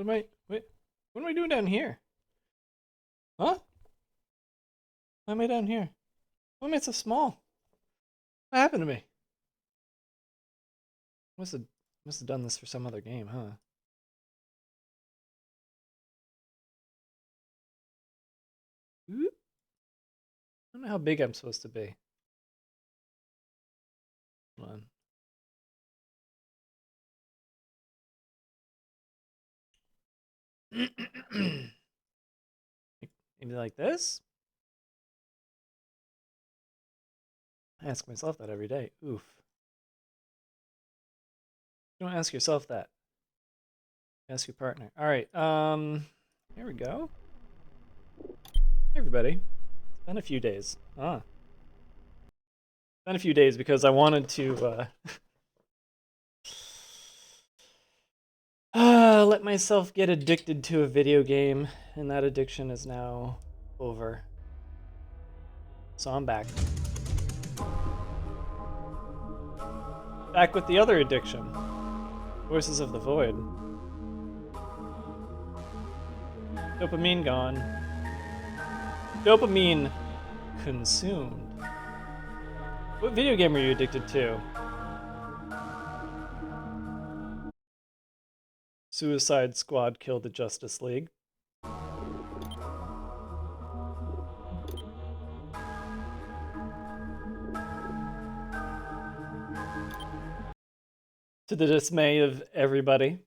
Wait, what am I doing down here? Huh? Why am I down here? Why am I so small? What happened to me? Must have must have done this for some other game, huh? Oop. I don't know how big I'm supposed to be. Hold on. Maybe like this? I ask myself that every day. Oof. You don't ask yourself that. Ask your partner. All right. Here we go. Hey everybody. It's been a few days. It's been a few days because I wanted to let myself get addicted to a video game, and that addiction is now over. So I'm back. Back with the other addiction. Voices of the Void. Dopamine gone. Dopamine consumed. What video game are you addicted to? Suicide Squad killed the Justice League. To the dismay of everybody.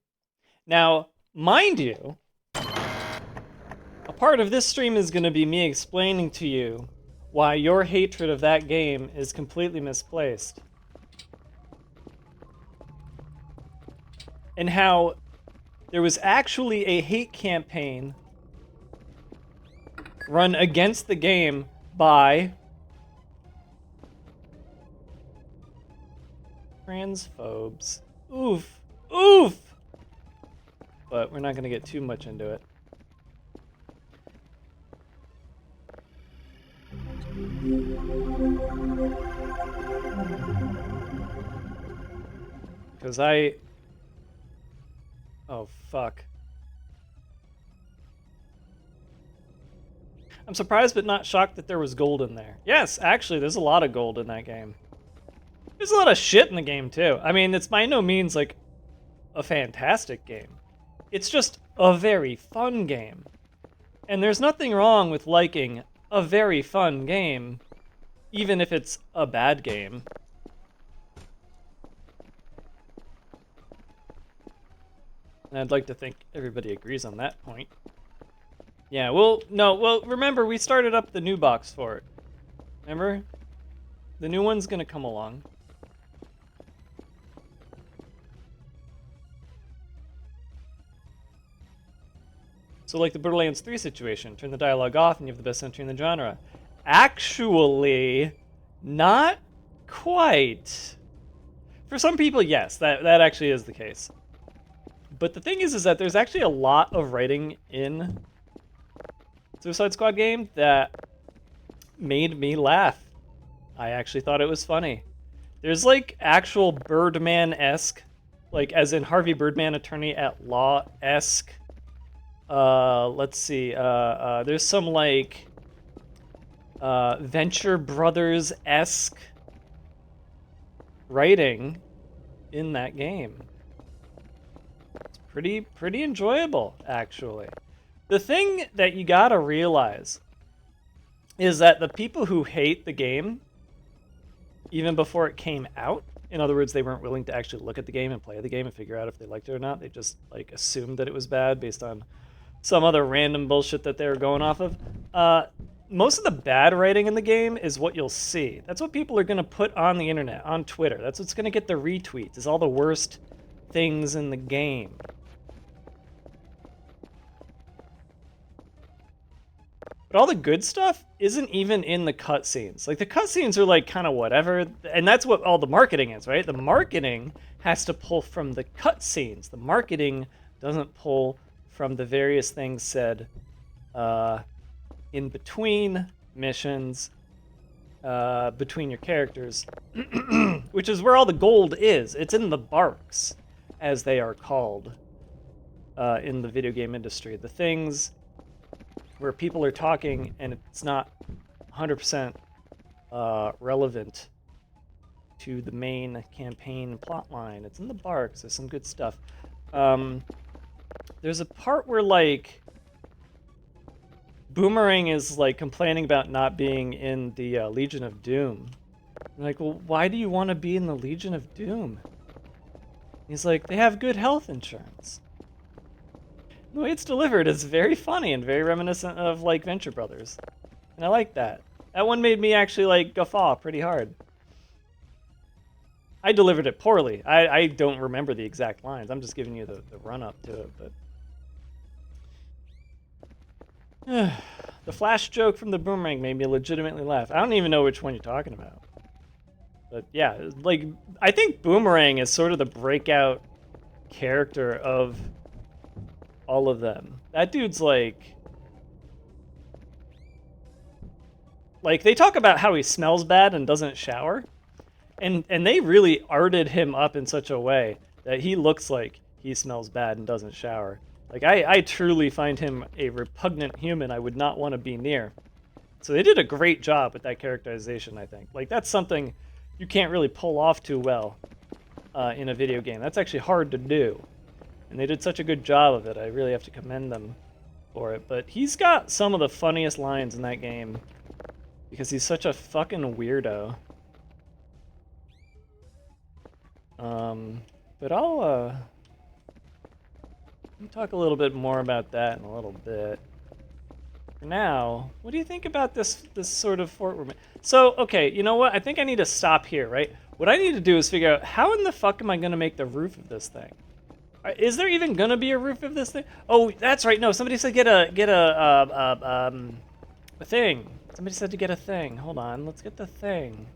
Now, mind you, a part of this stream is going to be me explaining to you why your hatred of that game is completely misplaced. And how there was actually a hate campaign run against the game by transphobes. Oof. Oof! But we're not going to get too much into it. Because oh, fuck. I'm surprised but not shocked that there was gold in there. Yes, actually, there's a lot of gold in that game. There's a lot of shit in the game, too. I mean, it's by no means, like, a fantastic game. It's just a very fun game. And there's nothing wrong with liking a very fun game, even if it's a bad game. And I'd like to think everybody agrees on that point. Yeah, well, remember, we started up the new box for it. Remember? The new one's gonna come along. So like the Borderlands 3 situation, turn the dialogue off and you have the best entry in the genre. Actually, not quite. For some people, yes, that actually is the case. But the thing is that there's actually a lot of writing in Suicide Squad game that made me laugh. I actually thought it was funny. There's like actual Birdman-esque, like as in Harvey Birdman, attorney at law-esque. Let's see. There's some like Venture Brothers-esque writing in that game. It's pretty enjoyable, actually. The thing that you gotta realize is that the people who hate the game, even before it came out, in other words, they weren't willing to actually look at the game and play the game and figure out if they liked it or not. They just like assumed that it was bad based on some other random bullshit that they were going off of. Most of the bad writing in the game is what you'll see. That's what people are going to put on the internet, on Twitter. That's what's going to get the retweets, is all the worst things in the game. But all the good stuff isn't even in the cutscenes. Like, the cutscenes are, like, kind of whatever. And that's what all the marketing is, right? The marketing has to pull from the cutscenes. The marketing doesn't pull from the various things said in between missions, between your characters, which is where all the gold is. It's in the barks, as they are called. in the video game industry. The things where people are talking and it's not 100% relevant to the main campaign plotline. It's in the Barks. There's some good stuff. There's a part where like Boomerang is like complaining about not being in the Legion of Doom. I'm like, well, why do you want to be in the Legion of Doom? He's like, they have good health insurance. The way it's delivered is very funny and very reminiscent of like Venture Brothers, and I like that. That one made me actually like guffaw pretty hard. I delivered it poorly. I don't remember the exact lines. I'm just giving you the run up to it, but the Flash joke from the Boomerang made me legitimately laugh. I don't even know which one you're talking about. But yeah, like, I think Boomerang is sort of the breakout character of all of them. That dude's like, they talk about how he smells bad and doesn't shower. And they really arted him up in such a way that he looks like he smells bad and doesn't shower. Like, I truly find him a repugnant human I would not want to be near. So they did a great job with that characterization, I think. Like, that's something you can't really pull off too well in a video game. That's actually hard to do. And they did such a good job of it. I really have to commend them for it. But he's got some of the funniest lines in that game because he's such a fucking weirdo. But I'll talk a little bit more about that in a little bit. For now, what do you think about this sort of fort room? So, okay, you know what? I think I need to stop here, right? What I need to do is figure out how in the fuck am I gonna make the roof of this thing? Is there even gonna be a roof of this thing? Oh, that's right. No, somebody said get a thing. Somebody said to get a thing. Hold on, let's get the thing.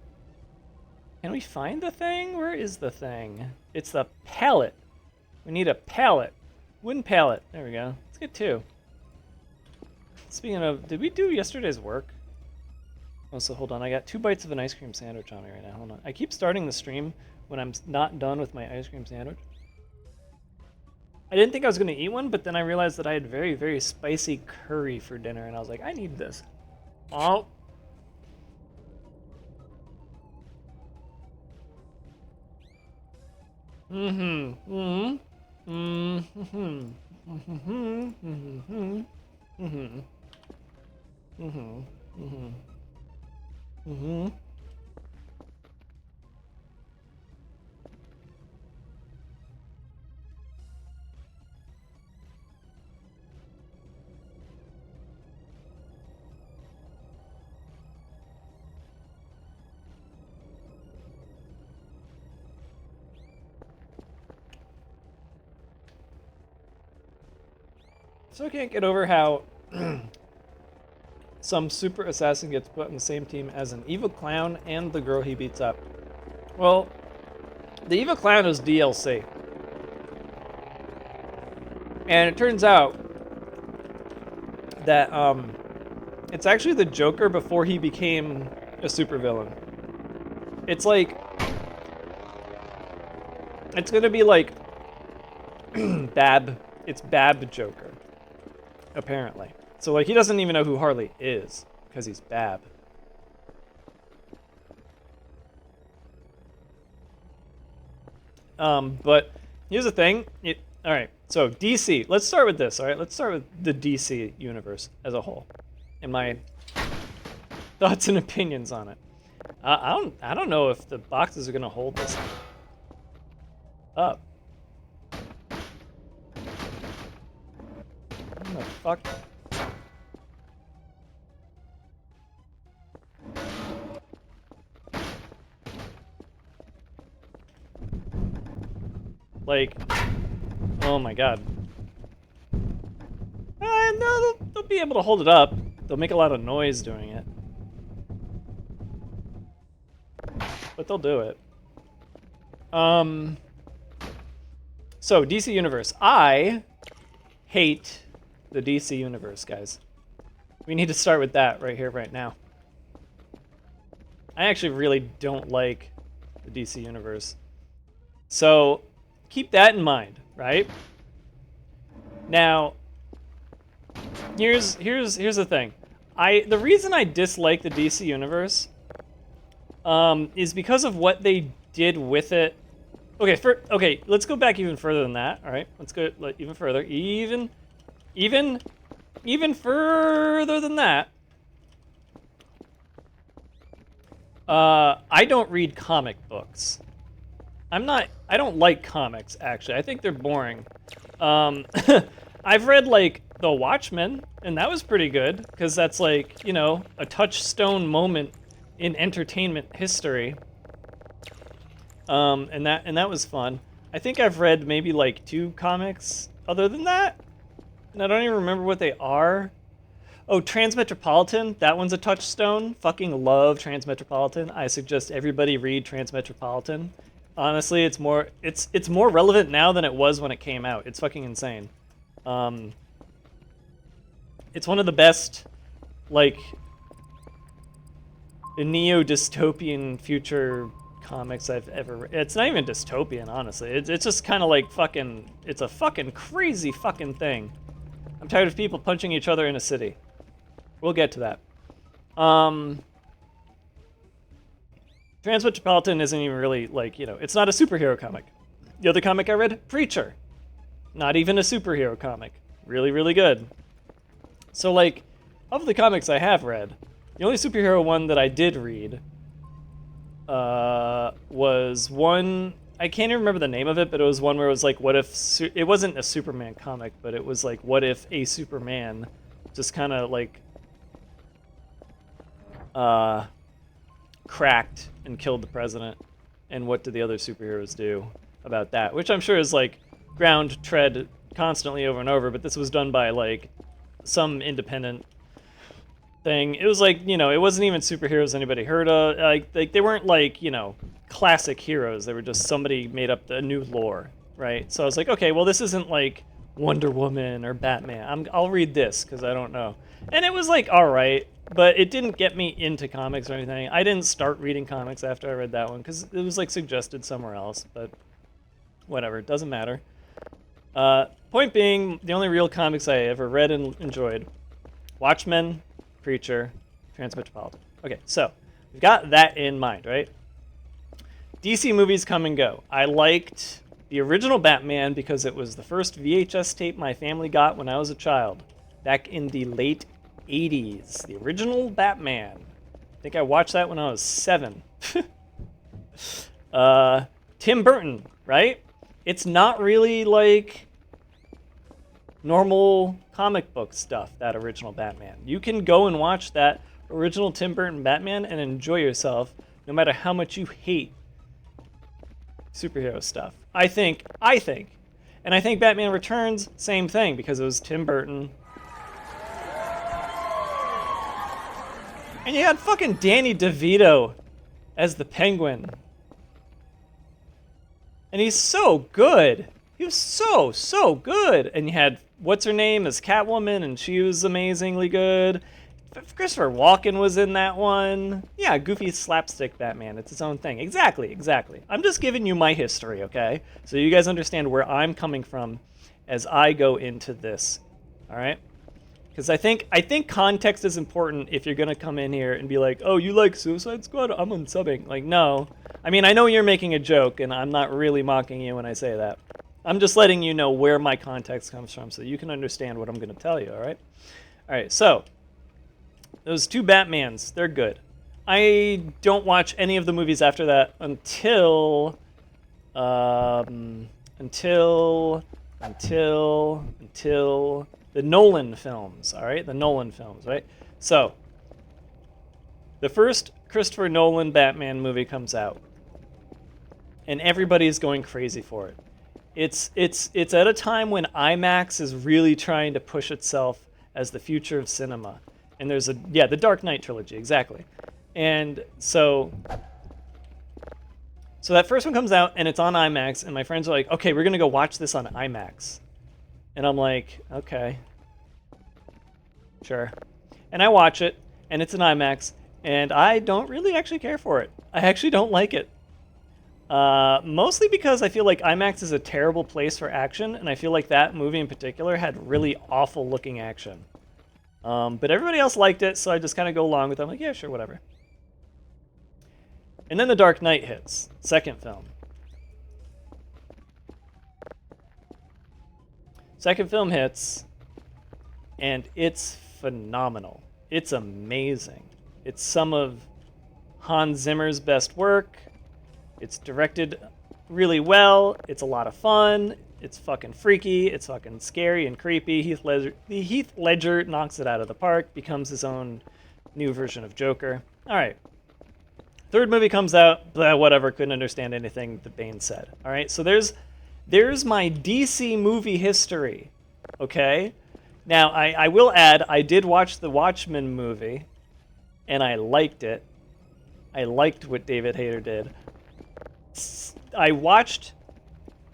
Can we find the thing? Where is the thing? It's the pallet. We need a pallet. Wooden pallet. There we go. Let's get two. Speaking of, did we do yesterday's work? Oh, so hold on. I got 2 bites of an ice cream sandwich on me right now. Hold on. I keep starting the stream when I'm not done with my ice cream sandwich. I didn't think I was going to eat one, but then I realized that I had very, very spicy curry for dinner, and I was like, I need this. Oh. Mm-hmm. Mm-hmm. Mm-hmm. Mm-hmm. Mm-hmm. Mm-hmm. Mm-hmm. Mm-hmm. Mm-hmm. So I can't get over how some super assassin gets put in the same team as an evil clown and the girl he beats up. Well, the evil clown is DLC. And it turns out that it's actually the Joker before he became a supervillain. It's like, it's gonna be like it's Bab Joker, apparently. So like he doesn't even know who Harley is because he's Bab. But here's the thing. All right. So DC. Let's start with this. All right. Let's start with the DC universe as a whole, and my thoughts and opinions on it. I don't know if the boxes are gonna hold this up. What the fuck? Like, oh my god. No, they'll be able to hold it up. They'll make a lot of noise doing it. But they'll do it. So, DC Universe. I hate the DC Universe, guys. We need to start with that right here, right now. I actually really don't like the DC Universe. So, keep that in mind, right? Now, here's the thing. The reason I dislike the DC universe is because of what they did with it. Okay, let's go back even further than that. All right, let's go even further, even further than that. I don't read comic books. I don't like comics, actually. I think they're boring. I've read, like, The Watchmen, and that was pretty good, because that's, like, you know, a touchstone moment in entertainment history. And that was fun. I think I've read maybe, like, 2 comics other than that, and I don't even remember what they are. Oh, Transmetropolitan, that one's a touchstone. Fucking love Transmetropolitan. I suggest everybody read Transmetropolitan. Honestly, it's more relevant now than it was when it came out. It's fucking insane. It's one of the best, like, neo-dystopian future comics I've ever read. It's not even dystopian, honestly. It's just kind of like fucking, it's a fucking crazy fucking thing. I'm tired of people punching each other in a city. We'll get to that. Transmetropolitan isn't even really, like, you know, it's not a superhero comic. The other comic I read, Preacher. Not even a superhero comic. Really, really good. So, like, of the comics I have read, the only superhero one that I did read was one, I can't even remember the name of it, but it was one where it was like, what if, it wasn't a Superman comic, but it was like, what if a Superman just kind of, like, cracked and killed the president, and what did the other superheroes do about that? Which I'm sure is, like, ground tread constantly over and over, but this was done by, like, some independent thing. It was like, you know, it wasn't even superheroes anybody heard of. Like they weren't, like, you know, classic heroes. They were just somebody made up a new lore, right? So I was like, okay, well, this isn't like Wonder Woman or Batman. I'll read this because I don't know. And it was like, all right, but it didn't get me into comics or anything. I didn't start reading comics after I read that one because it was, like, suggested somewhere else, but whatever, it doesn't matter. Point being, the only real comics I ever read and enjoyed: Watchmen, Preacher, Transmetropolitan. Okay, so we've got that in mind, right? DC movies come and go. I liked the original Batman because it was the first VHS tape my family got when I was a child, back in the late 80s. The original Batman. I think I watched that when I was 7. Tim Burton, right? It's not really like normal comic book stuff, that original Batman. You can go and watch that original Tim Burton Batman and enjoy yourself, no matter how much you hate superhero stuff. I think. And I think Batman Returns, same thing, because it was Tim Burton. And you had fucking Danny DeVito as the Penguin. And he's so good. He was so good. And you had, what's her name, as Catwoman, and she was amazingly good. Christopher Walken was in that one. Yeah, goofy slapstick Batman. It's its own thing. Exactly. I'm just giving you my history, okay? So you guys understand where I'm coming from as I go into this. All right? Because I think context is important if you're going to come in here and be like, oh, you like Suicide Squad? I'm unsubbing. Like, no. I mean, I know you're making a joke, and I'm not really mocking you when I say that. I'm just letting you know where my context comes from so you can understand what I'm going to tell you, all right? All right, so those 2 Batmans, they're good. I don't watch any of the movies after that until the Nolan films, all right? The Nolan films, right? So the first Christopher Nolan Batman movie comes out, and everybody's going crazy for it. It's at a time when IMAX is really trying to push itself as the future of cinema. And there's the Dark Knight trilogy, exactly. And so that first one comes out, and it's on IMAX, and my friends are like, okay, we're going to go watch this on IMAX. And I'm like, okay, sure. And I watch it, and it's an IMAX, and I don't really actually care for it. I actually don't like it. Mostly because I feel like IMAX is a terrible place for action, and I feel like that movie in particular had really awful looking action. But everybody else liked it, so I just kind of go along with it. I'm like, yeah, sure, whatever. And then The Dark Knight hits, second film. Second film hits, and it's phenomenal. It's amazing. It's some of Hans Zimmer's best work. It's directed really well. It's a lot of fun. It's fucking freaky. It's fucking scary and creepy. Heath Ledger knocks it out of the park, becomes his own new version of Joker. All right. Third movie comes out. Blah, whatever. Couldn't understand anything that Bane said. All right. So there's my DC movie history. Okay. Now I will add, I did watch the Watchmen movie, and I liked it. I liked what David Hayter did. I watched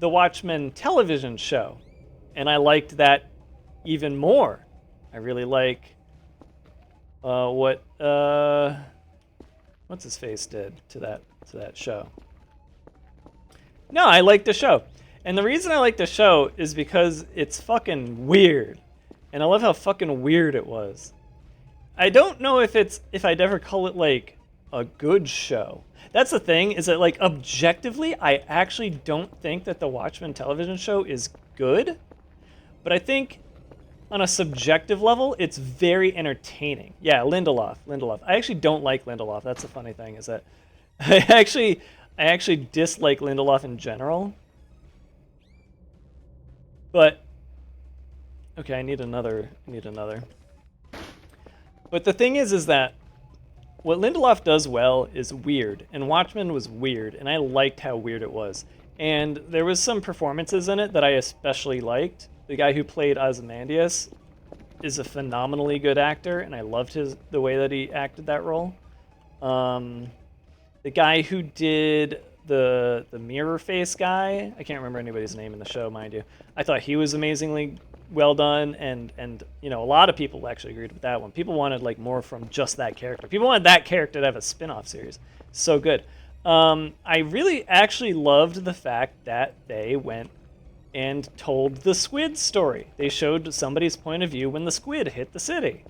the Watchmen television show, and I liked that even more. I really like what's his face did to that show. No, I like the show, and the reason I like the show is because it's fucking weird, and I love how fucking weird it was. I don't know if I'd ever call it like a good show. That's the thing, is that like objectively, I actually don't think that the Watchmen television show is good, but I think on a subjective level, it's very entertaining. Yeah, Lindelof. I actually don't like Lindelof. That's the funny thing, is that I actually dislike Lindelof in general. But okay, I need another. But the thing is that what Lindelof does well is weird, and Watchmen was weird, and I liked how weird it was. And there was some performances in it that I especially liked. The guy who played Ozymandias is a phenomenally good actor, and I loved the way that he acted that role. The guy who did the mirror face guy, I can't remember anybody's name in the show, mind you. I thought he was amazingly well done, and you know, a lot of people actually agreed with that one. People wanted like more from just that character. People wanted that character to have a spin-off series. So good. I really actually loved the fact that they went and told the squid story. They showed somebody's point of view when the squid hit the city.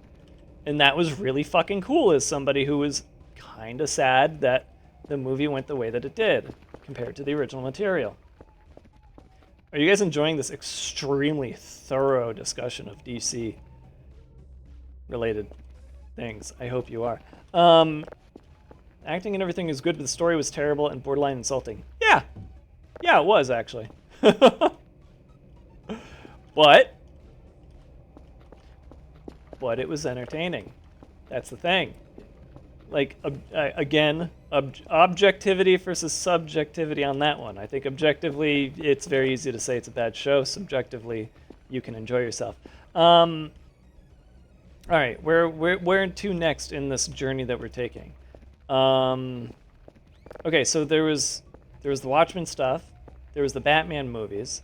And that was really fucking cool as somebody who was kind of sad that the movie went the way that it did compared to the original material. Are you guys enjoying this extremely thorough discussion of DC related things? I hope you are. Acting and everything is good, but the story was terrible and borderline insulting. Yeah, it was actually. But it was entertaining. That's the thing. Like, again, objectivity versus subjectivity on that one. I think objectively, it's very easy to say it's a bad show. Subjectively, you can enjoy yourself. All right, where to next in this journey that we're taking? Okay, so there was the Watchmen stuff. There was the Batman movies.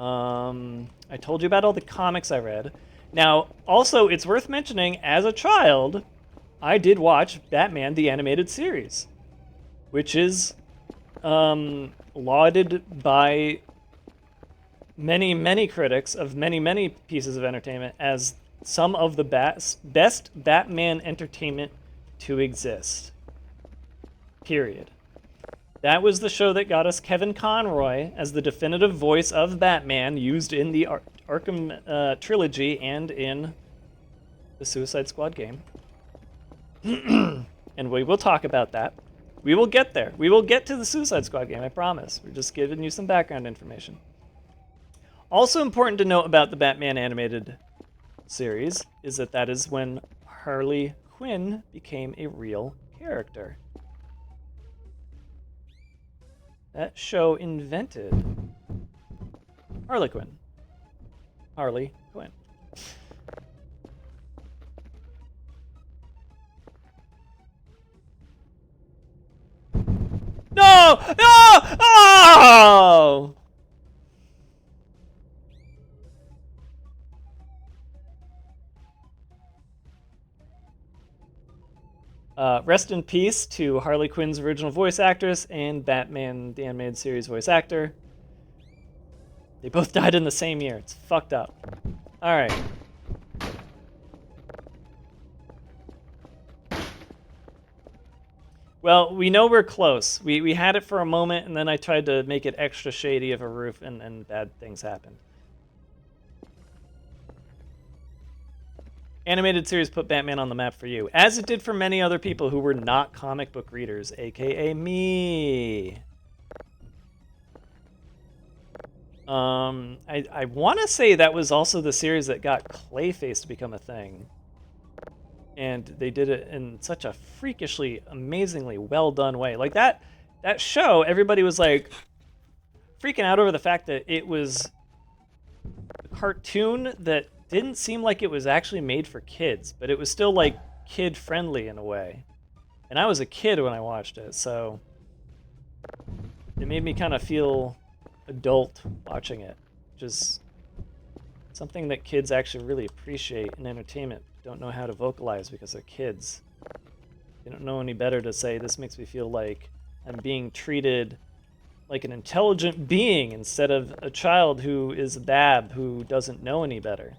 I told you about all the comics I read. Now, also, it's worth mentioning, as a child, I did watch Batman the Animated Series, which is lauded by many critics of many pieces of entertainment as some of the best Batman entertainment to exist. Period. That was the show that got us Kevin Conroy as the definitive voice of Batman, used in the Arkham trilogy and in the Suicide Squad game. And we will talk about that. We will get there. We will get to the Suicide Squad game, I promise. We're just giving you some background information. Also important to note about the Batman animated series is that is when Harley Quinn became a real character. That show invented Harley Quinn. Harley Quinn. No! No! Oh! Rest in peace to Harley Quinn's original voice actress and Batman the Animated Series voice actor. They both died in the same year. It's fucked up. All right. Well, we know we're close. We had it for a moment, and then I tried to make it extra shady of a roof, and bad things happened. Animated series put Batman on the map for you, as it did for many other people who were not comic book readers, aka me. I want to say that was also the series that got Clayface to become a thing. And they did it in such a freakishly, amazingly well done way. Like that show, everybody was like freaking out over the fact that it was a cartoon that didn't seem like it was actually made for kids, but it was still like kid friendly in a way. And I was a kid when I watched it, so it made me kind of feel adult watching it, which is something that kids actually really appreciate in entertainment. Don't know how to vocalize because they're kids. They don't know any better to say, this makes me feel like I'm being treated like an intelligent being instead of a child who is a bab who doesn't know any better.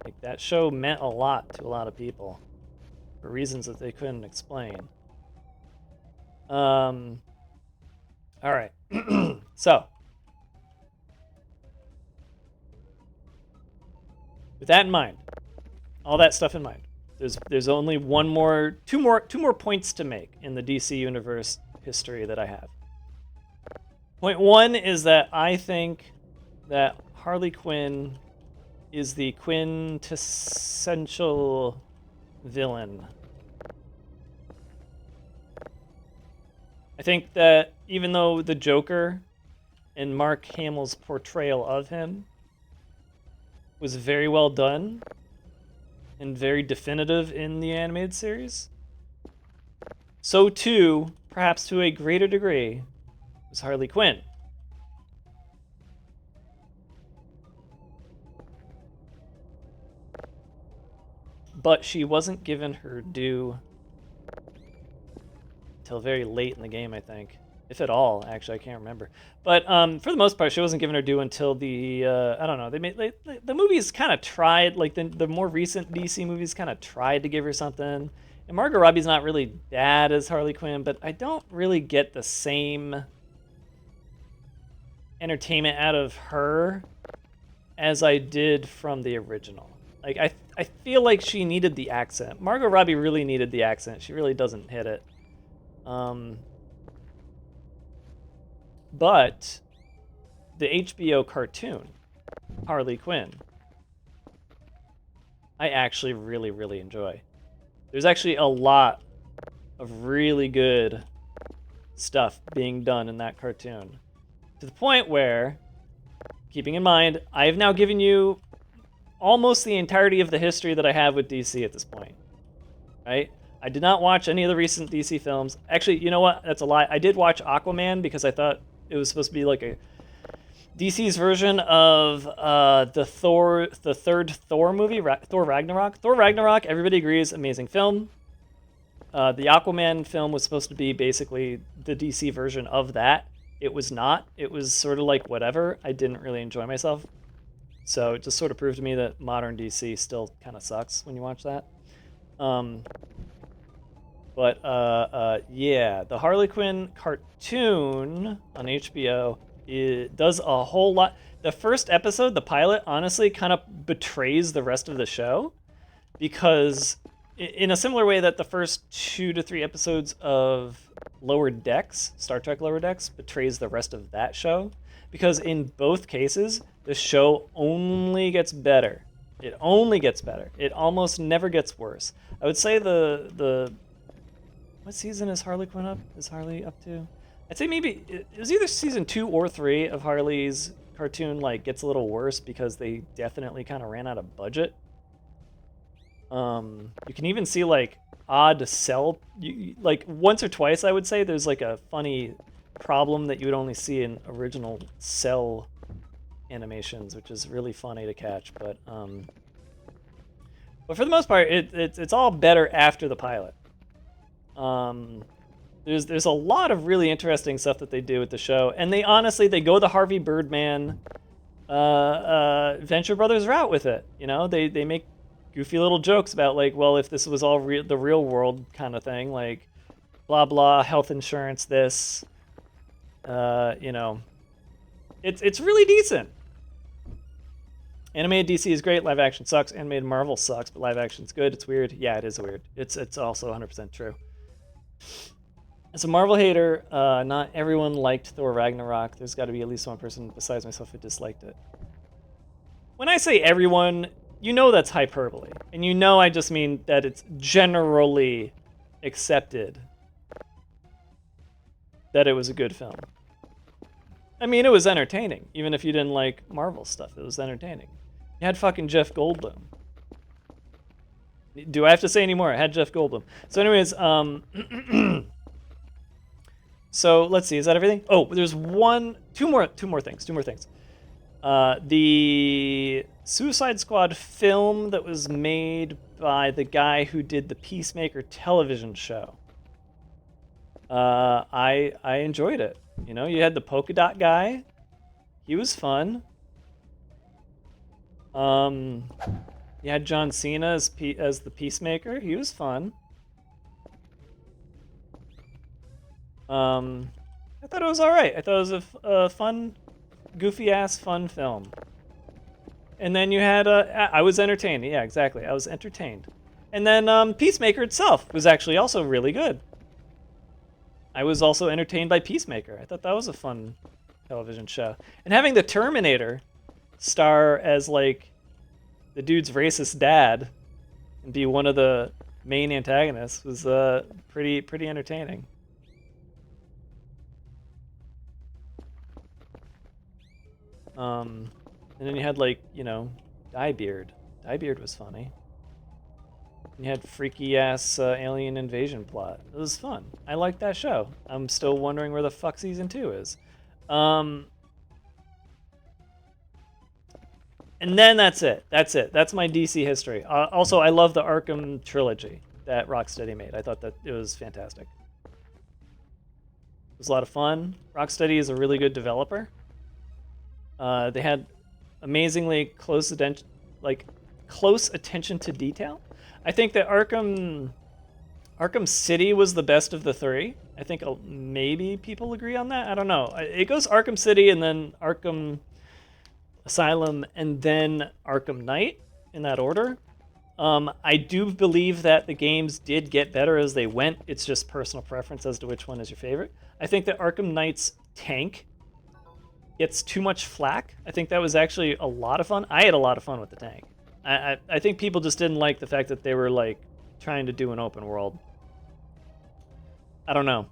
Like, that show meant a lot to a lot of people for reasons that they couldn't explain. All right. So, with that in mind, all that stuff in mind, there's only two more points to make in the DC Universe history that I have. Point one is that I think that Harley Quinn is the quintessential villain. I think that even though the Joker and Mark Hamill's portrayal of him was very well done and very definitive in the animated series, so too, perhaps to a greater degree, was Harley Quinn. But she wasn't given her due until very late in the game, I think. If at all, actually, I can't remember. But for the most part, she wasn't given her due until the, I don't know, the movies kind of tried, like the more recent DC movies kind of tried to give her something. And Margot Robbie's not really bad as Harley Quinn, but I don't really get the same entertainment out of her as I did from the original. Like, I feel like she needed the accent. Margot Robbie really needed the accent. She really doesn't hit it. But the HBO cartoon, Harley Quinn, I actually really, really enjoy. There's actually a lot of really good stuff being done in that cartoon. To the point where, keeping in mind, I've now given you almost the entirety of the history that I have with DC at this point. Right? I did not watch any of the recent DC films. Actually, you know what? That's a lie. I did watch Aquaman because I thought it was supposed to be like a DC's version of the third Thor movie, Thor Ragnarok. Thor Ragnarok, everybody agrees, amazing film. The Aquaman film was supposed to be basically the DC version of that. It was not. It was sort of like whatever. I didn't really enjoy myself. So it just sort of proved to me that modern DC still kind of sucks when you watch that. Yeah, the Harley Quinn cartoon on HBO, it does a whole lot. The first episode, the pilot, honestly kind of betrays the rest of the show, because in a similar way that the first 2 to 3 episodes of Lower Decks, Star Trek Lower Decks, betrays the rest of that show, because in both cases, the show only gets better. It only gets better. It almost never gets worse. I would say the what season is Harley Quinn up? Is Harley up to? I'd say maybe it was either season 2 or 3 of Harley's cartoon, like, gets a little worse because they definitely kind of ran out of budget. You can even see like odd cell, like once or twice I would say there's like a funny problem that you would only see in original cell animations, which is really funny to catch. But for the most part, it's all better after the pilot. There's a lot of really interesting stuff that they do with the show, and they honestly they go the Harvey Birdman Venture Brothers route with it. You know, they make goofy little jokes about like, well, if this was all the real world kind of thing, like blah blah health insurance, this, you know, it's really decent. Animated DC is great, live action sucks. Animated Marvel sucks, but live action's good. It's weird. Yeah, it is weird. It's also 100% true. As a Marvel hater, not everyone liked Thor Ragnarok. There's got to be at least one person besides myself who disliked it. When I say everyone, you know that's hyperbole. And you know I just mean that it's generally accepted that it was a good film. I mean, it was entertaining. Even if you didn't like Marvel stuff, it was entertaining. You had fucking Jeff Goldblum. Do I have to say any more? I had Jeff Goldblum. So anyways, so let's see, is that everything? Oh, there's two more things. The Suicide Squad film that was made by the guy who did the Peacemaker television show. I enjoyed it. You know, you had the polka dot guy. He was fun. You had John Cena as the Peacemaker. He was fun. I thought it was all right. I thought it was a fun, goofy-ass fun film. And then you had I was entertained. Yeah, exactly. I was entertained. And then Peacemaker itself was actually also really good. I was also entertained by Peacemaker. I thought that was a fun television show. And having the Terminator star as like the dude's racist dad and be one of the main antagonists was pretty entertaining. And then you had like, you know, Diebeard. Diebeard was funny. You had freaky ass alien invasion plot. It was fun. I liked that show. I'm still wondering where the fuck season 2 is. And then that's it. That's my DC history. Also, I love the Arkham trilogy that Rocksteady made. I thought that it was fantastic. It was a lot of fun. Rocksteady is a really good developer. They had amazingly close attention to detail. I think that Arkham City was the best of the three. I think maybe people agree on that. I don't know. It goes Arkham City and then Arkham Asylum and then Arkham Knight in that order. I do believe that the games did get better as they went. It's just personal preference as to which one is your favorite. I think that Arkham Knight's tank gets too much flack. I think that was actually a lot of fun. I had a lot of fun with the tank. I think people just didn't like the fact that they were like trying to do an open world. I don't know.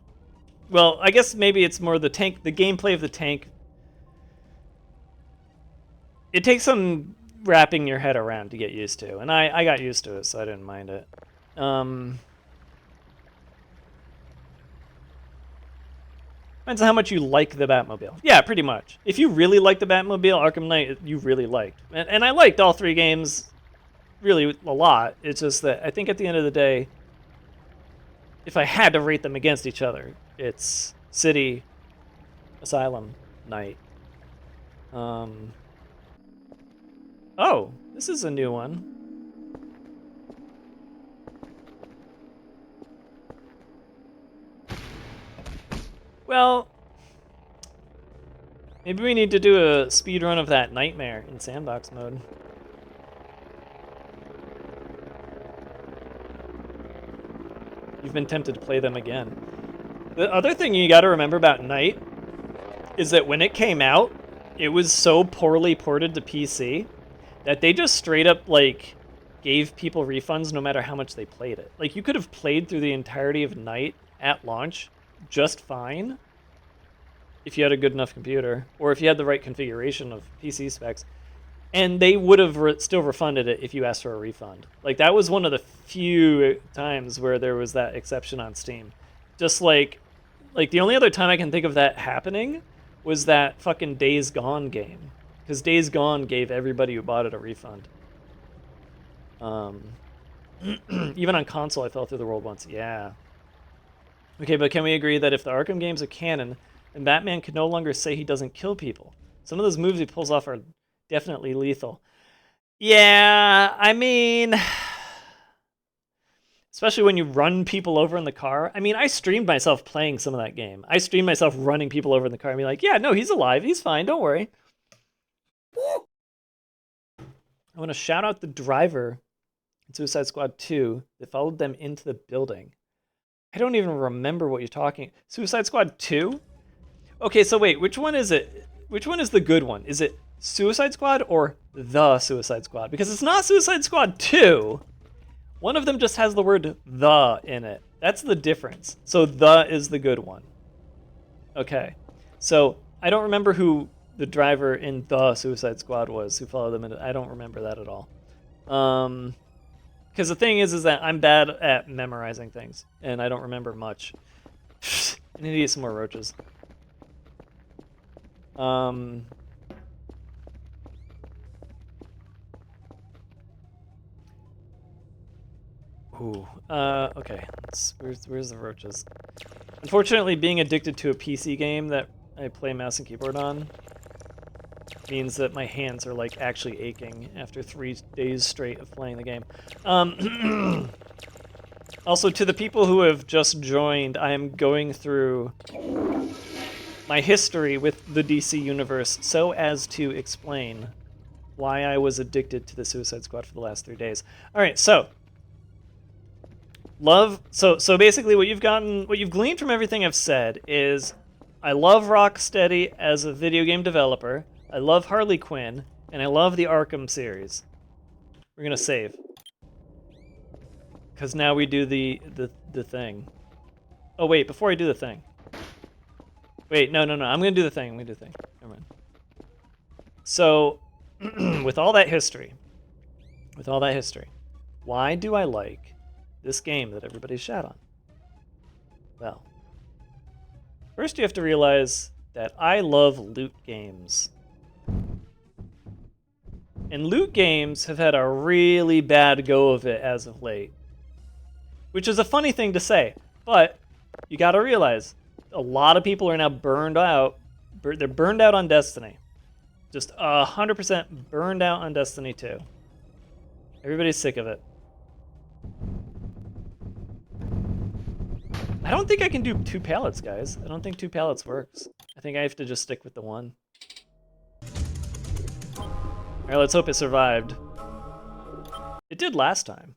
Well, I guess maybe it's more the gameplay of the tank. It takes some wrapping your head around to get used to, and I got used to it, so I didn't mind it. Depends on how much you like the Batmobile. Yeah, pretty much. If you really like the Batmobile, Arkham Knight, you really liked. And I liked all three games really a lot. It's just that I think at the end of the day, if I had to rate them against each other, it's City, Asylum, Knight. Oh, this is a new one. Well, maybe we need to do a speed run of that Nightmare in sandbox mode. You've been tempted to play them again. The other thing you gotta remember about Night is that when it came out, it was so poorly ported to PC that they just straight up, like, gave people refunds no matter how much they played it. Like, you could have played through the entirety of Night at launch just fine if you had a good enough computer or if you had the right configuration of PC specs, and they would have still refunded it if you asked for a refund. Like, that was one of the few times where there was that exception on Steam. Just like the only other time I can think of that happening was that fucking Days Gone game, because Days Gone gave everybody who bought it a refund. Even on console, I fell through the world once. Yeah. Okay, but can we agree that if the Arkham games are canon, then Batman can no longer say he doesn't kill people? Some of those moves he pulls off are definitely lethal. Yeah, I mean, especially when you run people over in the car. I mean, I streamed myself playing some of that game. I streamed myself running people over in the car and be like, yeah, no, he's alive. He's fine. Don't worry. I want to shout out the driver in Suicide Squad 2 that followed them into the building. I don't even remember what you're talking. Suicide Squad 2? Okay, so wait, which one is it? Which one is the good one? Is it Suicide Squad or The Suicide Squad? Because it's not Suicide Squad 2. One of them just has the word the in it. That's the difference. So the is the good one. Okay. So I don't remember who the driver in The Suicide Squad was who followed them in. I don't remember that at all. Because the thing is that I'm bad at memorizing things, and I don't remember much. I need to eat some more roaches. Okay. Where's the roaches? Unfortunately, being addicted to a PC game that I play mouse and keyboard on means that my hands are like actually aching after 3 days straight of playing the game. Also, to the people who have just joined, I am going through my history with the DC universe so as to explain why I was addicted to the Suicide Squad for the last 3 days. All right, so so basically what you've gleaned from everything I've said is I love Rocksteady as a video game developer, I love Harley Quinn, and I love the Arkham series. We're gonna save. Because now we do the thing. Oh wait, before I do the thing. Wait, no, I'm gonna do the thing, Never mind. So, with all that history, why do I like this game that everybody's shat on? Well, first you have to realize that I love loot games. And loot games have had a really bad go of it as of late. Which is a funny thing to say, but you gotta realize a lot of people are now burned out. They're burned out on Destiny. Just 100% burned out on Destiny 2. Everybody's sick of it. I don't think I can do 2 pallets, guys. I don't think 2 pallets works. I think I have to just stick with the 1. Alright, let's hope it survived. It did last time.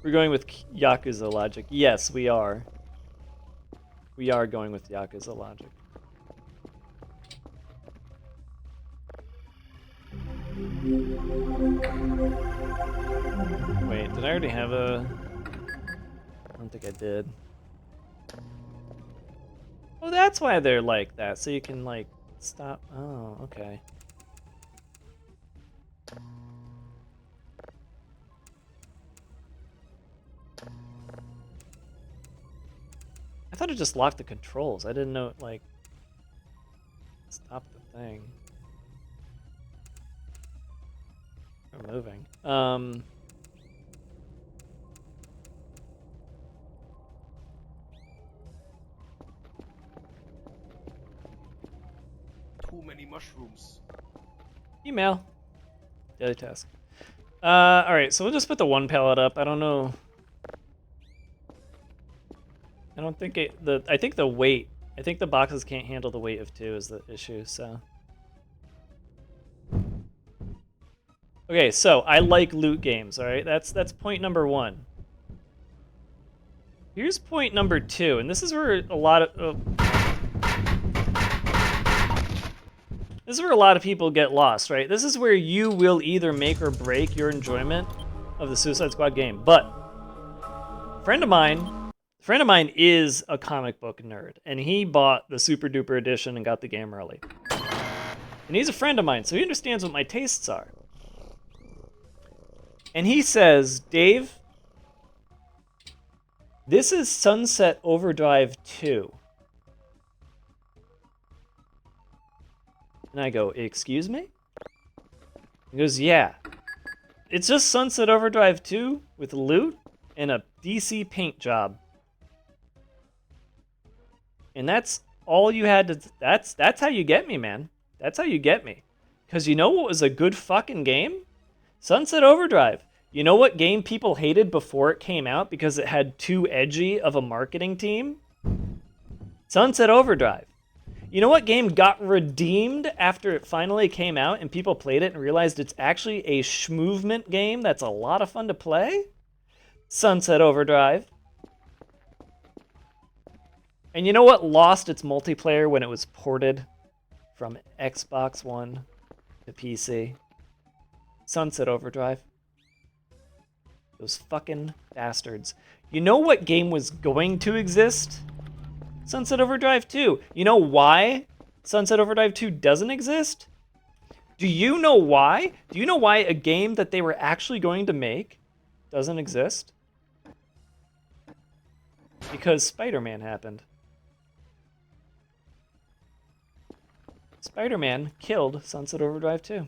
We're going with Yakuza logic. Yes, we are. We are going with Yakuza logic. Wait, did I already have a... I don't think I did. Oh, that's why they're like that, so you can, like, stop... Oh, okay. I thought it just locked the controls. I didn't know it, like... Stop the thing. We're moving. Too many mushrooms. Email. Daily task. Alright, so we'll just put the 1 pallet up. I don't know. I don't think I think the weight. I think the boxes can't handle the weight of 2 is the issue, so. Okay, so I like loot games, alright? That's point number 1. Here's point number 2, and this is where a lot of this is where a lot of people get lost, right? This is where you will either make or break your enjoyment of the Suicide Squad game. But a friend of mine is a comic book nerd, and he bought the Super Duper edition and got the game early. And he's a friend of mine, so he understands what my tastes are. And he says, Dave, this is Sunset Overdrive 2. And I go, excuse me? He goes, yeah. It's just Sunset Overdrive 2 with loot and a DC paint job. And that's all you had to... That's how you get me, man. That's how you get me. Because you know what was a good fucking game? Sunset Overdrive. You know what game people hated before it came out because it had too edgy of a marketing team? Sunset Overdrive. You know what game got redeemed after it finally came out and people played it and realized it's actually a schmovement game that's a lot of fun to play? Sunset Overdrive. And you know what lost its multiplayer when it was ported from Xbox One to PC? Sunset Overdrive. Those fucking bastards. You know what game was going to exist? Sunset Overdrive 2. You know why Sunset Overdrive 2 doesn't exist? Do you know why? Do you know why a game that they were actually going to make doesn't exist? Because Spider-Man happened. Spider-Man killed Sunset Overdrive 2.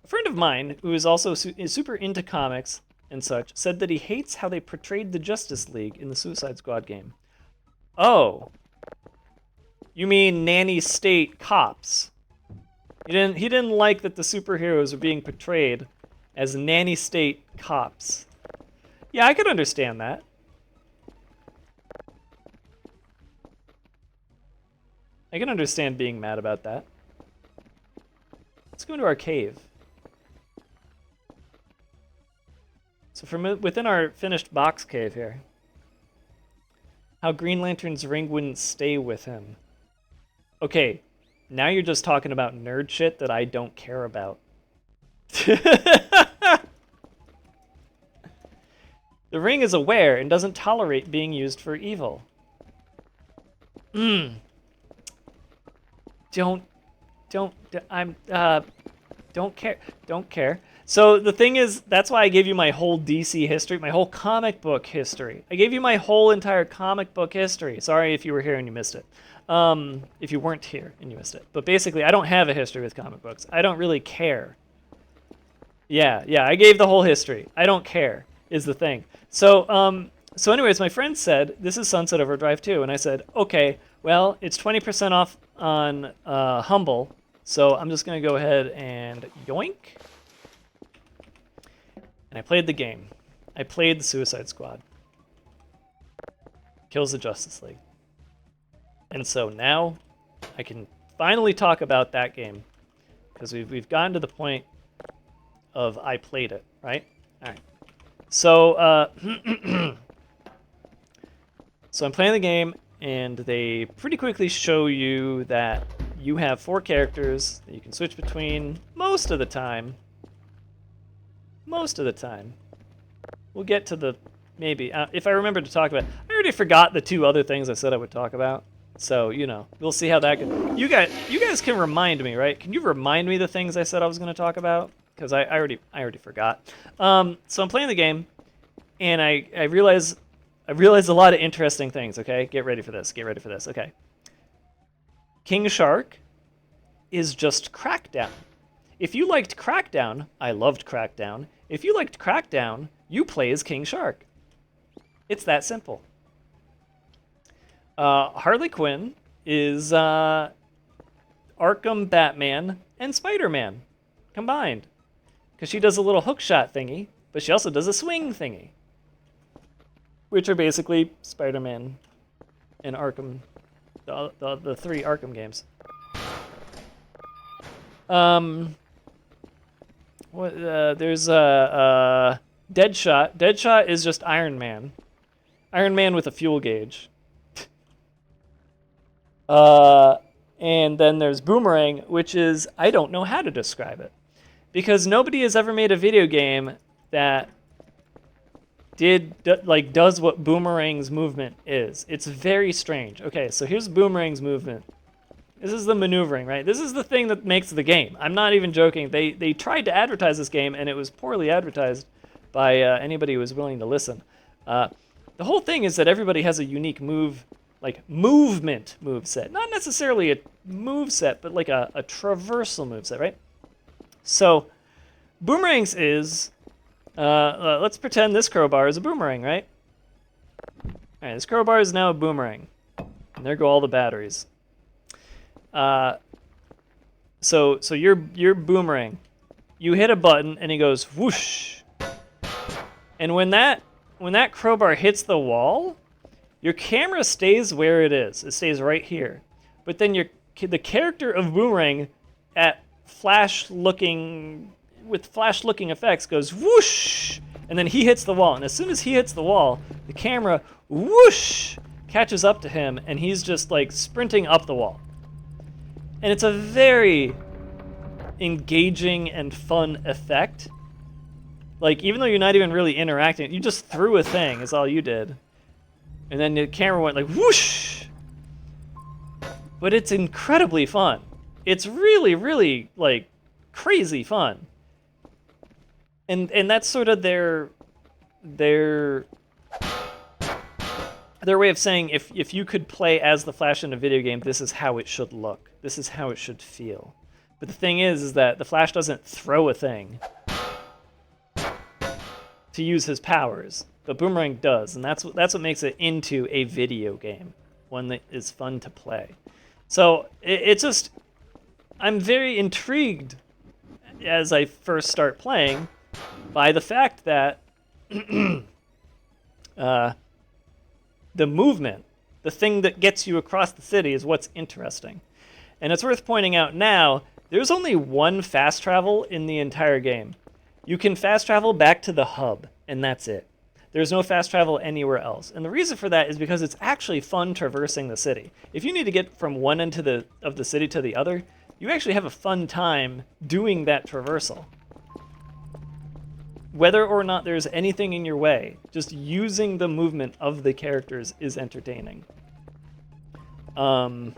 A friend of mine, who is also is super into comics and such, said that he hates how they portrayed the Justice League in the Suicide Squad game. Oh. You mean Nanny State cops. He didn't like that the superheroes were being portrayed as Nanny State cops. Yeah, I could understand that. I can understand being mad about that. Let's go into our cave. So from within our finished box cave here, how Green Lantern's ring wouldn't stay with him. Okay, now you're just talking about nerd shit that I don't care about. The ring is aware and doesn't tolerate being used for evil. Don't care. So the thing is, that's why I gave you my whole DC history, my whole comic book history. I gave you my whole entire comic book history. Sorry if you were here and you missed it. If you weren't here and you missed it. But basically, I don't have a history with comic books. I don't really care. Yeah, I gave the whole history. I don't care, is the thing. So anyways, my friend said, this is Sunset Overdrive 2. And I said, okay, well, it's 20% off on Humble. So I'm just going to go ahead and yoink. And I played the game. I played the Suicide Squad. Kills the Justice League. And so now I can finally talk about that game. Because we've gotten to the point of I played it, right? All right. So, so I'm playing the game, and they pretty quickly show you that you have 4 characters that you can switch between most of the time. Most of the time. We'll get to the maybe. If I remember to talk about it. I already forgot the 2 other things I said I would talk about. So, you know, we'll see how that goes. You guys can remind me, right? Can you remind me the things I said I was going to talk about? Because I already forgot. So I'm playing the game, and I realize a lot of interesting things, okay? Get ready for this. Okay. King Shark is just Crackdown. If you liked Crackdown, I loved Crackdown. If you liked Crackdown, you play as King Shark. It's that simple. Harley Quinn is Arkham Batman and Spider-Man combined. Because she does a little hookshot thingy, but she also does a swing thingy. Which are basically Spider-Man and Arkham, the 3 Arkham games. There's Deadshot. Deadshot is just Iron Man. Iron Man with a fuel gauge. And then there's Boomerang, which is, I don't know how to describe it. Because nobody has ever made a video game that does what Boomerang's movement is. It's very strange. Okay, so here's Boomerang's movement. This is the maneuvering, right? This is the thing that makes the game. I'm not even joking. They tried to advertise this game, and it was poorly advertised by anybody who was willing to listen. the whole thing is that everybody has a unique movement move set. Not necessarily a move set, but like a traversal move set, right? So boomerangs is, let's pretend this crowbar is a boomerang, right? All right, this crowbar is now a boomerang. And there go all the batteries. So you're boomerang. You hit a button and it goes whoosh. And when that crowbar hits the wall, your camera stays where it is. It stays right here. But then the character of boomerang with flash looking effects goes whoosh, and then he hits the wall. And as soon as he hits the wall, the camera whoosh catches up to him, and he's just like sprinting up the wall. And it's a very engaging and fun effect. Like, even though you're not even really interacting, you just threw a thing, is all you did. And then the camera went like whoosh. But it's incredibly fun. It's really, really like crazy fun. And that's sort of their way of saying, if you could play as the Flash in a video game, this is how it should look. This is how it should feel. But the thing is that the Flash doesn't throw a thing to use his powers, but Boomerang does, and that's what makes it into a video game, one that is fun to play. So it's just, I'm very intrigued as I first start playing by the fact that the movement, the thing that gets you across the city, is what's interesting. And it's worth pointing out now, there's only one fast travel in the entire game. You can fast travel back to the hub, and that's it. There's no fast travel anywhere else. And the reason for that is because it's actually fun traversing the city. If you need to get from one end of the city to the other, you actually have a fun time doing that traversal. Whether or not there's anything in your way, just using the movement of the characters is entertaining. And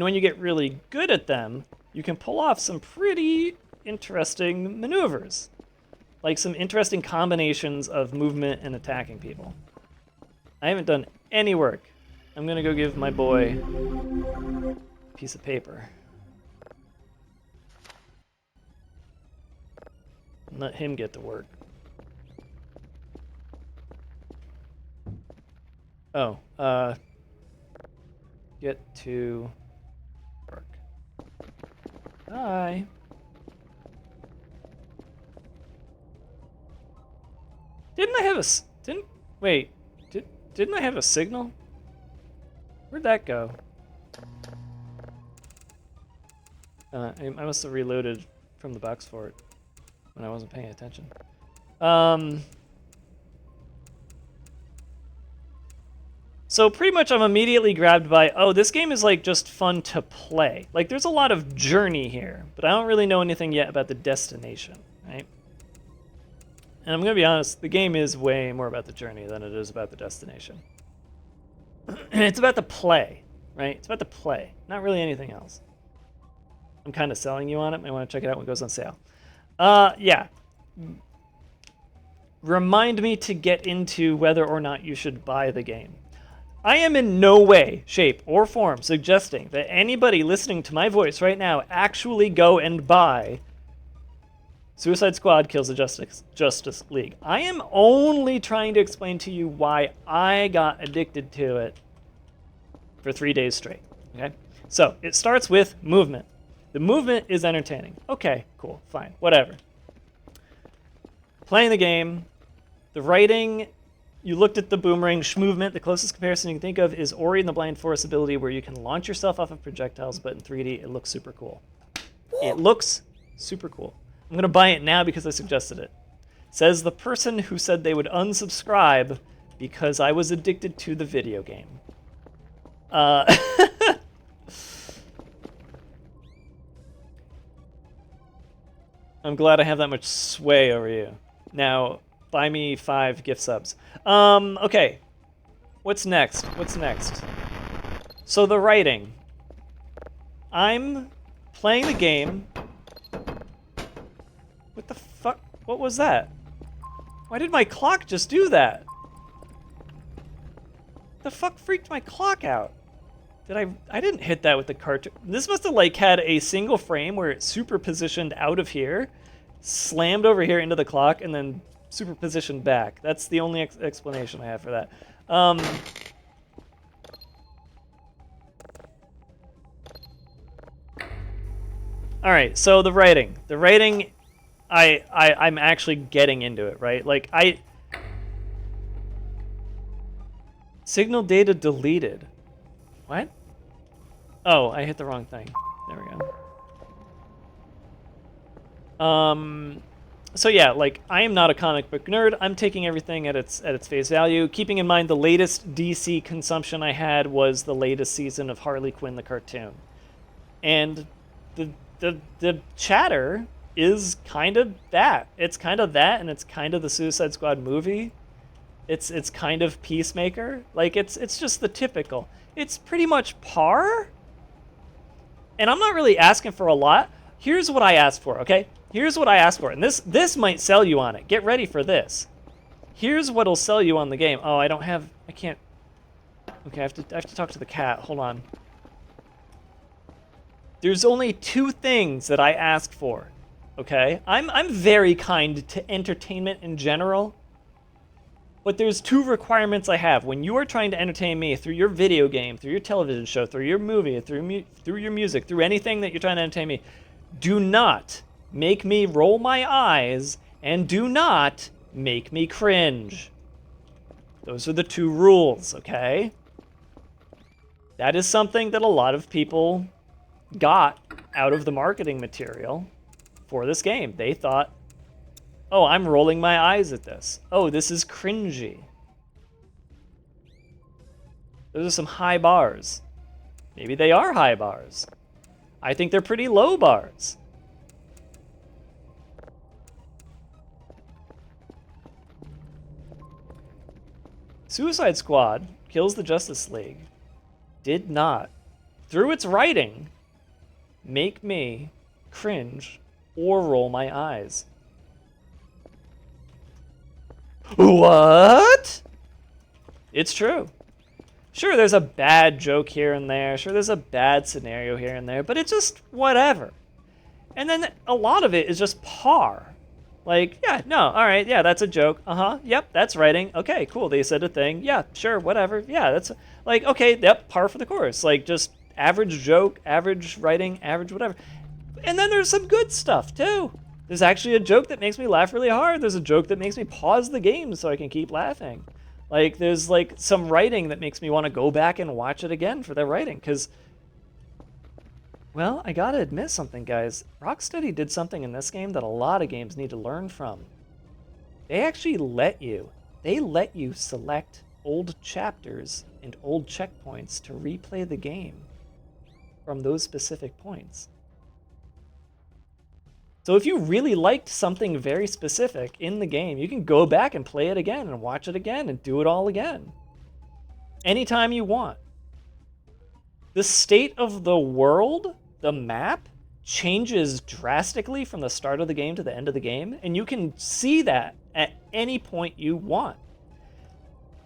when you get really good at them, you can pull off some pretty interesting maneuvers. Like some interesting combinations of movement and attacking people. I haven't done any work. I'm gonna go give my boy a piece of paper. And let him get to work. Oh, get to work. Bye. Didn't I have a didn't I have a signal? Where'd that go? I must have reloaded from the box for it when I wasn't paying attention. So pretty much I'm immediately grabbed by, oh, this game is like just fun to play. Like there's a lot of journey here, but I don't really know anything yet about the destination, right? And I'm going to be honest, the game is way more about the journey than it is about the destination. And it's about the play, right? It's about the play, not really anything else. I'm kind of selling you on it. I want to check it out when it goes on sale. Yeah. Remind me to get into whether or not you should buy the game. I am in no way, shape, or form suggesting that anybody listening to my voice right now actually go and buy Suicide Squad Kills the Justice League. I am only trying to explain to you why I got addicted to it for 3 days straight. Okay? So, it starts with movement. The movement is entertaining. Okay, cool, fine, whatever. Playing the game, the writing, you looked at the boomerang movement. The closest comparison you can think of is Ori and the Blind Forest ability, where you can launch yourself off of projectiles, but in 3D, it looks super cool. It looks super cool. I'm going to buy it now because I suggested it. Says the person who said they would unsubscribe because I was addicted to the video game. I'm glad I have that much sway over you. Now, buy me 5 gift subs. Okay. What's next? What's next? So the writing. I'm playing the game. What the fuck? What was that? Why did my clock just do that? The fuck freaked my clock out? I didn't hit that with the cartridge. This must have like had a single frame where it superpositioned out of here, slammed over here into the clock, and then superpositioned back. That's the only explanation I have for that. All right, so the writing. The writing, I'm actually getting into it, right? Like signal data deleted. What? Oh, I hit the wrong thing. There we go. So yeah, like I am not a comic book nerd. I'm taking everything at its face value, keeping in mind the latest DC consumption I had was the latest season of Harley Quinn the cartoon. And the chatter is kind of that. It's kind of that, and it's kind of the Suicide Squad movie. It's kind of Peacemaker. Like it's just the typical. It's pretty much par. And I'm not really asking for a lot. Here's what I asked for, okay? Here's what I asked for. And this might sell you on it. Get ready for this. Here's what'll sell you on the game. Oh, I can't. Okay, I have to talk to the cat. Hold on. There's only 2 things that I ask for, okay? I'm very kind to entertainment in general, but there's 2 requirements I have. When you are trying to entertain me through your video game, through your television show, through your movie, through your music, through anything that you're trying to entertain me, do not make me roll my eyes and do not make me cringe. Those are the 2 rules, okay? That is something that a lot of people got out of the marketing material for this game. They thought, oh, I'm rolling my eyes at this. Oh, this is cringy. Those are some high bars. Maybe they are high bars. I think they're pretty low bars. Suicide Squad Kills the Justice League did not, through its writing, make me cringe or roll my eyes. What? It's true. Sure, there's a bad joke here and there. Sure, there's a bad scenario here and there, but it's just whatever. And then a lot of it is just par. Like, yeah, no, all right, yeah, that's a joke. Yep, that's writing. Okay, cool, they said a thing. Yeah, sure, whatever. Yeah, that's like, okay, yep, par for the course. Like, just average joke, average writing, average whatever. And then there's some good stuff, too. There's actually a joke that makes me laugh really hard. There's a joke that makes me pause the game so I can keep laughing. Like, there's, like, some writing that makes me want to go back and watch it again for their writing. Because, well, I gotta admit something, guys. Rocksteady did something in this game that a lot of games need to learn from. They actually let you select old chapters and old checkpoints to replay the game from those specific points. So if you really liked something very specific in the game, you can go back and play it again and watch it again and do it all again. Anytime you want. The state of the world, the map, changes drastically from the start of the game to the end of the game, and you can see that at any point you want.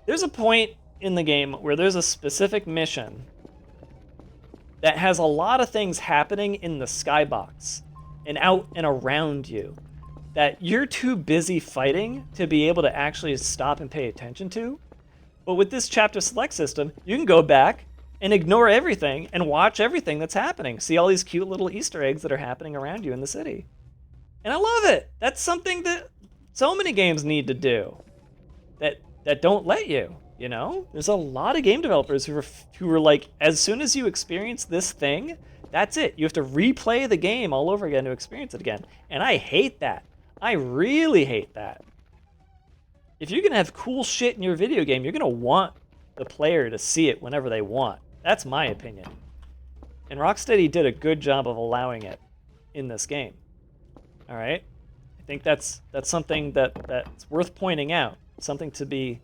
There's a point in the game where there's a specific mission that has a lot of things happening in the skybox and out and around you that you're too busy fighting to be able to actually stop and pay attention to. But with this chapter select system, you can go back and ignore everything and watch everything that's happening. See all these cute little Easter eggs that are happening around you in the city. And I love it. That's something that so many games need to do that don't let you, you know? There's a lot of game developers who are like, as soon as you experience this thing, that's it. You have to replay the game all over again to experience it again. And I hate that. I really hate that. If you're going to have cool shit in your video game, you're going to want the player to see it whenever they want. That's my opinion. And Rocksteady did a good job of allowing it in this game. All right? I think that's something that's worth pointing out. Something to be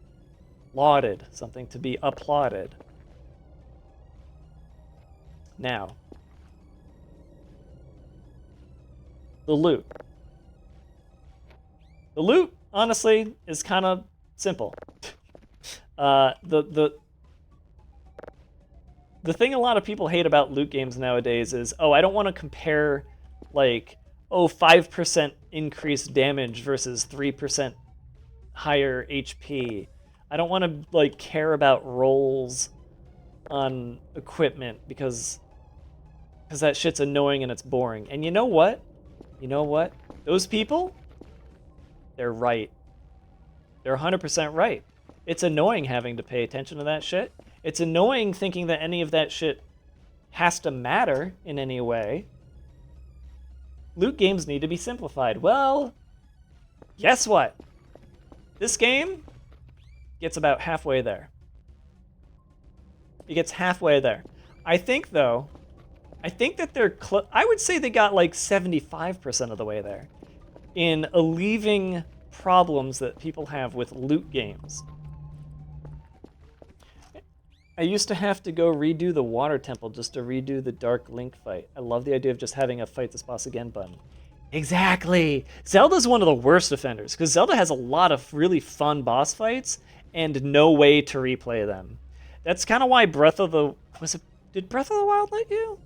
lauded. Something to be applauded. Now, the loot. The loot, honestly, is kind of simple. The the thing a lot of people hate about loot games nowadays is, oh, I don't want to compare, like, oh, 5% increased damage versus 3% higher HP. I don't want to, like, care about rolls on equipment because that shit's annoying and it's boring. And you know what? You know what? Those people, they're right. They're 100% right. It's annoying having to pay attention to that shit. It's annoying thinking that any of that shit has to matter in any way. Loot games need to be simplified. Well, guess what? This game gets about halfway there. It gets halfway there. I think, though, that they're I would say they got like 75% of the way there in alleviating problems that people have with loot games. I used to have to go redo the water temple just to redo the Dark Link fight. I love the idea of just having a fight this boss again button. Exactly! Zelda's one of the worst offenders, because Zelda has a lot of really fun boss fights and no way to replay them. That's kind of why Breath of the... Did Breath of the Wild let you?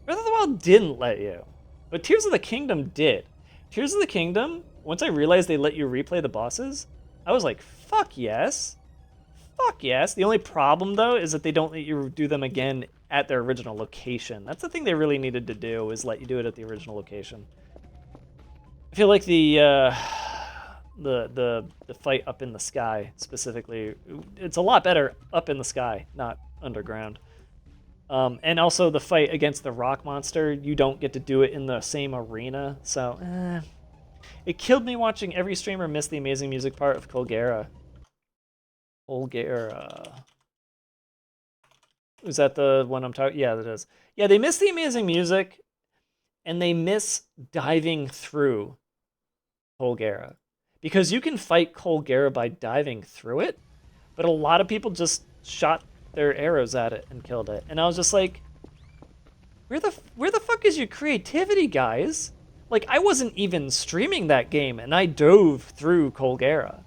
Breath of the Wild didn't let you. But Tears of the Kingdom did. Tears of the Kingdom, once I realized they let you replay the bosses, I was like, fuck yes. Fuck yes. The only problem, though, is that they don't let you do them again at their original location. That's the thing they really needed to do, is let you do it at the original location. I feel like the fight up in the sky, specifically, it's a lot better up in the sky, not underground. And also the fight against the rock monster, you don't get to do it in the same arena, so it killed me watching every streamer miss the amazing music part of Colgera. Is that the one I'm talking? Yeah, that is. Yeah, they miss the amazing music, and they miss diving through Colgera. Because you can fight Colgera by diving through it, but a lot of people just shot their arrows at it and killed it. And I was just like, where the fuck is your creativity, guys? Like, I wasn't even streaming that game, and I dove through Colgera.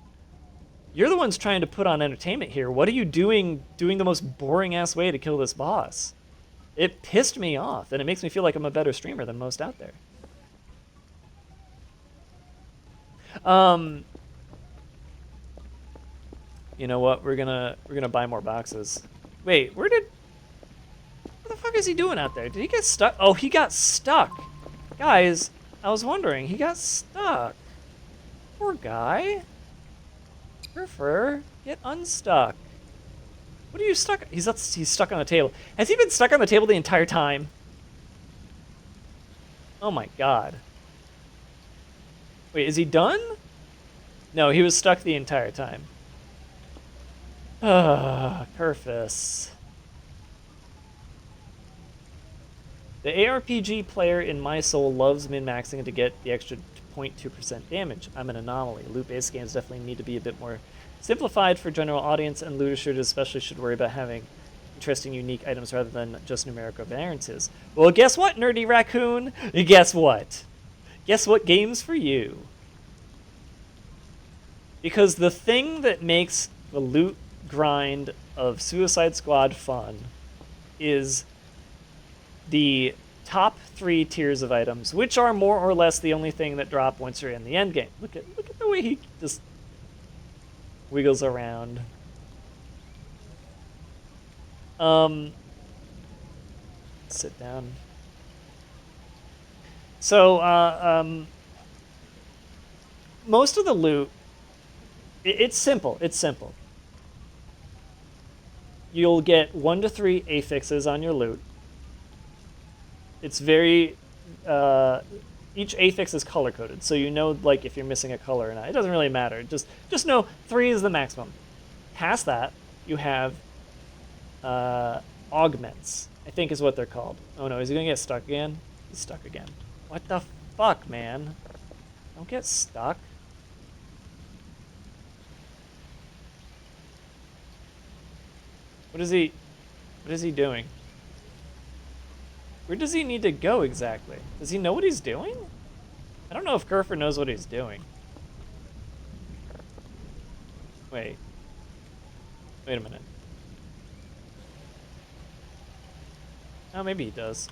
You're the ones trying to put on entertainment here. What are you doing the most boring-ass way to kill this boss? It pissed me off, and it makes me feel like I'm a better streamer than most out there. You know what? We're gonna buy more boxes. Wait, what the fuck is he doing out there? Did he get stuck? Oh, he got stuck. Guys, I was wondering. He got stuck. Poor guy. Surfer, get unstuck. What are you stuck? He's stuck on the table. Has he been stuck on the table the entire time? Oh my god. Wait, is he done? No, he was stuck the entire time. Kerfus. The ARPG player in my soul loves min-maxing to get the extra 0.2% damage. I'm an anomaly. Loot-based games definitely need to be a bit more simplified for general audience, and looter shooters especially should worry about having interesting, unique items rather than just numerical variances. Well, guess what, Nerdy Raccoon? Guess what? Guess what game's for you? Because the thing that makes the loot grind of Suicide Squad fun is the top 3 tiers of items, which are more or less the only thing that drop once you're in the end game. Look at the way he just wiggles around. Sit down. So, most of the loot, it's simple. It's simple. You'll get 1 to 3 affixes on your loot. It's very, each affix is color coded, so you know, like, if you're missing a color or not. It doesn't really matter. Just know 3 is the maximum. Past that, you have augments, I think is what they're called. Oh no, is he gonna get stuck again? He's stuck again. What the fuck, man? Don't get stuck. What is he doing? Where does he need to go exactly? Does he know what he's doing? I don't know if Kerfer knows what he's doing. Wait a minute. Oh, maybe he does.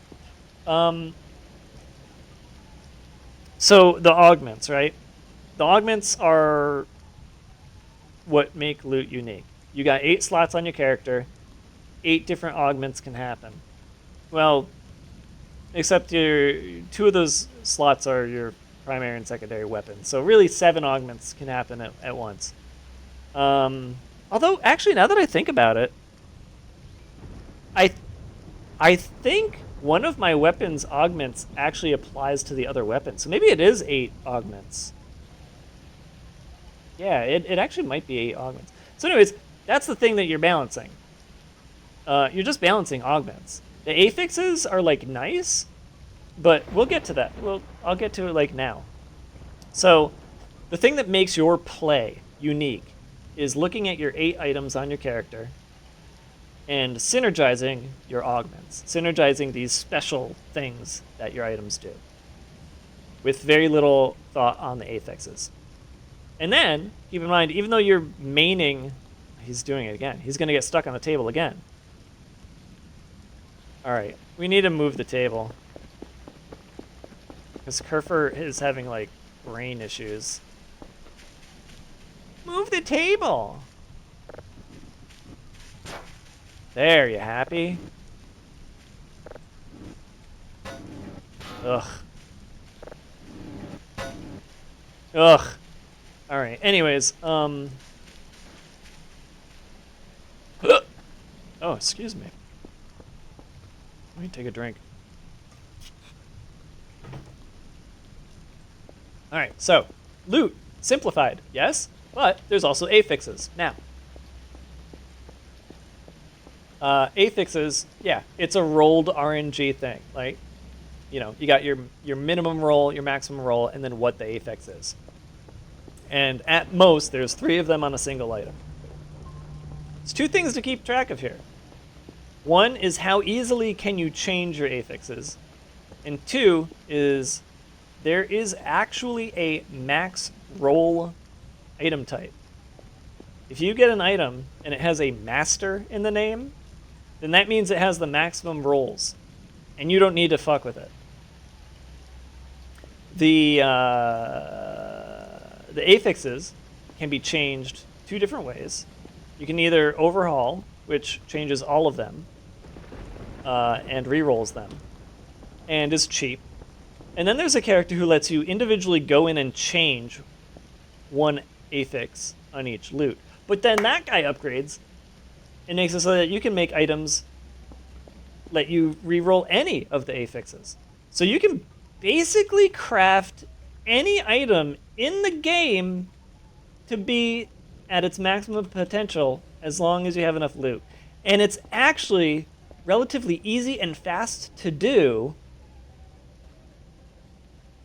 So the augments, right? The augments are what make loot unique. You got 8 slots on your character. 8 different augments can happen. Well, except your 2 of those slots are your primary and secondary weapons. So really 7 augments can happen at once. Although, actually, now that I think about it, I I think one of my weapons augments actually applies to the other weapon. So maybe it is 8 augments. Yeah, it actually might be 8 augments. So anyways, that's the thing that you're balancing. You're just balancing augments. The affixes are like nice, but we'll get to that. I'll get to it like now. So the thing that makes your play unique is looking at your 8 items on your character and synergizing your augments, synergizing these special things that your items do with very little thought on the affixes. And then, keep in mind, even though you're maining, he's doing it again. He's going to get stuck on the table again. All right, we need to move the table because Kerfer is having like brain issues. Move the table. There, you happy? Ugh. Ugh. All right. Anyways, oh, excuse me. Let me take a drink. All right. So, loot simplified, yes, but there's also affixes. Now, affixes, yeah, it's a rolled RNG thing. Like, you know, you got your minimum roll, your maximum roll, and then what the affix is. And at most, there's 3 of them on a single item. There's 2 things to keep track of here. One is how easily can you change your affixes, and 2 is there is actually a max roll item type. If you get an item and it has a master in the name, then that means it has the maximum rolls, and you don't need to fuck with it. The affixes can be changed 2 different ways. You can either overhaul, which changes all of them, and re-rolls them, and is cheap. And then there's a character who lets you individually go in and change 1 affix on each loot. But then that guy upgrades and makes it so that you can make items let you re-roll any of the affixes. So you can basically craft any item in the game to be at its maximum potential as long as you have enough loot. And it's actually relatively easy and fast to do,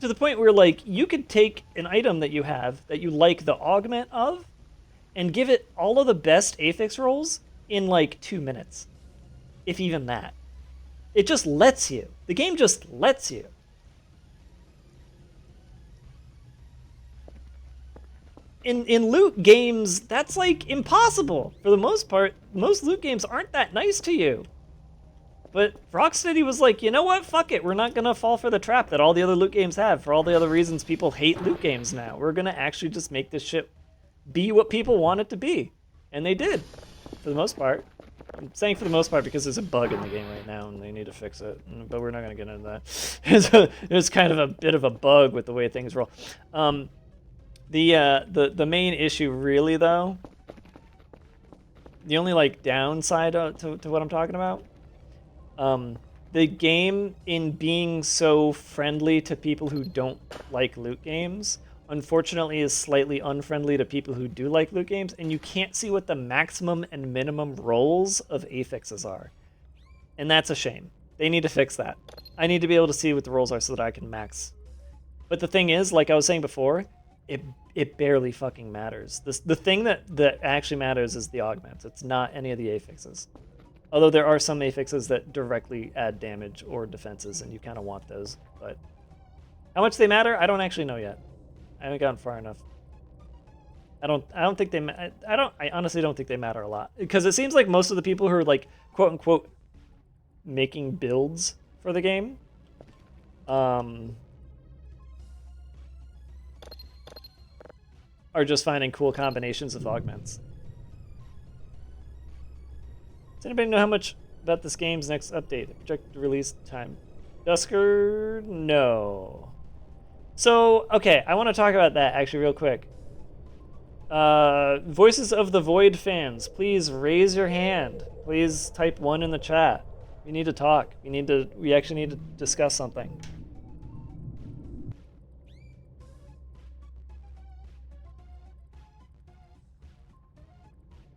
to the point where, like, you could take an item that you have that you like the augment of and give it all of the best affix rolls in like 2 minutes, if even that. It just lets you. The game just lets you. In loot games, that's like impossible. For the most part, most loot games aren't that nice to you. But Rocksteady was like, you know what? Fuck it. We're not going to fall for the trap that all the other loot games have, for all the other reasons people hate loot games now. We're going to actually just make this shit be what people want it to be. And they did, for the most part. I'm saying for the most part because there's a bug in the game right now and they need to fix it. But we're not going to get into that. There's kind of a bit of a bug with the way things roll. The main issue really, though, the only like downside to what I'm talking about, the game, in being so friendly to people who don't like loot games, unfortunately is slightly unfriendly to people who do like loot games, and you can't see what the maximum and minimum rolls of affixes are. And that's a shame. They need to fix that. I need to be able to see what the rolls are so that I can max. But the thing is, like I was saying before, it barely fucking matters. The thing that actually matters is the augments. It's not any of the affixes. Although there are some affixes that directly add damage or defenses, and you kind of want those. But how much they matter, I don't actually know yet. I haven't gotten far enough. I honestly don't think they matter a lot, because it seems like most of the people who are like quote unquote making builds for the game. Are just finding cool combinations of augments. Does anybody know how much about this game's next update? Projected release time. Dusker? No. So, okay, I want to talk about that actually real quick. Voices of the Void fans, please raise your hand. Please type 1 in the chat. We need to talk. We actually need to discuss something.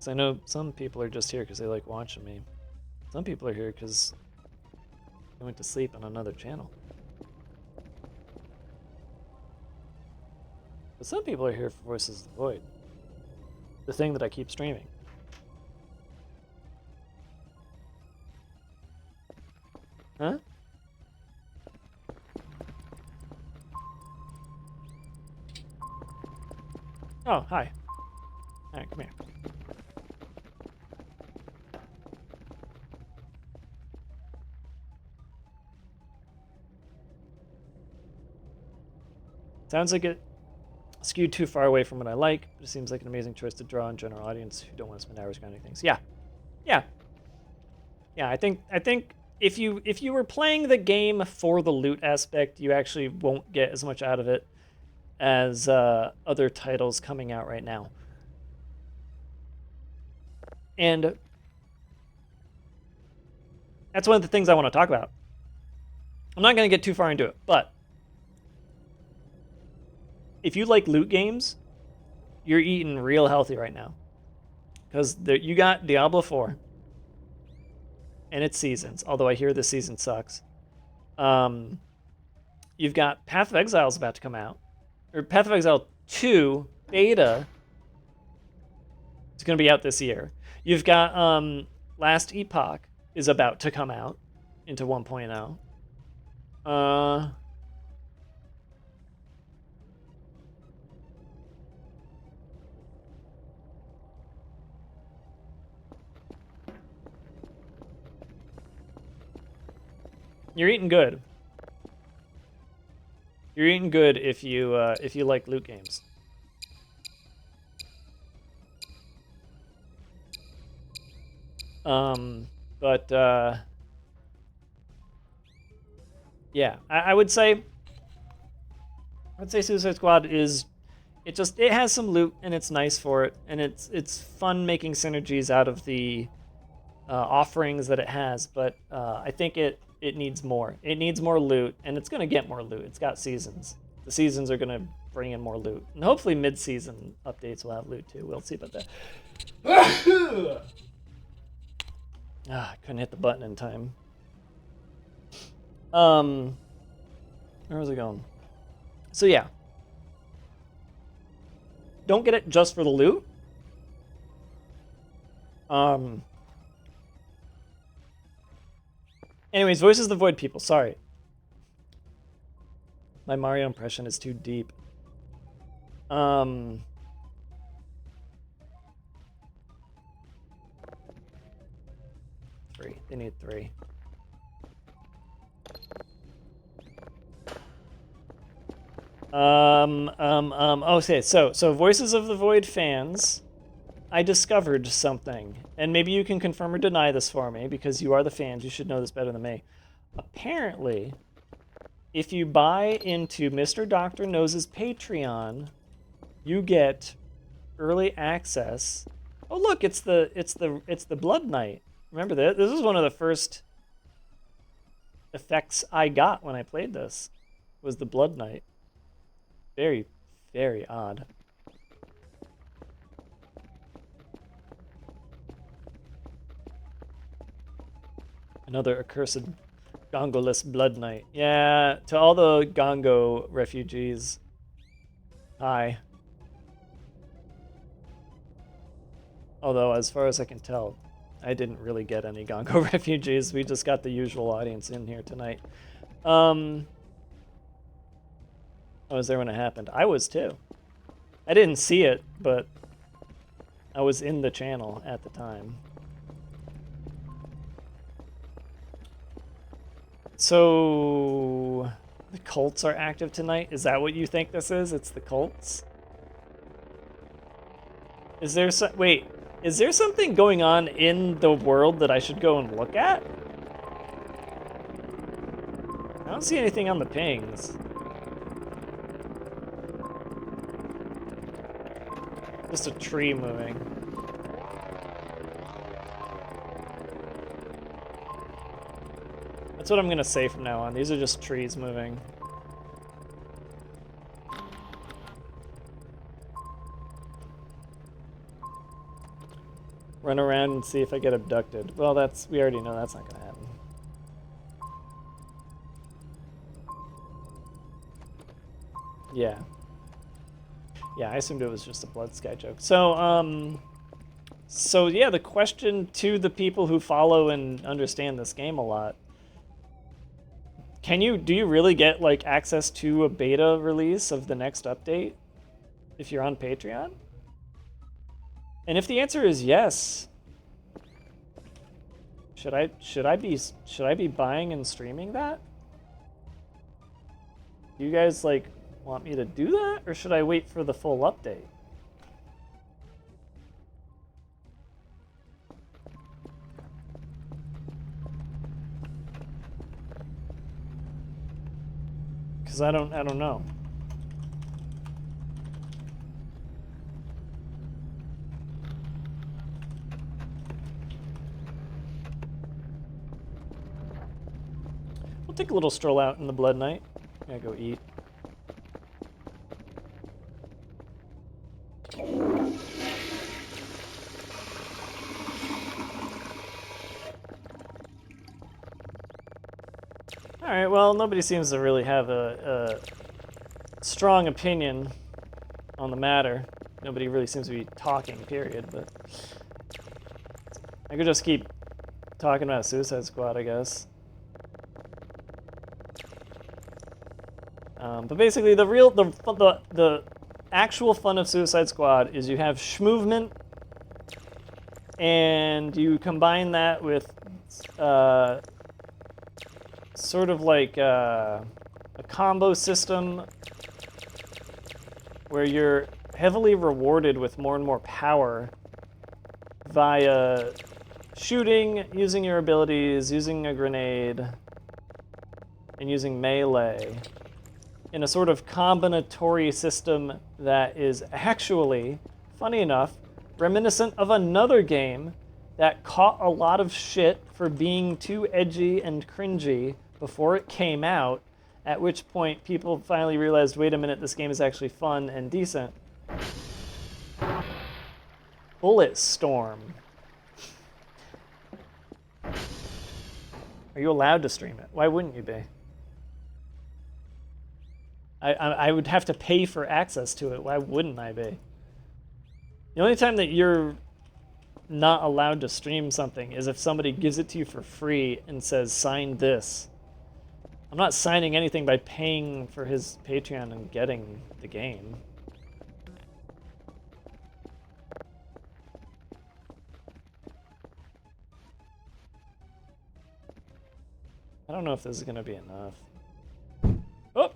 I know some people are just here because they like watching me. Some people are here because they went to sleep on another channel. But some people are here for Voices of the Void. The thing that I keep streaming. Huh? Oh, hi. Alright, come here. Sounds like it skewed too far away from what I like, but it seems like an amazing choice to draw on general audience who don't want to spend hours grinding things. Yeah. Yeah. Yeah, I think if you were playing the game for the loot aspect, you actually won't get as much out of it as other titles coming out right now. And that's one of the things I want to talk about. I'm not going to get too far into it, but if you like loot games, you're eating real healthy right now. Because you got Diablo 4 and its seasons, although I hear this season sucks. You've got Path of Exile is about to come out. Or Path of Exile 2 beta is going to be out this year. You've got Last Epoch is about to come out into 1.0. You're eating good. You're eating good if you like loot games. Yeah, I would say Suicide Squad is it has some loot and it's nice for it, and it's fun making synergies out of the offerings that it has, but I think it needs more. It needs more loot, and it's going to get more loot. It's got seasons. The seasons are going to bring in more loot. And hopefully mid-season updates will have loot too. We'll see about that. I couldn't hit the button in time. Where was it going? So yeah. Don't get it just for the loot. Anyways, Voices of the Void people, sorry. My Mario impression is too deep. 3. They need 3. Okay, so Voices of the Void fans, I discovered something, and maybe you can confirm or deny this for me, because you are the fans, you should know this better than me. Apparently, if you buy into Mr. Dr. Nose's Patreon, you get early access. Oh look, it's the Blood Knight. Remember that? This is one of the first effects I got when I played this, was the Blood Knight. Very, very odd. Another accursed Gongoless Blood Knight. Yeah, to all the Gongo refugees. Hi. Although, as far as I can tell, I didn't really get any Gongo refugees. We just got the usual audience in here tonight. I was there when it happened. I was too. I didn't see it, but I was in the channel at the time. So the cults are active tonight? Is that what you think this is? It's the cults? Is there wait, is there something going on in the world that I should go and look at? I don't see anything on the pings. Just a tree moving. That's what I'm gonna say from now on. These are just trees moving. Run around and see if I get abducted. Well, we already know that's not gonna happen. Yeah. Yeah, I assumed it was just a Blood Sky joke. So yeah, the question to the people who follow and understand this game a lot. Do you really get like access to a beta release of the next update if you're on Patreon? And if the answer is yes, should I be buying and streaming that? Do you guys like want me to do that, or should I wait for the full update? Because I don't know. We'll take a little stroll out in the Blood Night. Yeah, go eat. Alright, well, nobody seems to really have a strong opinion on the matter. Nobody really seems to be talking, period, but I could just keep talking about Suicide Squad, I guess. But basically, the actual fun of Suicide Squad is you have schmovement, and you combine that with sort of like a combo system where you're heavily rewarded with more and more power via shooting, using your abilities, using a grenade, and using melee in a sort of combinatory system that is actually, funny enough, reminiscent of another game that caught a lot of shit for being too edgy and cringy before it came out, at which point people finally realized, wait a minute, this game is actually fun and decent. Bulletstorm. Are you allowed to stream it? Why wouldn't you be? I would have to pay for access to it. Why wouldn't I be? The only time that you're not allowed to stream something is if somebody gives it to you for free and says, sign this. I'm not signing anything by paying for his Patreon and getting the game. I don't know if this is going to be enough. Oh!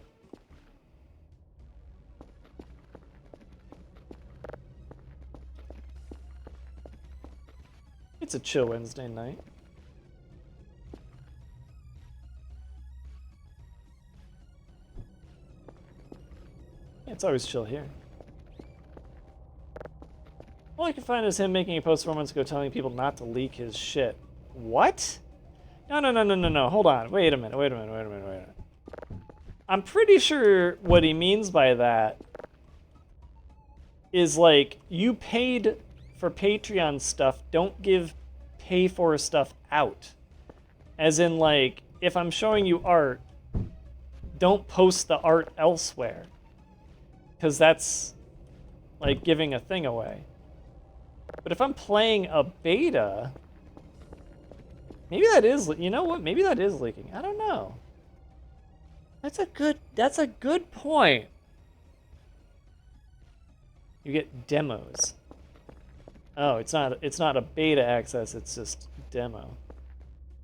It's a chill Wednesday night. Yeah, it's always chill here. All I can find is him making a post 4 months ago telling people not to leak his shit. What? No. Hold on. Wait a minute. I'm pretty sure what he means by that is like, you paid for Patreon stuff, don't pay for stuff out. As in, like, if I'm showing you art, don't post the art elsewhere. Because that's like giving a thing away. But if I'm playing a beta, maybe that is, you know what? Maybe that is leaking. I don't know. That's a good point. You get demos. Oh, it's not a beta access, it's just demo.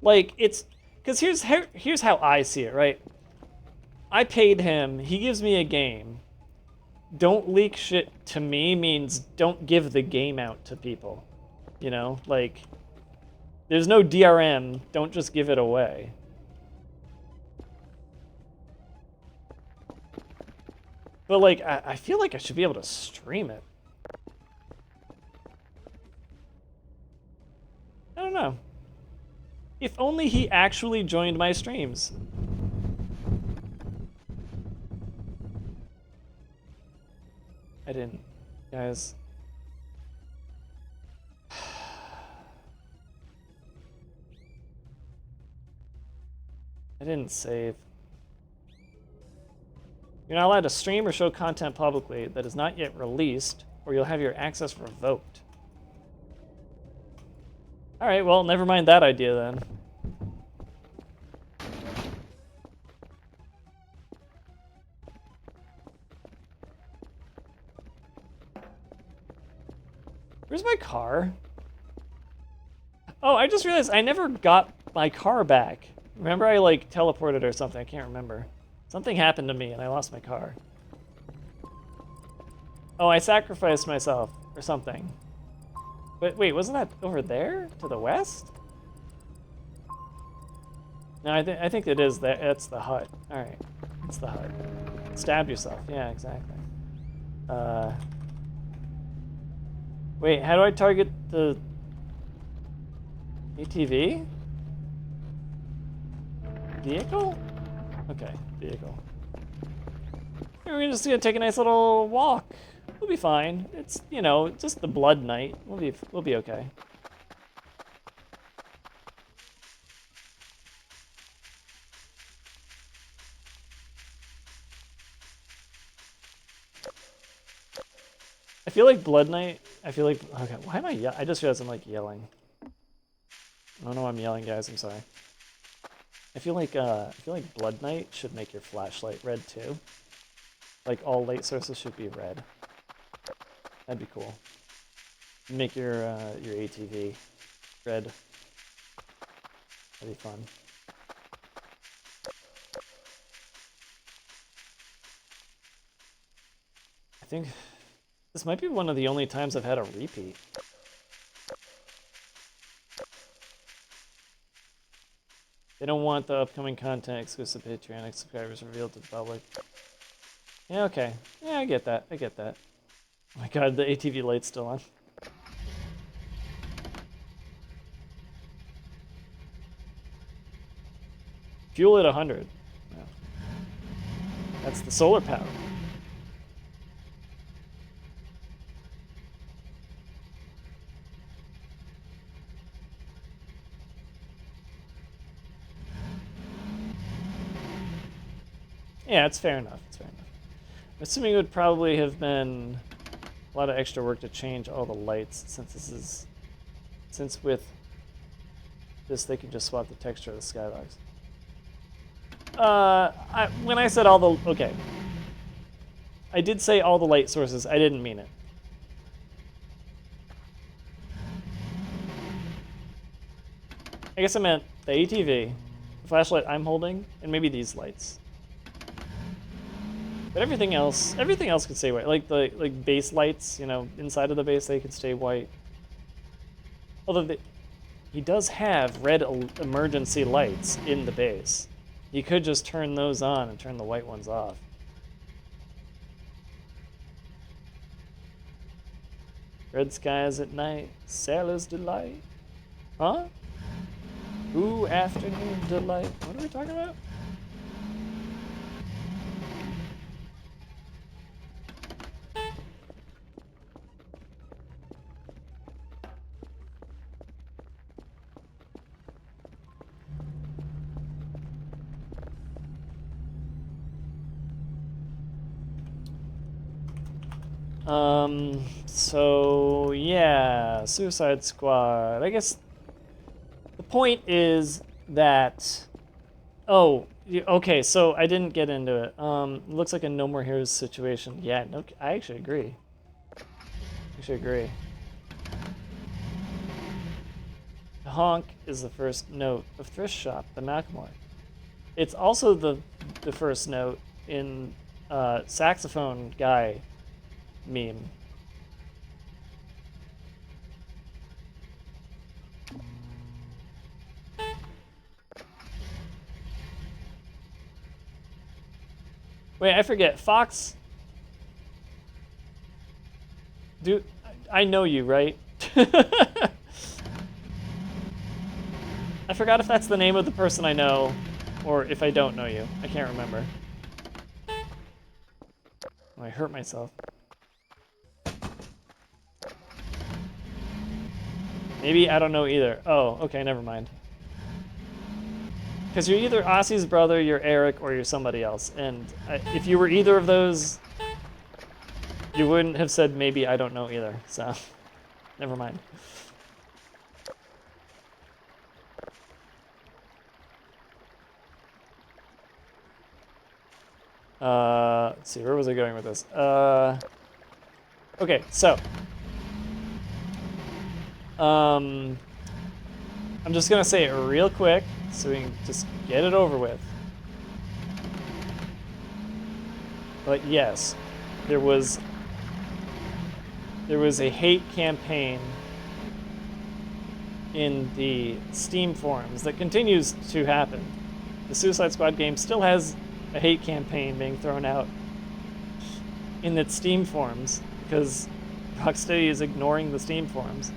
Like, Because here's how I see it, right? I paid him. He gives me a game. Don't leak shit to me means don't give the game out to people. You know, like, there's no DRM. Don't just give it away. But like, I feel like I should be able to stream it. I don't know. If only he actually joined my streams. I didn't, guys. I didn't save. You're not allowed to stream or show content publicly that is not yet released, or you'll have your access revoked. Alright, well, never mind that idea then. Where's my car? Oh, I just realized I never got my car back. Remember I, like, teleported or something? I can't remember. Something happened to me and I lost my car. Oh, I sacrificed myself or something. But wait, wasn't that over there? To the west? No, I think it is that. It's the hut. Alright. It's the hut. Stab yourself. Yeah, exactly. Wait, how do I target the ATV? Vehicle? Okay, vehicle. We're just gonna take a nice little walk. We'll be fine. It's, you know, just the blood night. We'll be okay. I feel like blood night. I feel like, okay, why am I I just realized I'm like yelling. I don't know why I'm yelling, guys. I'm sorry. I feel like blood night should make your flashlight red too. Like all light sources should be red. That'd be cool. Make your ATV red. That'd be fun. I think this might be one of the only times I've had a repeat. They don't want the upcoming content exclusive Patreon subscribers revealed to the public. Yeah, okay. Yeah, I get that. I get that. Oh my god, the ATV light's still on. Fuel at 100. No. That's the solar power. Yeah, it's fair enough. It's fair enough. I'm assuming it would probably have been a lot of extra work to change all the lights, since with this they can just swap the texture of the skybox. When I said all the, okay, I did say all the light sources. I didn't mean it. I guess I meant the ATV, the flashlight I'm holding, and maybe these lights. But everything else can stay white. Like the base lights, you know, inside of the base, they can stay white. Although he does have red emergency lights in the base. You could just turn those on and turn the white ones off. Red skies at night, sailor's delight. Huh? Ooh, afternoon delight. What are we talking about? So yeah, Suicide Squad. I guess the point is that, oh, okay, so I didn't get into it. It looks like a No More Heroes situation. Yeah, no, I actually agree. honk is the first note of Thrift Shop, the Macklemore. It's also the first note in saxophone guy meme. Wait, I forget. Fox. Dude, I know you, right? I forgot if that's the name of the person I know, or if I don't know you. I can't remember. Oh, I hurt myself. Maybe I don't know either. Oh, okay, never mind. Because you're either Ossie's brother, you're Eric, or you're somebody else. And if you were either of those, you wouldn't have said maybe I don't know either. So, never mind. Let's see, where was I going with this? Okay, so. I'm just gonna say it real quick so we can just get it over with. But yes, there was a hate campaign in the Steam forums that continues to happen. The Suicide Squad game still has a hate campaign being thrown out in its Steam forums because Rocksteady is ignoring the Steam forums.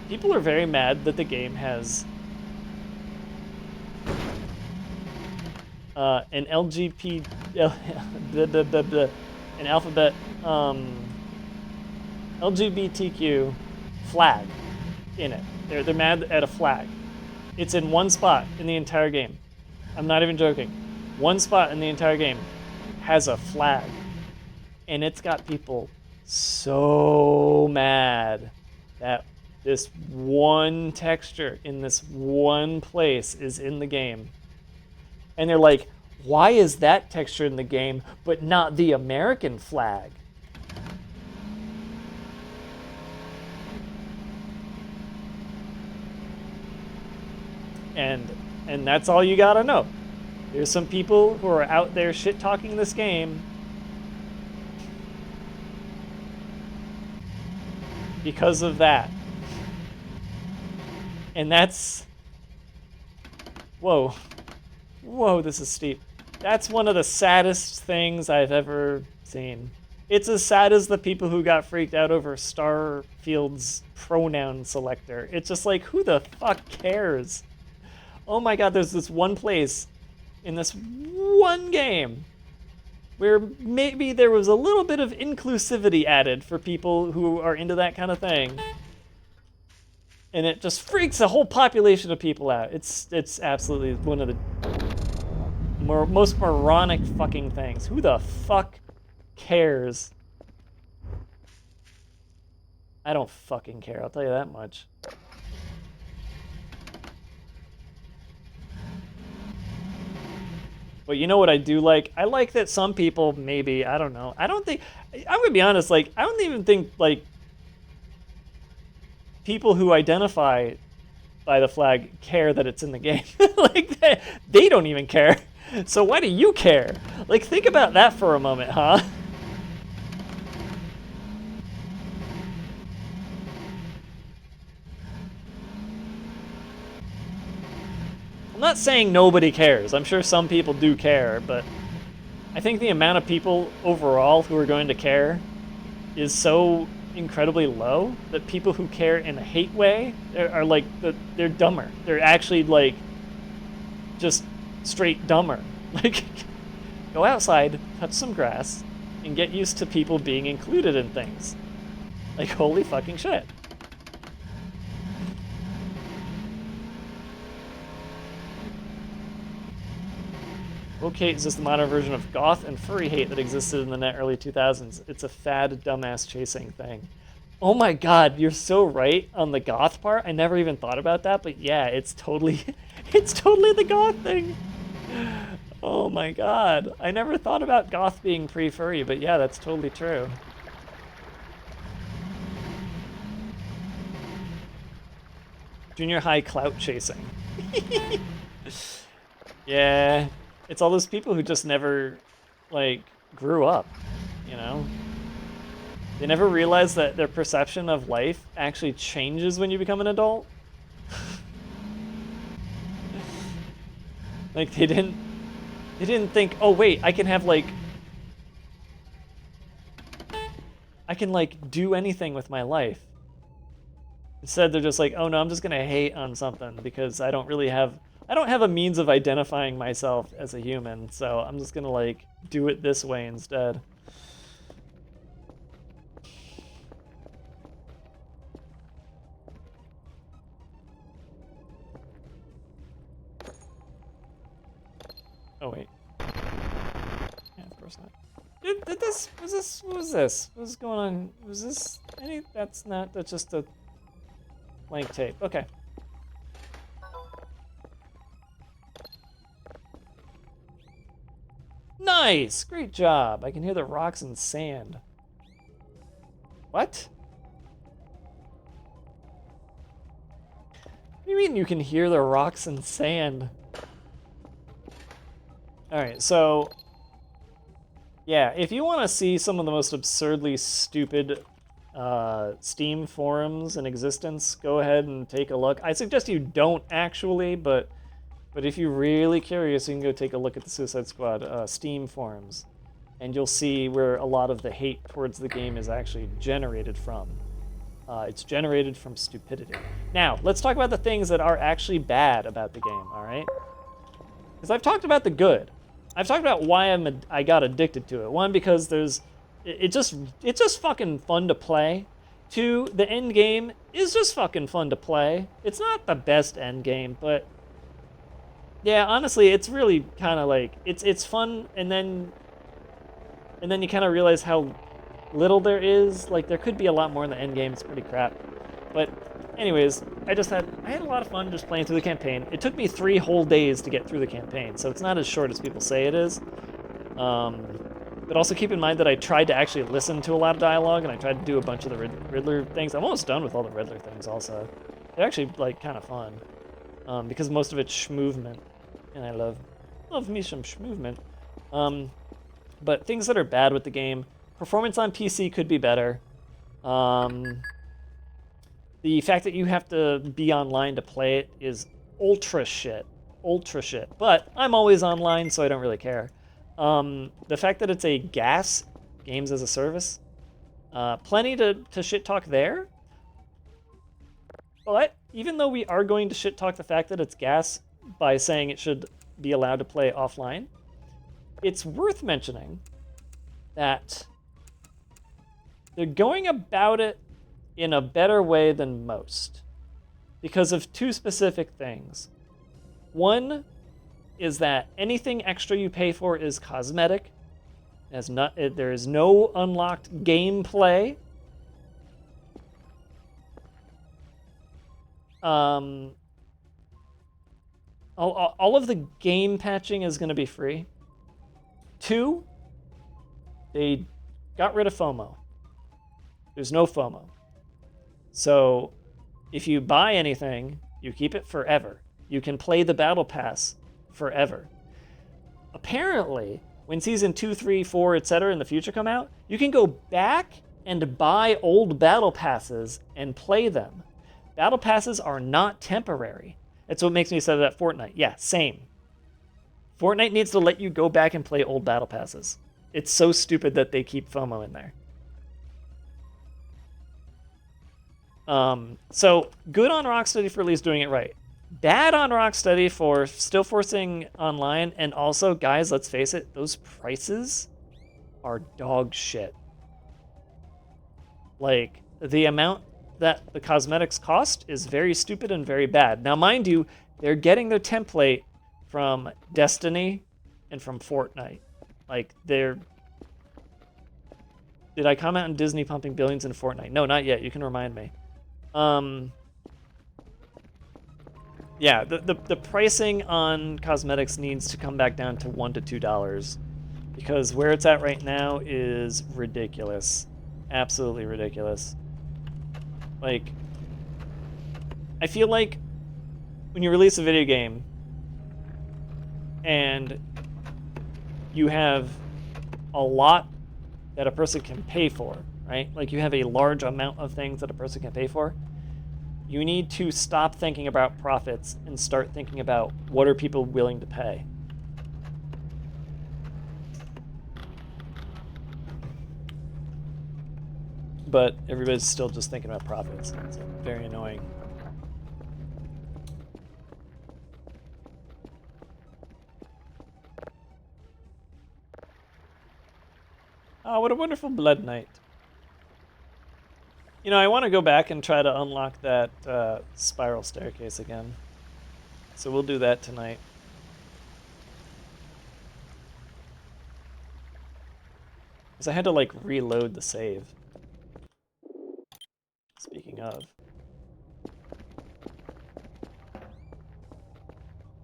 People are very mad that the game has an an alphabet LGBTQ flag in it. They're mad at a flag. It's in one spot in the entire game. I'm not even joking. One spot in the entire game has a flag, and it's got people so mad that this one texture in this one place is in the game. And they're like, why is that texture in the game but not the American flag? And that's all you gotta know. There's some people who are out there shit-talking this game because of that. And that's... Whoa. Whoa, this is steep. That's one of the saddest things I've ever seen. It's as sad as the people who got freaked out over Starfield's pronoun selector. It's just like, who the fuck cares? Oh my god, there's this one place in this one game where maybe there was a little bit of inclusivity added for people who are into that kind of thing. And it just freaks a whole population of people out. It's absolutely one of the most moronic fucking things. Who the fuck cares? I don't fucking care, I'll tell you that much. But you know what I do like? I like that some people, maybe, I don't know. I'm gonna be honest, like, I don't even think, like, people who identify by the flag care that it's in the game. Like, they don't even care. So why do you care? Like, think about that for a moment, huh? I'm not saying nobody cares. I'm sure some people do care, but I think the amount of people overall who are going to care is so incredibly low that people who care in a hate way are like, they're dumber. They're actually like just straight dumber. Like, go outside, touch some grass, and get used to people being included in things. Like, holy fucking shit. Okay, is this the modern version of goth and furry hate that existed in the net early 2000s? It's a fad dumbass chasing thing. Oh my god, you're so right on the goth part. I never even thought about that, but yeah, it's totally the goth thing. Oh my god. I never thought about goth being pre-furry, but yeah, that's totally true. Junior high clout chasing. Yeah, it's all those people who just never, like, grew up, you know? They never realize that their perception of life actually changes when you become an adult. Like, they didn't think, oh wait, I can have, like, I can, like, do anything with my life. Instead, they're just like, oh no, I'm just gonna hate on something because I don't have a means of identifying myself as a human, so I'm just gonna, like, do it this way instead. Oh wait. Yeah, of course not. Did this, what was this? What was going on? Was this that's just a blank tape. Okay. Nice! Great job. I can hear the rocks and sand. What? What do you mean you can hear the rocks and sand? Alright, so yeah, if you want to see some of the most absurdly stupid Steam forums in existence, go ahead and take a look. I suggest you don't actually, but if you're really curious, you can go take a look at the Suicide Squad Steam forums, and you'll see where a lot of the hate towards the game is actually generated from. It's generated from stupidity. Now, let's talk about the things that are actually bad about the game, all right? Because I've talked about the good. I've talked about why I got addicted to it. One, because it's just fucking fun to play. Two, the end game is just fucking fun to play. It's not the best end game, but yeah, honestly, it's really kind of like it's fun, and then you kind of realize how little there is. Like, there could be a lot more in the end game. It's pretty crap. But anyways, I had a lot of fun just playing through the campaign. It took me 3 whole days to get through the campaign, so it's not as short as people say it is. But also keep in mind that I tried to actually listen to a lot of dialogue, and I tried to do a bunch of the Riddler things. I'm almost done with all the Riddler things also. They're actually, like, kind of fun. Because most of it's schmovement, and I love me some schmovement. But things that are bad with the game, performance on PC could be better. The fact that you have to be online to play it is ultra shit. But I'm always online, so I don't really care. The fact that it's a GaaS, games as a service, plenty to shit talk there. But even though we are going to shit talk the fact that it's GaaS by saying it should be allowed to play offline, it's worth mentioning that they're going about it in a better way than most because of 2 specific things. One is that anything extra you pay for is cosmetic. There is no unlocked gameplay. All of the game patching is going to be free. 2, they got rid of FOMO. There's no FOMO. So if you buy anything, you keep it forever. You can play the battle pass forever. Apparently, when season 2, 3, 4, etc. in the future come out, you can go back and buy old battle passes and play them. Battle passes are not temporary. That's what makes me say that Fortnite. Yeah, same. Fortnite needs to let you go back and play old battle passes. It's so stupid that they keep FOMO in there. So good on Rocksteady for at least doing it right. Bad on Rocksteady for still forcing online, and also, guys, let's face it, those prices are dog shit. Like, the amount that the cosmetics cost is very stupid and very bad. Now, mind you, they're getting their template from Destiny and from Fortnite. Like, they're... Did I comment on Disney pumping billions in Fortnite? No, not yet. You can remind me. Yeah, the pricing on cosmetics needs to come back down to $1 to $2 because where it's at right now is ridiculous. Absolutely ridiculous. Like, I feel like when you release a video game and you have a lot that a person can pay for, right? Like you have a large amount of things that a person can pay for. You need to stop thinking about profits and start thinking about what are people willing to pay. But everybody's still just thinking about profits. It's very annoying. Oh, what a wonderful Blood Knight. You know, I want to go back and try to unlock that spiral staircase again. So we'll do that tonight. Because I had to, like, reload the save. Speaking of.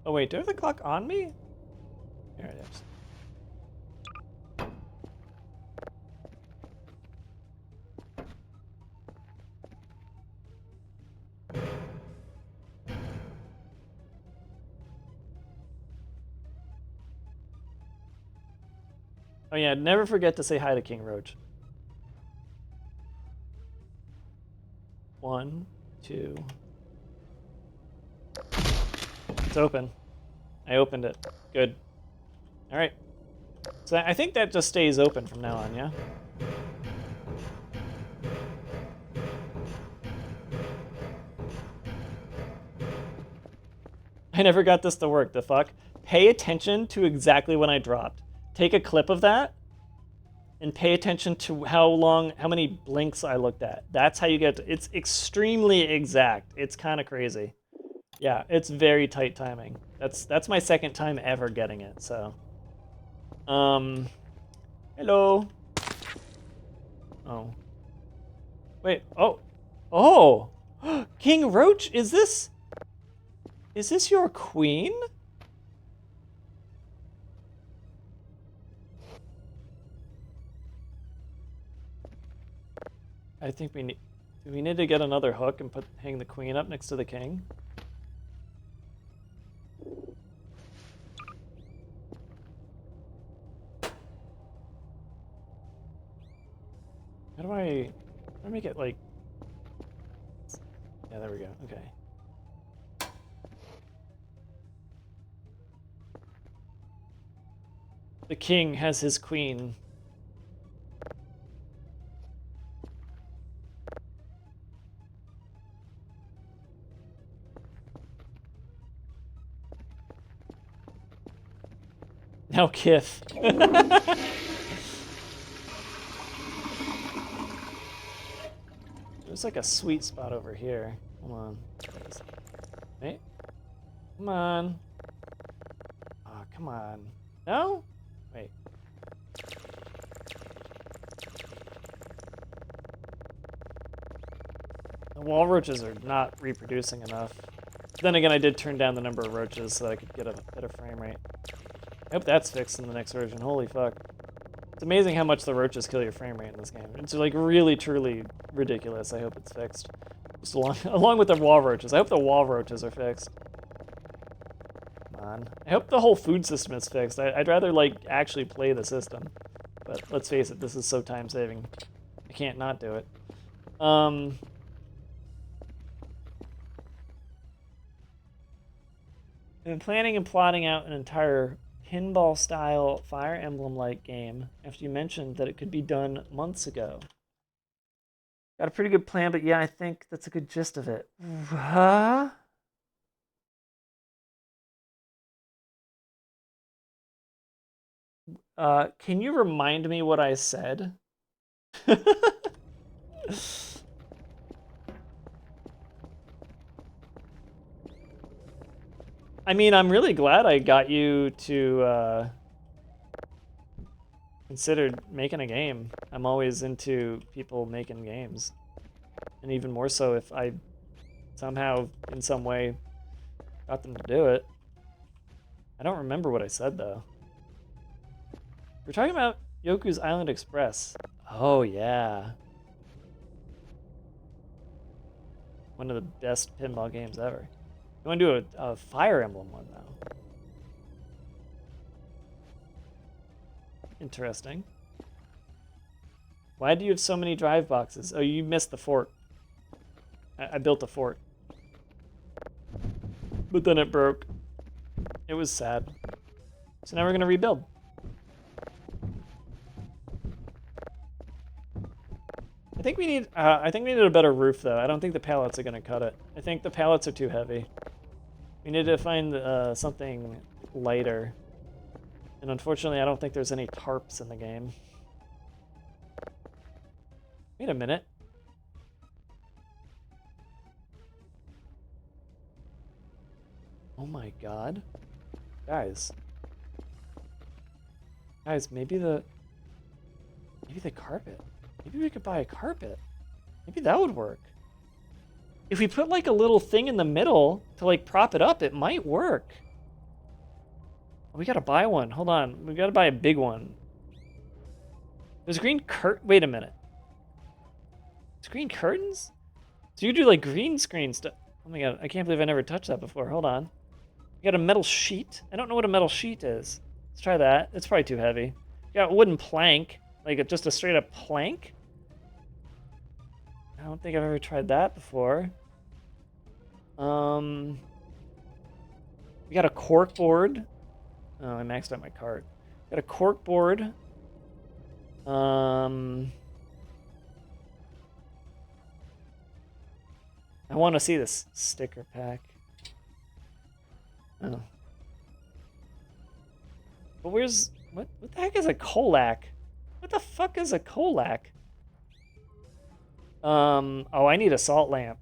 Oh wait, do I have the clock on me? There it is. Oh yeah, never forget to say hi to King Roach. 1, 2. It's open. I opened it. Good. All right. So I think that just stays open from now on, yeah? I never got this to work, the fuck? Pay attention to exactly when I dropped. Take a clip of that and pay attention to how many blinks I looked at. That's how you get to, it's extremely exact. It's kind of crazy. Yeah, it's very tight timing. That's my second time ever getting it, so. Hello. Oh. Wait, oh. Oh! King Roach, is this your queen? I think do we need to get another hook and hang the queen up next to the king? How do I make it like, yeah, there we go, okay. The king has his queen. Now Kith. There's like a sweet spot over here. Hold on. Hey? Come on. Oh, come on. No? Wait. The wall roaches are not reproducing enough. Then again, I did turn down the number of roaches so that I could get a better frame rate. I hope that's fixed in the next version. Holy fuck. It's amazing how much the roaches kill your frame rate in this game. It's like really, truly ridiculous. I hope it's fixed. Just along with the wall roaches. I hope the wall roaches are fixed. Come on. I hope the whole food system is fixed. I'd rather, like, actually play the system. But let's face it, this is so time-saving. I can't not do it. I've been planning and plotting out an entire pinball-style Fire Emblem-like game after you mentioned that it could be done months ago. Got a pretty good plan, but yeah, I think that's a good gist of it. Huh? Can you remind me what I said? I mean, I'm really glad I got you to consider making a game. I'm always into people making games. And even more so if I somehow, in some way, got them to do it. I don't remember what I said, though. We're talking about Yoku's Island Express. Oh, yeah. One of the best pinball games ever. You want to do a Fire Emblem one, though. Interesting. Why do you have so many drive boxes? Oh, you missed the fort. I built a fort. But then it broke. It was sad. So now we're going to rebuild. I think we need a better roof, though. I don't think the pallets are going to cut it. I think the pallets are too heavy. We need to find something lighter. And unfortunately, I don't think there's any tarps in the game. Wait a minute. Oh my god. Guys. Guys, maybe the carpet. Maybe we could buy a carpet. Maybe that would work. If we put like a little thing in the middle to like prop it up, it might work. We gotta buy one. Hold on. We gotta buy a big one. There's green wait a minute. There's green curtains? So you do like green screen stuff. Oh my god, I can't believe I never touched that before. Hold on. You got a metal sheet? I don't know what a metal sheet is. Let's try that. It's probably too heavy. You got a wooden plank. Like just a straight up plank? I don't think I've ever tried that before. We got a cork board. Oh, I maxed out my cart. Got a cork board. I want to see this sticker pack. Oh. But where's... What the heck is a Colac? What the fuck is a Colac? Oh, I need a salt lamp.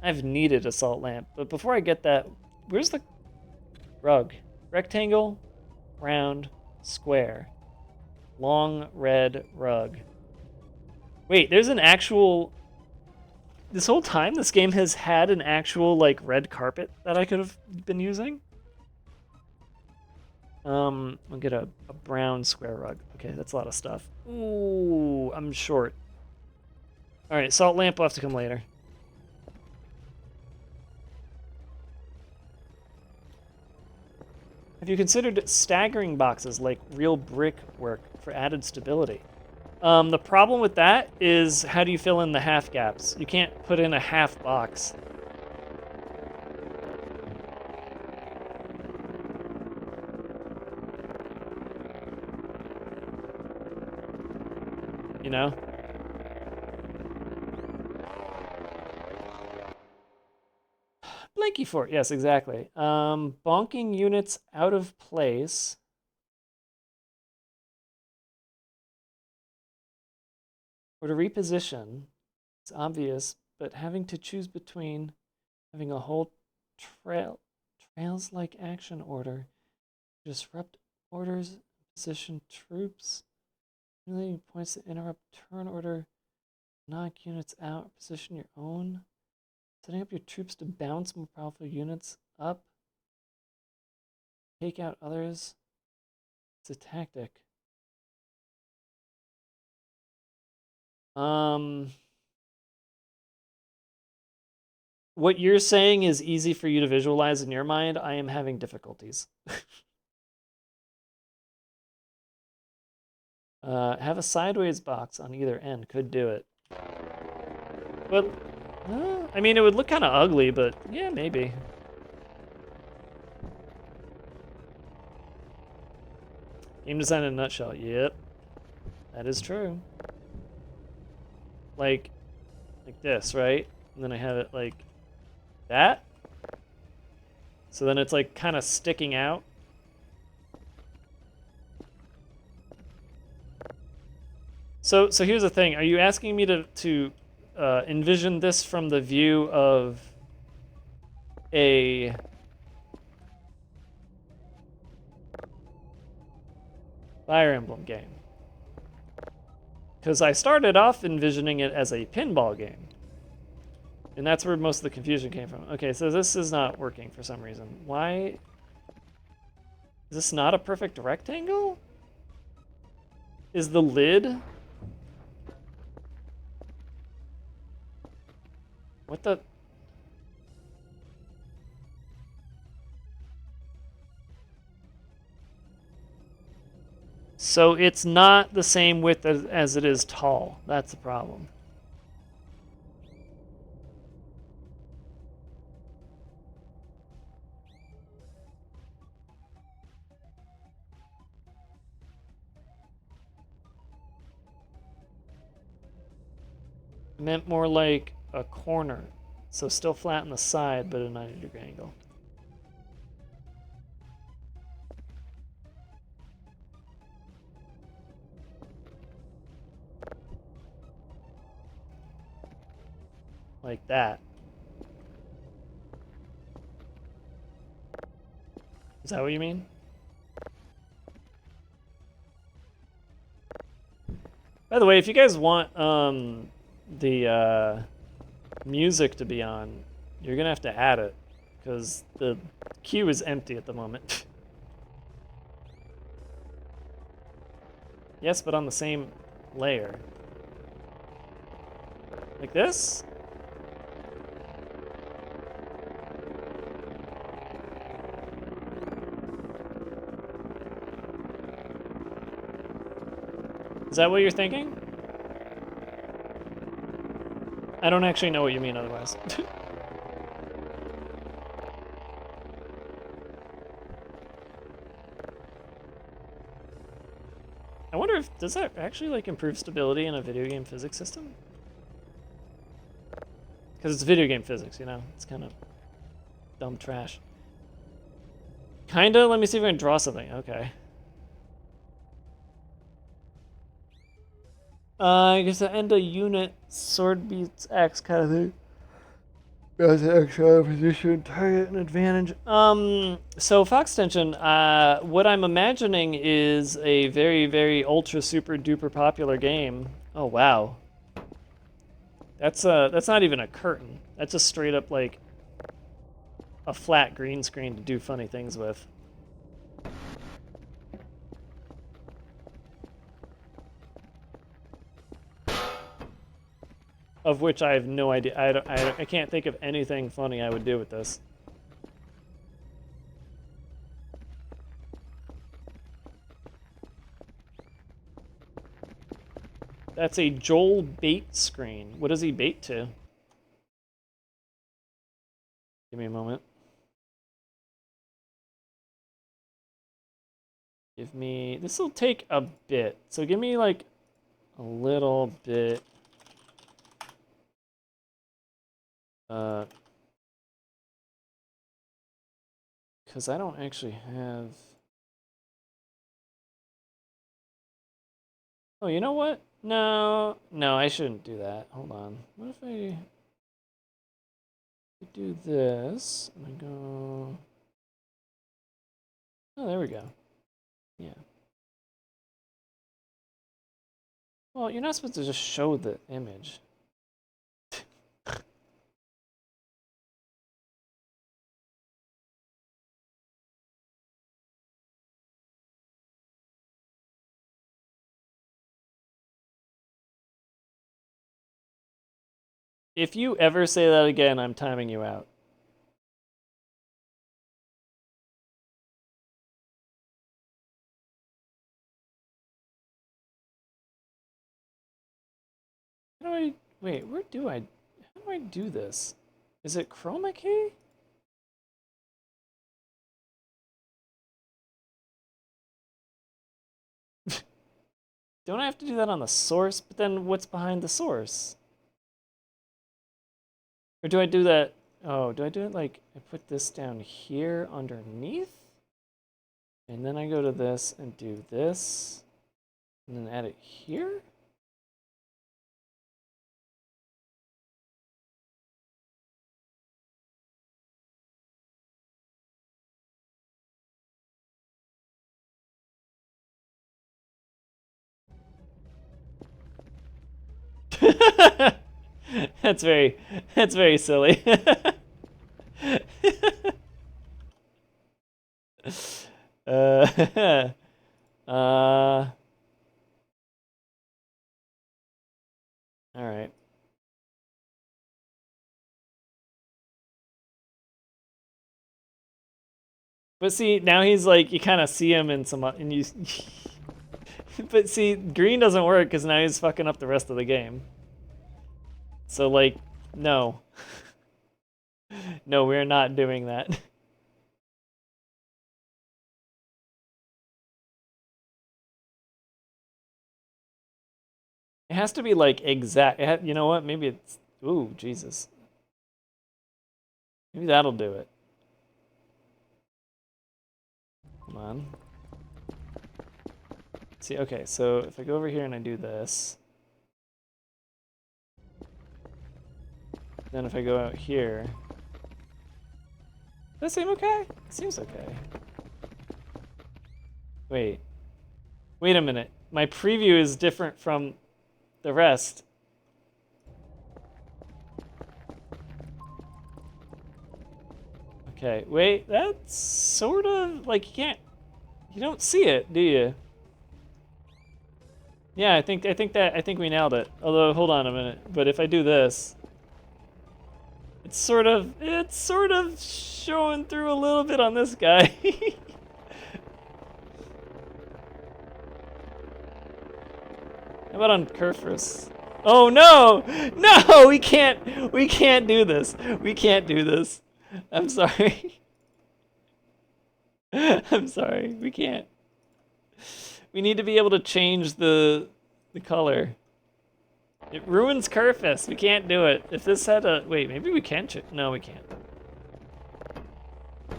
I've needed a salt lamp. But before I get that, where's the rug? Rectangle, round, square. Long red rug. Wait, there's an actual... This whole time, this game has had an actual, like, red carpet that I could have been using. We'll get a brown square rug. Okay, that's a lot of stuff. Ooh, I'm short. Alright, salt lamp will have to come later. Have you considered staggering boxes like real brick work for added stability? The problem with that is how do you fill in the half gaps? You can't put in a half box. You know? Blanky Fort, yes, exactly. Bonking units out of place. Or to reposition, it's obvious, but having to choose between having a whole trails-like action order, disrupt orders, position troops, really points to interrupt turn order, knock units out, position your own, setting up your troops to bounce more powerful units up, take out others. It's a tactic. What you're saying is easy for you to visualize in your mind. I am having difficulties. Have a sideways box on either end. Could do it. But, I mean, it would look kind of ugly, but yeah, maybe. Game design in a nutshell. Yep. That is true. Like this, right? And then I have it like that. So then it's like kind of sticking out. So here's the thing. Are you asking me to envision this from the view of a Fire Emblem game? Because I started off envisioning it as a pinball game. And that's where most of the confusion came from. Okay, so this is not working for some reason. Why? Is this not a perfect rectangle? Is the lid? What the? So it's not the same width as it is tall. That's the problem. I meant more like a corner. So still flat on the side, but a 90-degree angle. Like that. Is that what you mean? By the way, if you guys want the music to be on, you're gonna have to add it because the queue is empty at the moment. Yes, but on the same layer. Like this? Is that what you're thinking? I don't actually know what you mean otherwise. I wonder if, does that actually like improve stability in a video game physics system? Because it's video game physics, you know? It's kind of dumb trash. Kinda, let me see if I can draw something. Okay. I guess the end of unit sword beats X kind of thing. Got the extra position, target, and advantage. So Fox Tension, what I'm imagining is a very, very ultra super duper popular game. Oh wow. That's not even a curtain. That's just straight up like a flat green screen to do funny things with. Of which I have no idea. I can't think of anything funny I would do with this. That's a Joel bait screen. What does he bait to? Give me a moment. Give me... This will take a bit. So give me like a little bit. Because I don't actually have... Oh, you know what? No, I shouldn't do that. Hold on. What if I do this and I go... Oh, there we go. Yeah. Well, you're not supposed to just show the image. If you ever say that again, I'm timing you out. How do I... Wait, where do I... How do I do this? Is it chroma key? Don't I have to do that on the source? But then what's behind the source? Or do I do that... Oh, do I do it like... I put this down here underneath? And then I go to this and do this. And then add it here? That's very silly. uh, all right. But see, now he's like, you kind of see him in some, and you But see, green doesn't work because now he's fucking up the rest of the game. So, like, no. No, we're not doing that. It has to be, like, exact. You know what? Maybe it's... Ooh, Jesus. Maybe that'll do it. Come on. See, okay, so if I go over here and I do this... Then if I go out here... Does that seem okay? It seems okay. Wait. Wait a minute. My preview is different from the rest. Okay, wait, that's sort of like you don't see it, do you? Yeah, I think we nailed it. Although, hold on a minute. But if I do this, it's sort of showing through a little bit on this guy. How about on Kerfus? Oh no! No, we can't do this. We can't do this. I'm sorry. I'm sorry. We can't. We need to be able to change the color. It ruins Kerfus. We can't do it. If this had a... Wait, maybe we can no, we can't.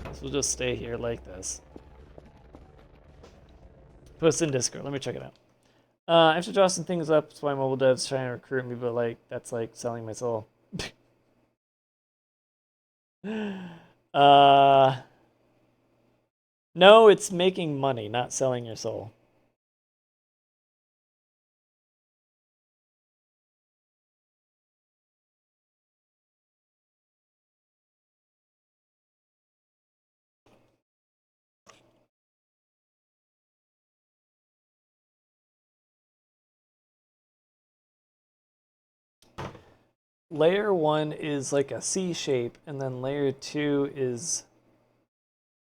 This will just stay here like this. Post in Discord. Let me check it out. I have to draw some things up. That's why mobile devs trying to recruit me, but like that's like selling my soul. No, it's making money, not selling your soul. Layer 1 is like a C shape, and then layer 2 is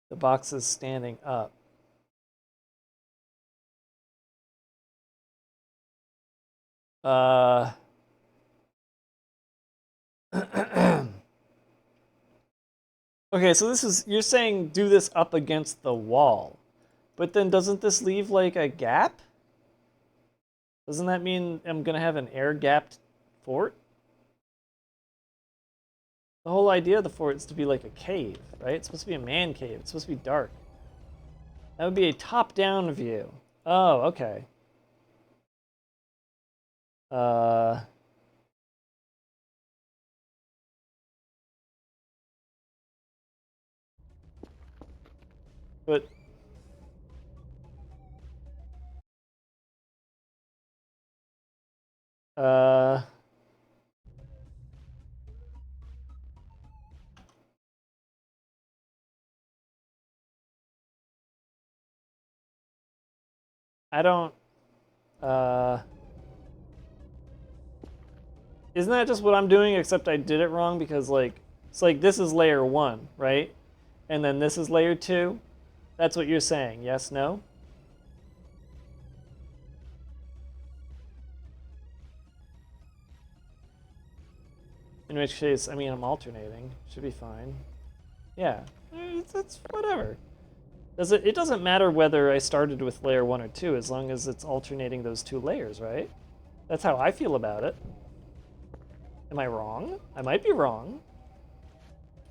the boxes standing up. Okay, so this is, you're saying do this up against the wall, but then doesn't this leave like a gap? Doesn't that mean I'm gonna have an air-gapped fort? The whole idea of the fort is to be like a cave, right? It's supposed to be a man cave. It's supposed to be dark. That would be a top-down view. Oh, okay. But I don't, isn't that just what I'm doing, except I did it wrong because like, it's like this is layer 1, right? And then this is layer 2. That's what you're saying, yes, no? In which case, I mean, I'm alternating. Should be fine. Yeah, it's whatever. It doesn't matter whether I started with layer 1 or 2, as long as it's alternating those two layers, right? That's how I feel about it. Am I wrong? I might be wrong.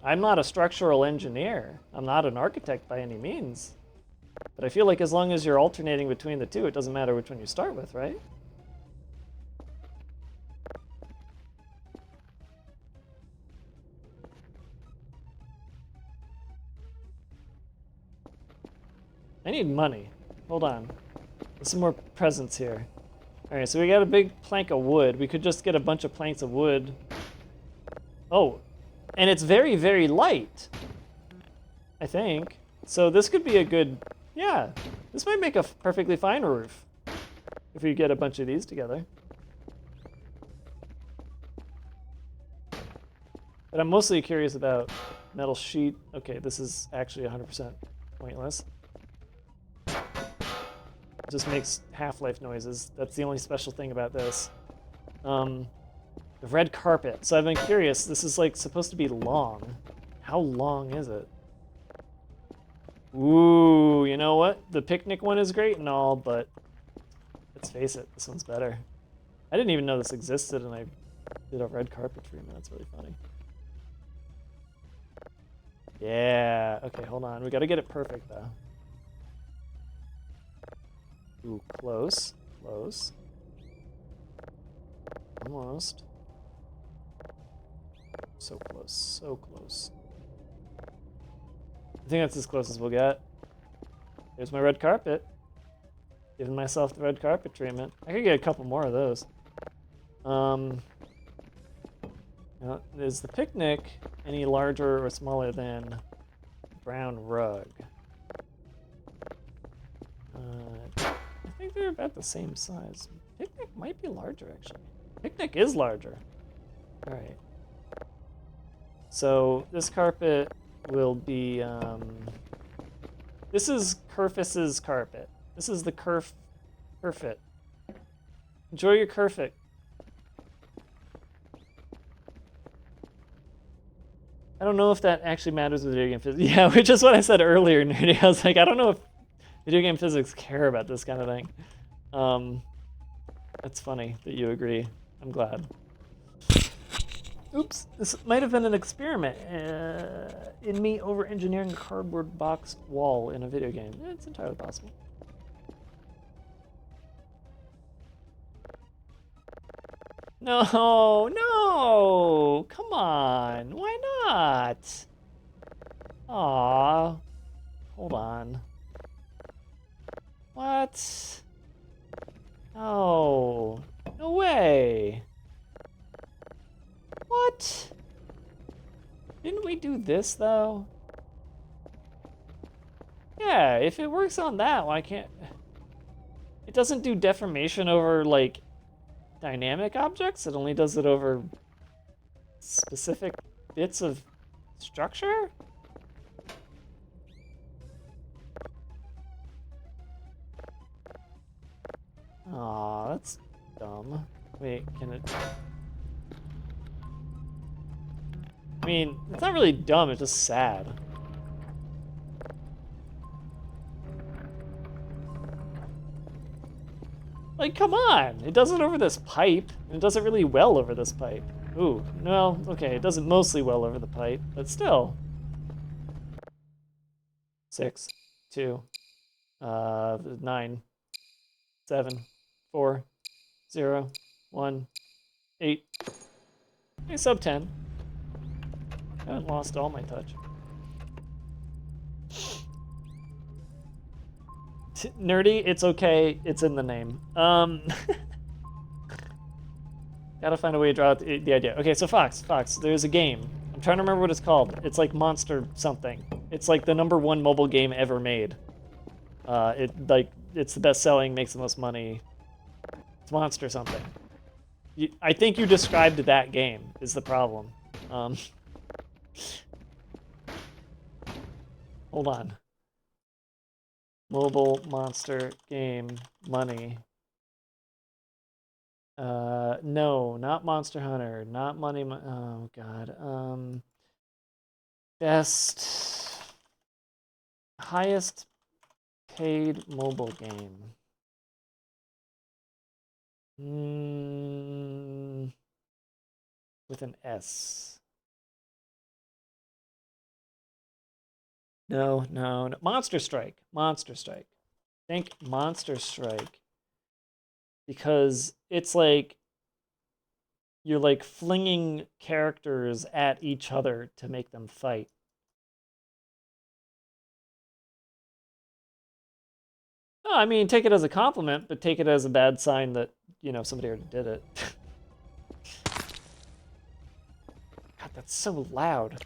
I'm not a structural engineer. I'm not an architect by any means. But I feel like as long as you're alternating between the two, it doesn't matter which one you start with, right? I need money. Hold on. There's some more presents here. Alright, so we got a big plank of wood. We could just get a bunch of planks of wood. Oh, and it's very, very light. I think. So this could be a good... Yeah, this might make a perfectly fine roof. If we get a bunch of these together. But I'm mostly curious about metal sheet. Okay, this is actually 100% pointless. It just makes Half-Life noises. That's the only special thing about this. The red carpet. So I've been curious. This is like supposed to be long. How long is it? Ooh, you know what? The picnic one is great and all, but let's face it, this one's better. I didn't even know this existed, and I did a red carpet treatment. That's really funny. Yeah. Okay, hold on. We got to get it perfect, though. Ooh, close. Close. Almost. So close. So close. I think that's as close as we'll get. Here's my red carpet. Giving myself the red carpet treatment. I could get a couple more of those. Is the picnic any larger or smaller than brown rug? I think they're about the same size. Picnic might be larger, actually. Picnic is larger. All right. So this carpet will be, this is Kerfis's carpet. This is the Kerfit. Enjoy your Kerfit. I don't know if that actually matters with video game physics. Yeah, which is what I said earlier, Nerdy. I was like, I don't know if video game physics care about this kind of thing. That's funny that you agree. I'm glad. Oops, this might have been an experiment in me over-engineering a cardboard box wall in a video game. It's entirely possible. No, no! Come on, why not? Aw, hold on. What? No, no way. What? Didn't we do this, though? Yeah, if it works on that, why can't... It doesn't do deformation over, like, dynamic objects? It only does it over specific bits of structure? Aw, that's dumb. Wait, can it... I mean, it's not really dumb, it's just sad. Like, come on! It does it over this pipe, and it does it really well over this pipe. Ooh, no, okay, it does it mostly well over the pipe, but still. 6, 2, 9, 7, 4, 0, 1, 8. Okay, sub 10. I haven't lost all my touch. Nerdy, it's okay. It's in the name. Gotta find a way to draw out the idea. Okay, so Fox, there's a game. I'm trying to remember what it's called. It's like Monster something. It's like the #1 mobile game ever made. It's the best-selling, makes the most money. It's Monster something. I think you described that game is the problem. Hold on. Mobile monster game money. No, not Monster Hunter, not Money. Oh God. Highest paid mobile game. With an S. No. Monster Strike. Think Monster Strike. Because it's like you're like flinging characters at each other to make them fight. No, I mean, take it as a compliment, but take it as a bad sign that, you know, somebody already did it. God, that's so loud.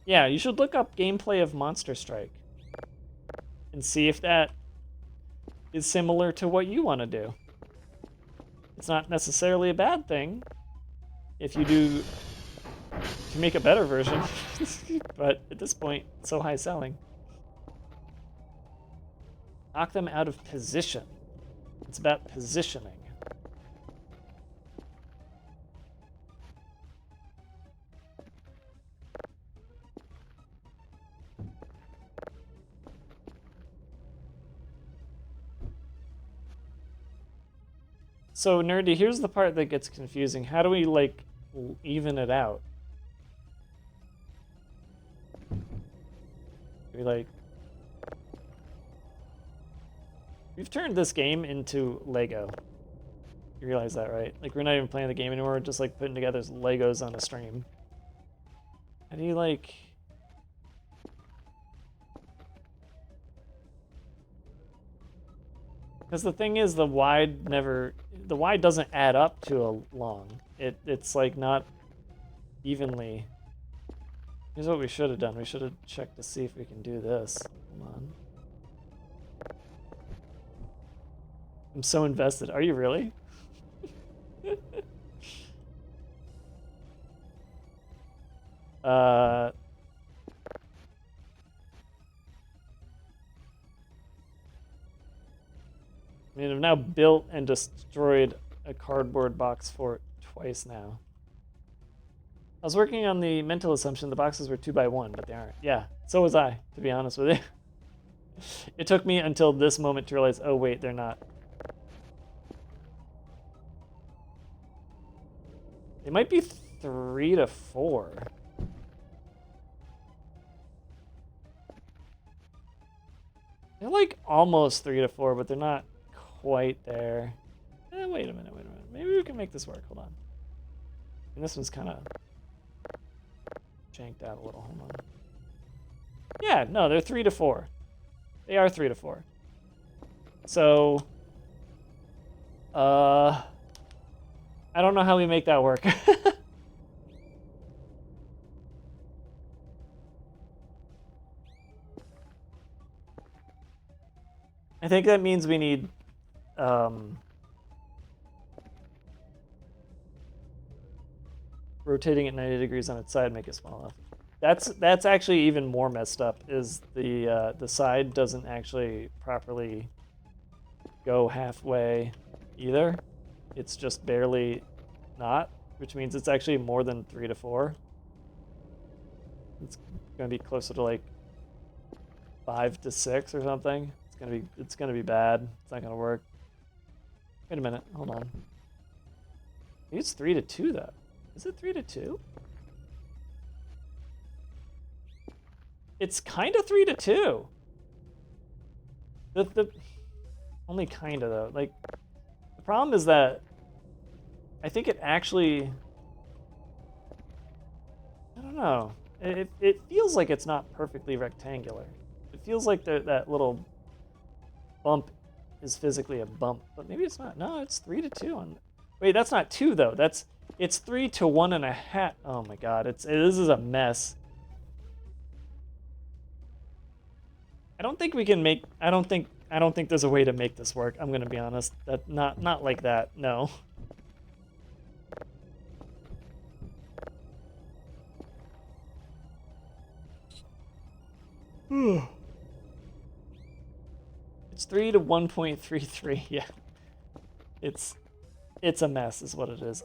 Yeah, you should look up gameplay of Monster Strike and see if that is similar to what you want to do. It's not necessarily a bad thing if you do to make a better version, but at this point, it's so high selling. Knock them out of position. It's about positioning. So, Nerdy, here's the part that gets confusing. How do we, like, even it out? We, like... We've turned this game into Lego. You realize that, right? Like, we're not even playing the game anymore, we're just, like, putting together Legos on a stream. How do you, like... Because the thing is, the wide doesn't add up to a long. It's like not evenly. Here's what we should have done. We should have checked to see if we can do this. Hold on. I'm so invested. Are you really? I mean, I've now built and destroyed a cardboard box fort twice now. I was working on the mental assumption the boxes were 2x1, but they aren't. Yeah, so was I, to be honest with you. It took me until this moment to realize, oh wait, they're not. They might be 3 to 4. They're like almost 3 to 4, but they're not quite there. Wait a minute. Maybe we can make this work. Hold on. And this one's kind of janked out a little. Hold on. Yeah, no, they're 3 to 4. They are 3 to 4. So, I don't know how we make that work. I think that means we need rotating at 90 degrees on its side, make it small enough. That's actually even more messed up. Is the side doesn't actually properly go halfway either. It's just barely not, which means it's actually more than 3 to 4. It's gonna be closer to like 5 to 6 or something. It's gonna be bad. It's not gonna work. Wait a minute, hold on. Maybe it's 3 to 2 though. Is it 3 to 2? It's kind of 3 to 2. The only kind of though. Like, the problem is that I think it actually, I don't know. It feels like it's not perfectly rectangular. It feels like that little bump is physically a bump, but maybe it's not. No, it's 3 to 2 on. Wait, that's not 2 though. It's 3 to 1.5. Oh my god, this is a mess. I don't think we can make. I don't think there's a way to make this work. I'm gonna be honest. That not like that. No. It's 3 to 1.33. Yeah. It's a mess is what it is.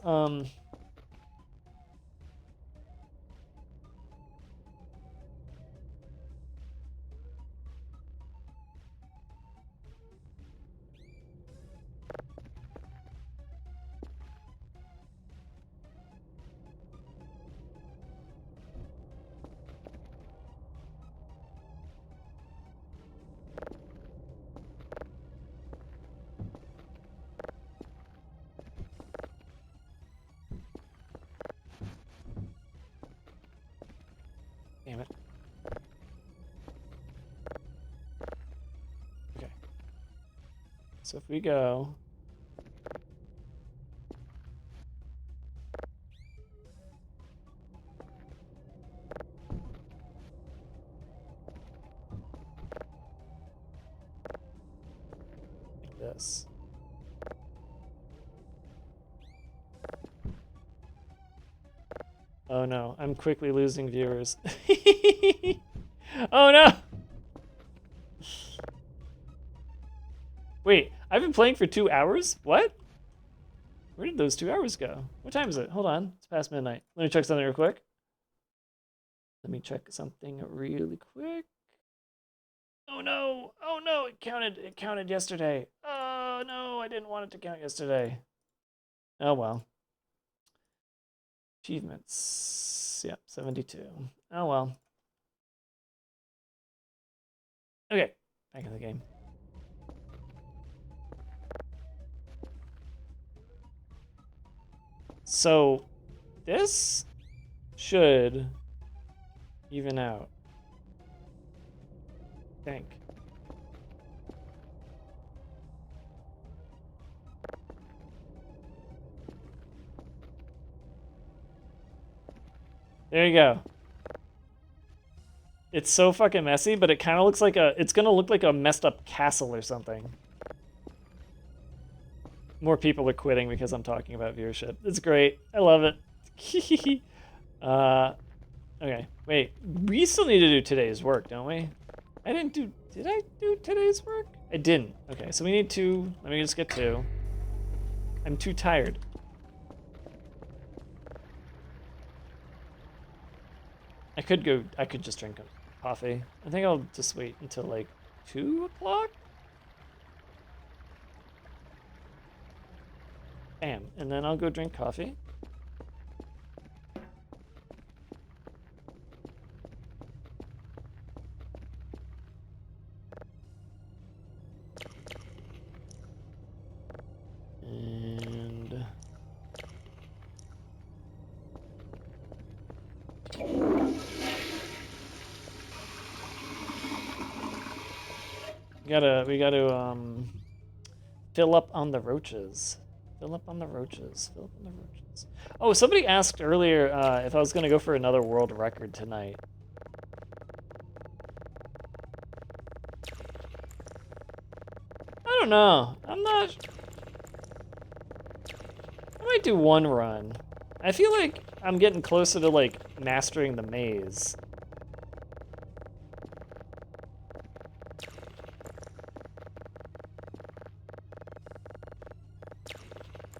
Damn it. Okay. So if we go like this. Oh no, I'm quickly losing viewers. Oh no! Wait, I've been playing for 2 hours? What? Where did those 2 hours go? What time is it? Hold on. It's past midnight. Let me check something real quick. Let me check something really quick. Oh no! Oh no! It counted yesterday. Oh no! I didn't want it to count yesterday. Oh well. Achievements. Yep, 72. Oh well. Okay, back in the game. So, this should even out. I think. There you go. It's so fucking messy, but it kind of looks like it's gonna look like a messed up castle or something. More people are quitting because I'm talking about viewership. It's great. I love it. Okay. Wait. We still need to do today's work, don't we? I didn't do... Did I do today's work? I didn't. Okay, so we need 2. Let me just get 2. I'm too tired. I could just drink coffee. I think I'll just wait until like 2 o'clock? Bam. And then I'll go drink coffee. And... We gotta fill up on the roaches. Fill up on the roaches. Fill up on the roaches. Oh, somebody asked earlier if I was gonna go for another world record tonight. I don't know. I'm not... I might do 1 run. I feel like I'm getting closer to like mastering the maze.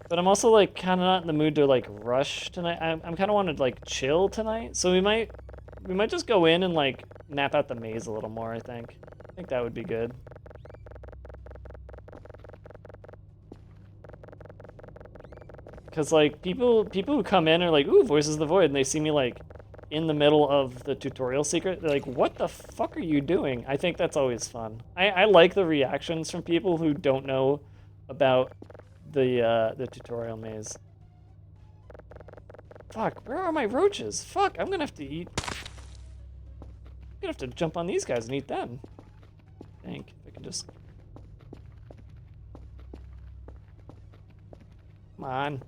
But I'm also like kind of not in the mood to like rush tonight. I'm kind of want to like chill tonight, so we might just go in and like map out the maze a little more. I think that would be good. Cause like people who come in are like, ooh, Voices of the Void, and they see me like in the middle of the tutorial secret. They're like, what the fuck are you doing? I think that's always fun. I like the reactions from people who don't know about the tutorial maze. Fuck, where are my roaches? Fuck, I'm gonna have to eat. I'm gonna have to jump on these guys and eat them. I think if I can just... Come on.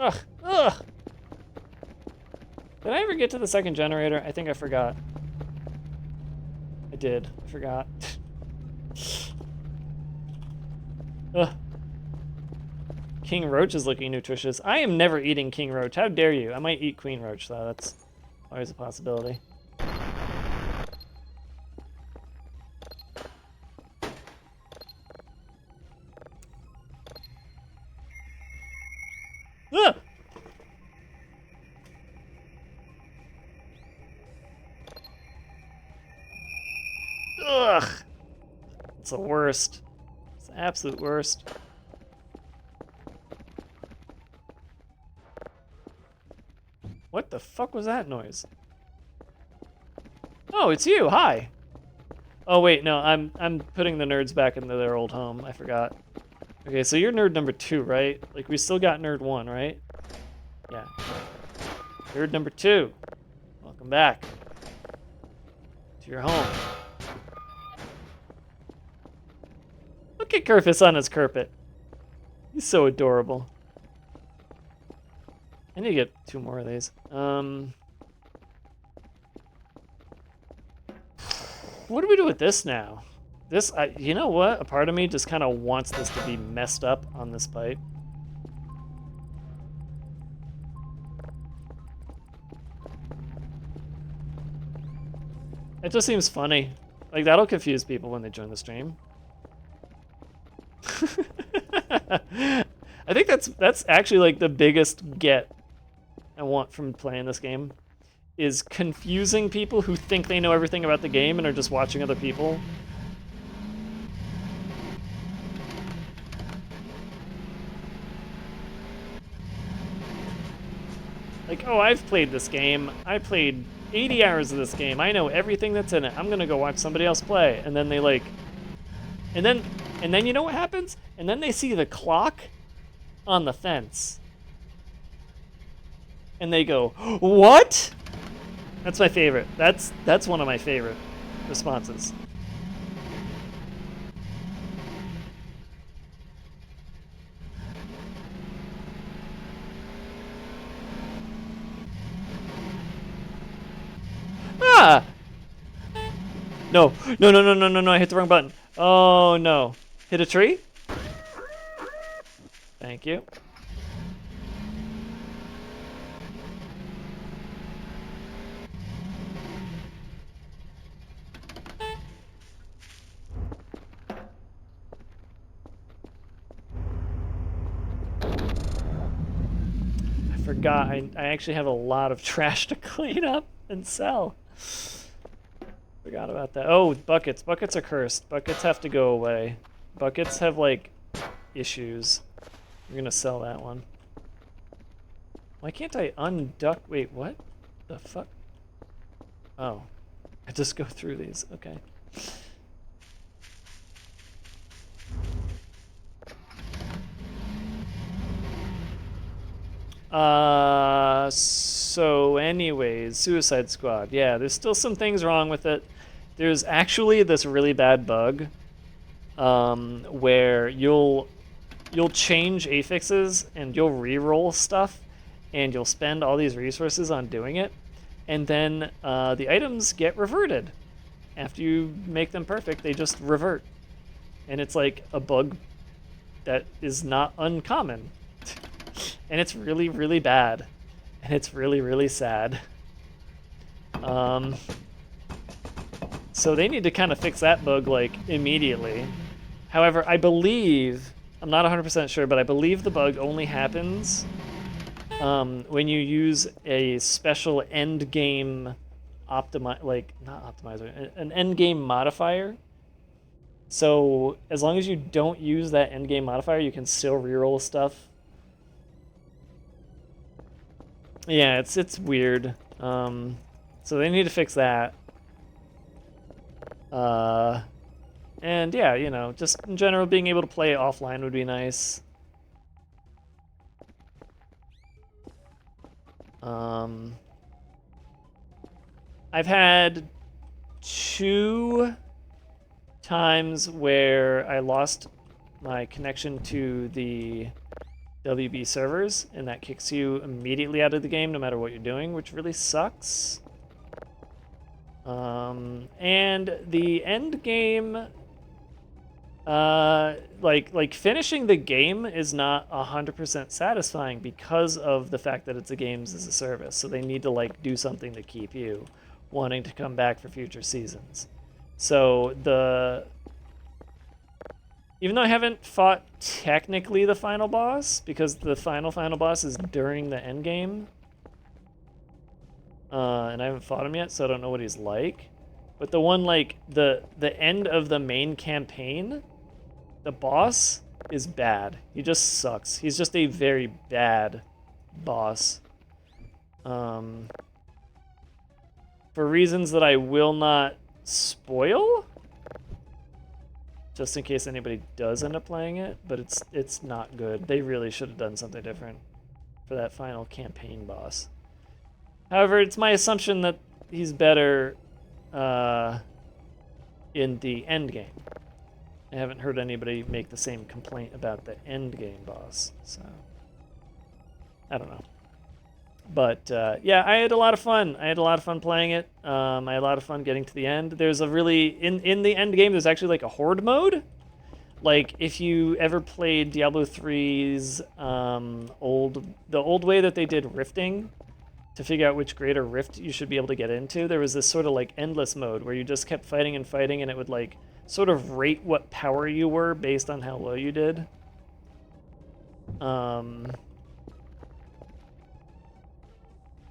Ugh, ugh. Did I ever get to the second generator? I think I forgot. I did. I forgot. Ugh. King Roach is looking nutritious. I am never eating King Roach. How dare you? I might eat Queen Roach, though. That's always a possibility. Ah! Ugh! It's the worst. It's the absolute worst. What the fuck was that noise? Oh, it's you. Hi. Oh wait, no, I'm putting the nerds back into their old home. I forgot. Okay, so you're nerd number 2, right? Like we still got nerd 1, right? Yeah. Nerd number 2. Welcome back to your home. Look at Kerfus on his carpet. He's so adorable. I need to get 2 more of these. What do we do with this now? This, you know what? A part of me just kind of wants this to be messed up on this pipe. It just seems funny. Like, that'll confuse people when they join the stream. I think that's actually like the biggest get I want from playing this game, is confusing people who think they know everything about the game and are just watching other people. Like, oh, I've played this game. I played 80 hours of this game. I know everything that's in it. I'm gonna go watch somebody else play. And then they like, and then you know what happens? And then they see the clock on the fence. And they go, what? That's my favorite. That's one of my favorite responses. Ah! No, no, no, no, no, no, no, I hit the wrong button. Oh, no. Hit a tree? Thank you. I forgot, I actually have a lot of trash to clean up and sell. Forgot about that. Oh, buckets. Buckets are cursed. Buckets have to go away. Buckets have, like, issues. I'm gonna sell that one. Why can't I unduck? Wait, what? The fuck? Oh. I just go through these. Okay. So anyways, Suicide Squad. Yeah, there's still some things wrong with it. There's actually this really bad bug where you'll change affixes and you'll re-roll stuff and you'll spend all these resources on doing it, and then the items get reverted. After you make them perfect, they just revert. And it's like a bug that is not uncommon. And it's really, really bad. And it's really, really sad. So they need to kind of fix that bug, like, immediately. However, I believe, I'm not 100% sure, but I believe the bug only happens when you use a special end game not optimizer, an end game modifier. So as long as you don't use that end game modifier, you can still reroll stuff. Yeah, it's weird. So they need to fix that. And yeah, you know, just in general, being able to play offline would be nice. I've had 2 times where I lost my connection to the WB servers, and that kicks you immediately out of the game no matter what you're doing, which really sucks. And the end game, like finishing the game is not 100% satisfying because of the fact that it's a games as a service. So they need to like do something to keep you wanting to come back for future seasons. So even though I haven't fought technically the final boss, because the final boss is during the end game, and I haven't fought him yet, so I don't know what he's like. But the one, like, the end of the main campaign, the boss is bad. He just sucks. He's just a very bad boss. For reasons that I will not spoil, just in case anybody does end up playing it, but it's not good. They really should have done something different for that final campaign boss. However, it's my assumption that he's better in the end game. I haven't heard anybody make the same complaint about the end game boss, so I don't know. But yeah, I had a lot of fun. I had a lot of fun playing it. I had a lot of fun getting to the end. There's a really in the end game. There's actually like a horde mode. Like if you ever played Diablo 3's the old way that they did rifting to figure out which greater rift you should be able to get into, there was this sort of like endless mode where you just kept fighting and fighting, and it would like sort of rate what power you were based on how low you did.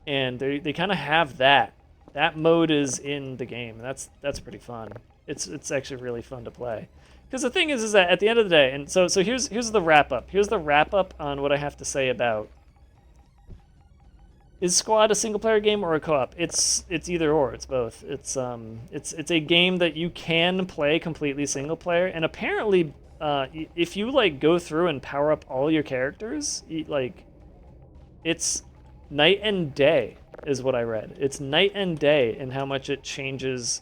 And they kind of have that. That mode is in the game. That's pretty fun. It's actually really fun to play. Because the thing is that at the end of the day, and so here's the wrap up. Here's the wrap up on what I have to say about, is Squad a single player game or a co-op? It's either or. It's both. It's a game that you can play completely single player, and apparently, if you like go through and power up all your characters, like, it's night and day is what I read. It's night and day in how much it changes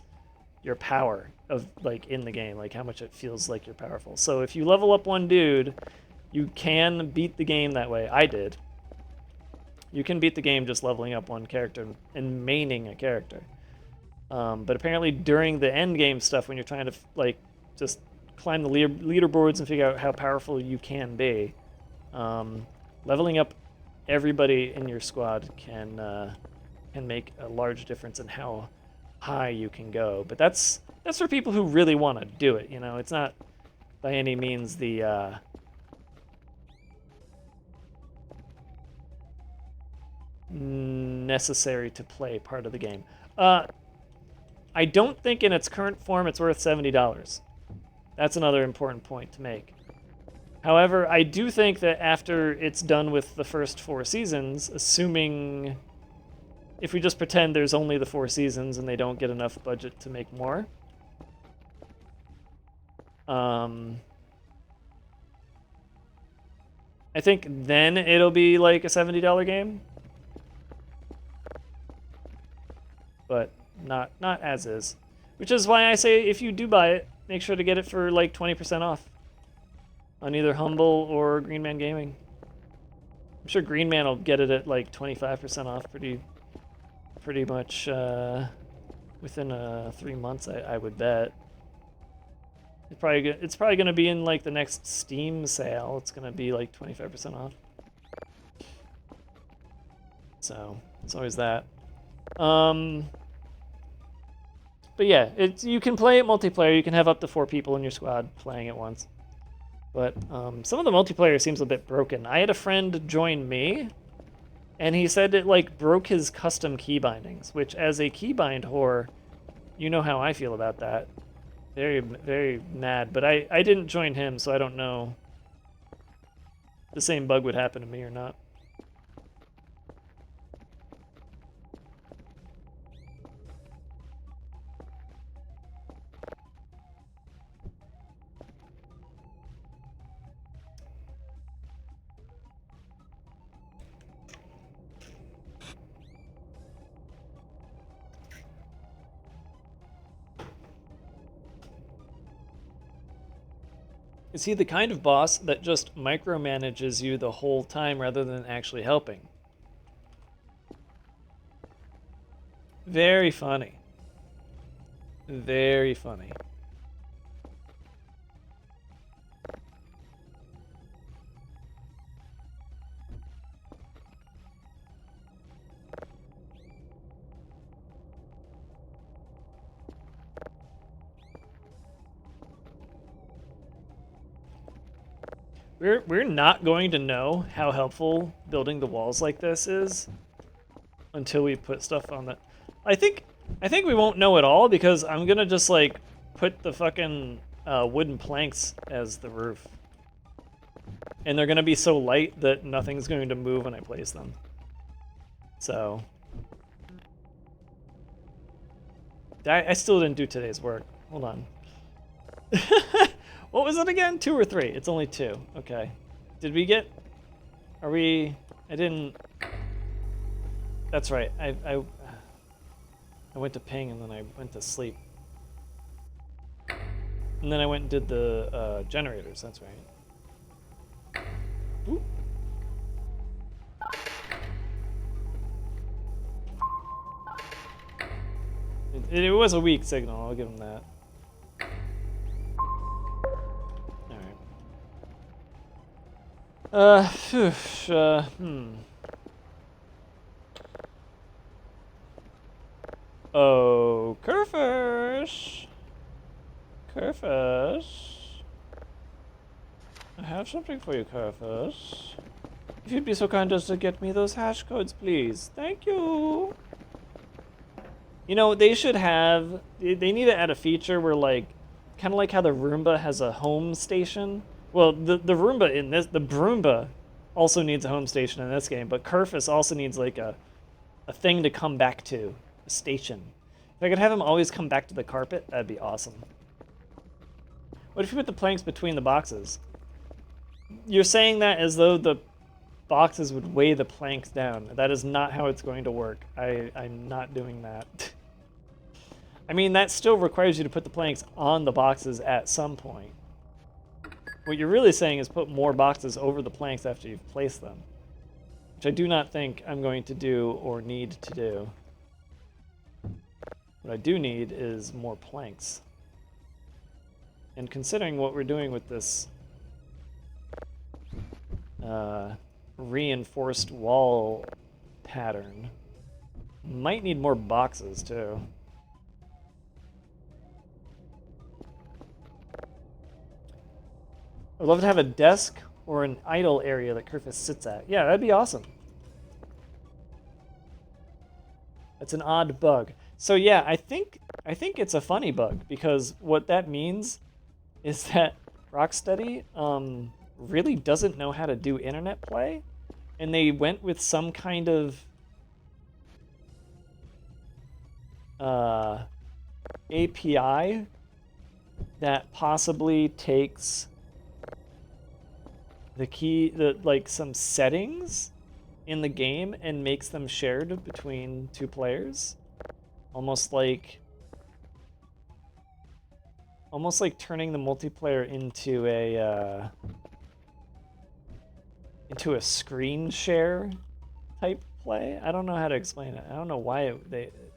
your power of like in the game, like how much it feels like you're powerful. So if you level up one dude, you can beat the game that way. I did. You can beat the game just leveling up one character and maining a character. But apparently during the end game stuff, when you're trying to like just climb the leaderboards and figure out how powerful you can be, leveling up everybody in your squad can make a large difference in how high you can go. But that's for people who really want to do it. You know, it's not by any means the necessary to play part of the game. I don't think in its current form it's worth $70. That's another important point to make. However, I do think that after it's done with the first 4 seasons, assuming if we just pretend there's only the 4 seasons and they don't get enough budget to make more, I think then it'll be like a $70 game. But not as is. Which is why I say if you do buy it, make sure to get it for like 20% off on either Humble or Green Man Gaming. I'm sure Green Man will get it at like 25% off pretty much within 3 months, I would bet. It's probably going to be in like the next Steam sale. It's going to be like 25% off. So it's always that. But yeah, you can play it multiplayer. You can have up to 4 people in your squad playing at once. But some of the multiplayer seems a bit broken. I had a friend join me, and he said it like broke his custom key bindings, which as a keybind whore, you know how I feel about that. Very, very mad. But I didn't join him, so I don't know if the same bug would happen to me or not. Is he the kind of boss that just micromanages you the whole time rather than actually helping? Very funny. Very funny. We're not going to know how helpful building the walls like this is until we put stuff on that. I think we won't know at all because I'm gonna just like put the fucking wooden planks as the roof, and they're gonna be so light that nothing's going to move when I place them. So I still didn't do today's work. Hold on. What was it again? 2 or 3? It's only 2. Okay. Did we get... Are we... I didn't... That's right. I went to ping and then I went to sleep. And then I went and did the generators, that's right. Ooh. It was a weak signal, I'll give him that. Alright. Oh, Kerfish! Kerfish. I have something for you, Kerfish. If you'd be so kind as to get me those hash codes, please. Thank you! You know, they should have... They need to add a feature where, like... Kind of like how the Roomba has a home station. Well, the Roomba in this... The Broomba also needs a home station in this game, but Kerfus also needs, like, a thing to come back to. A station. If I could have him always come back to the carpet, that'd be awesome. What if you put the planks between the boxes? You're saying that as though the boxes would weigh the planks down. That is not how it's going to work. I'm not doing that. I mean, that still requires you to put the planks on the boxes at some point. What you're really saying is put more boxes over the planks after you've placed them. Which I do not think I'm going to do or need to do. What I do need is more planks. And considering what we're doing with this reinforced wall pattern, might need more boxes too. I'd love to have a desk or an idle area that Kerfus sits at. Yeah, that'd be awesome. That's an odd bug. So yeah, I think it's a funny bug, because what that means is that Rocksteady really doesn't know how to do internet play, and they went with some kind of API that possibly takes like some settings in the game and makes them shared between two players. Almost like turning the multiplayer into a screen share type play. I don't know how to explain it. I don't know why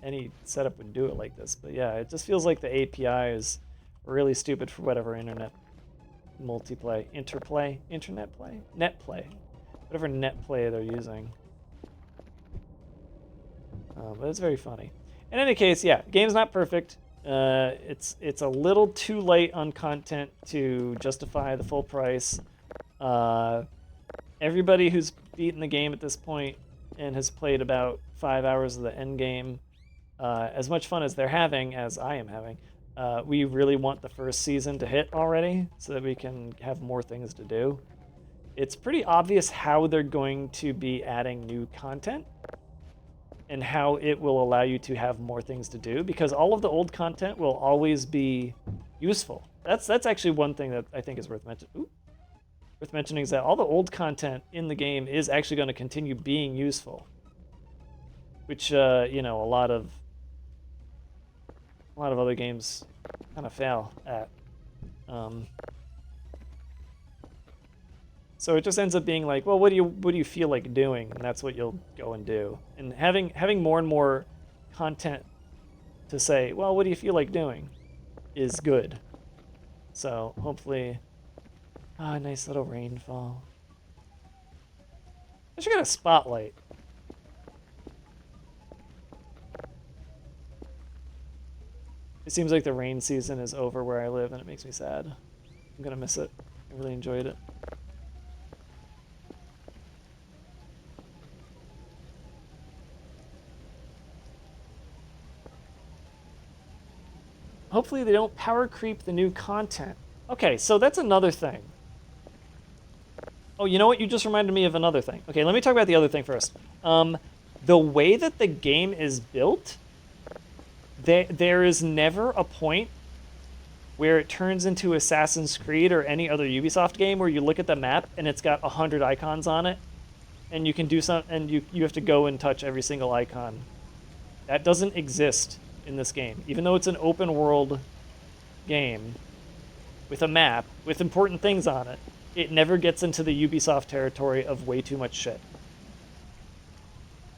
any setup would do it like this, but yeah, it just feels like the API is really stupid for whatever internet multiplay, internet play, net play, whatever net play they're using. But it's very funny. In any case, yeah, game's not perfect. It's a little too late on content to justify the full price. Everybody who's beaten the game at this point and has played about 5 hours of the end game, as much fun as they're having, as I am having, we really want the first season to hit already so that we can have more things to do. It's pretty obvious how they're going to be adding new content and how it will allow you to have more things to do, because all of the old content will always be useful. That's actually one thing that I think is worth mentioning is that all the old content in the game is actually going to continue being useful, which you know, a lot of other games kind of fail at. So it just ends up being like, well, what do you feel like doing? And that's what you'll go and do. And having more and more content to say, well, what do you feel like doing, is good. So hopefully, nice little rainfall. I should get a spotlight. It seems like the rain season is over where I live, and it makes me sad. I'm gonna miss it. I really enjoyed it. Hopefully they don't power creep the new content. Okay, so that's another thing. Oh, you know what? You just reminded me of another thing. Okay, let me talk about the other thing first. The way that the game is built, there is never a point where it turns into Assassin's Creed or any other Ubisoft game where you look at the map and it's got 100 icons on it, and you can do something, and you have to go and touch every single icon. That doesn't exist in this game. Even though it's an open world game, with a map, with important things on it, it never gets into the Ubisoft territory of way too much shit.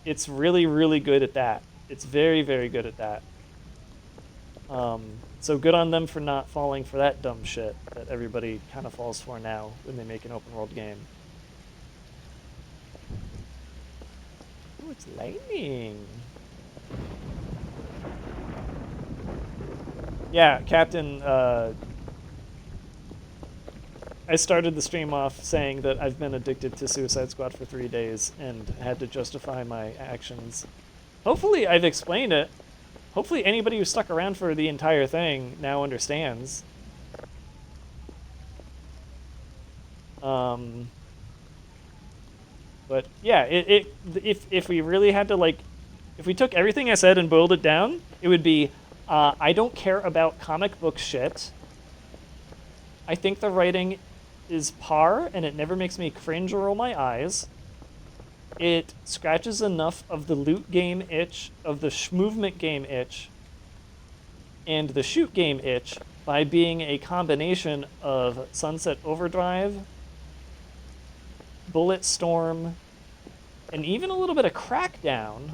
It's really, really good at that. It's very, very good at that. So good on them for not falling for that dumb shit that everybody kind of falls for now when they make an open world game. Oh, it's lightning. Yeah, Captain, I started the stream off saying that I've been addicted to Suicide Squad for 3 days and had to justify my actions. Hopefully I've explained it. Hopefully anybody who stuck around for the entire thing now understands. But yeah, if we really had to, like, if we took everything I said and boiled it down, it would be, I don't care about comic book shit. I think the writing is par, and it never makes me cringe or roll my eyes. It scratches enough of the loot game itch, of the movement game itch, and the shoot game itch by being a combination of Sunset Overdrive, Bulletstorm, and even a little bit of Crackdown,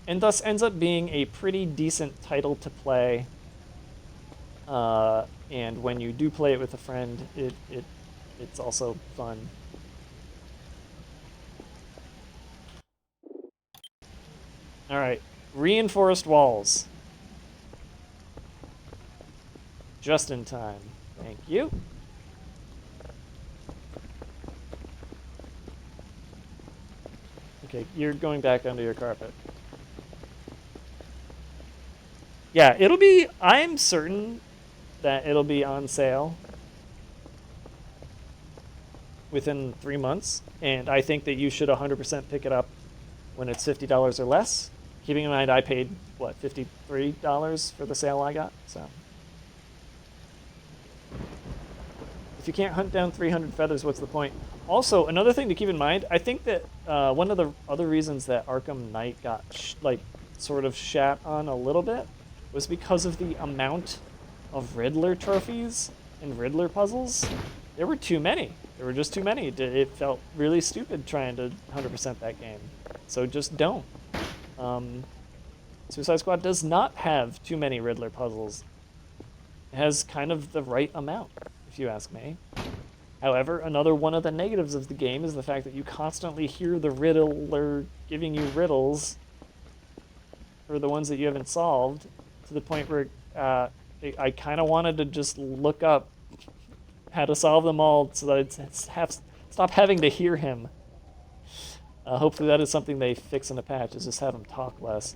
and thus ends up being a pretty decent title to play. And when you do play it with a friend, it's also fun. All right, reinforced walls. Just in time. Thank you. Okay, you're going back under your carpet. Yeah, it'll be, I'm certain that it'll be on sale within 3 months, and I think that you should 100% pick it up when it's $50 or less. Keeping in mind, I paid, what, $53 for the sale I got, so. If you can't hunt down 300 feathers, what's the point? Also, another thing to keep in mind, I think that one of the other reasons that Arkham Knight got, sort of shat on a little bit was because of the amount of Riddler trophies and Riddler puzzles. There were too many. There were just too many. It felt really stupid trying to 100% that game. So just don't. Suicide Squad does not have too many Riddler puzzles. It has kind of the right amount, if you ask me. However, another one of the negatives of the game is the fact that you constantly hear the Riddler giving you riddles for the ones that you haven't solved, to the point where I kind of wanted to just look up how to solve them all so that I'd stop having to hear him. Hopefully that is something they fix in a patch, is just have him talk less.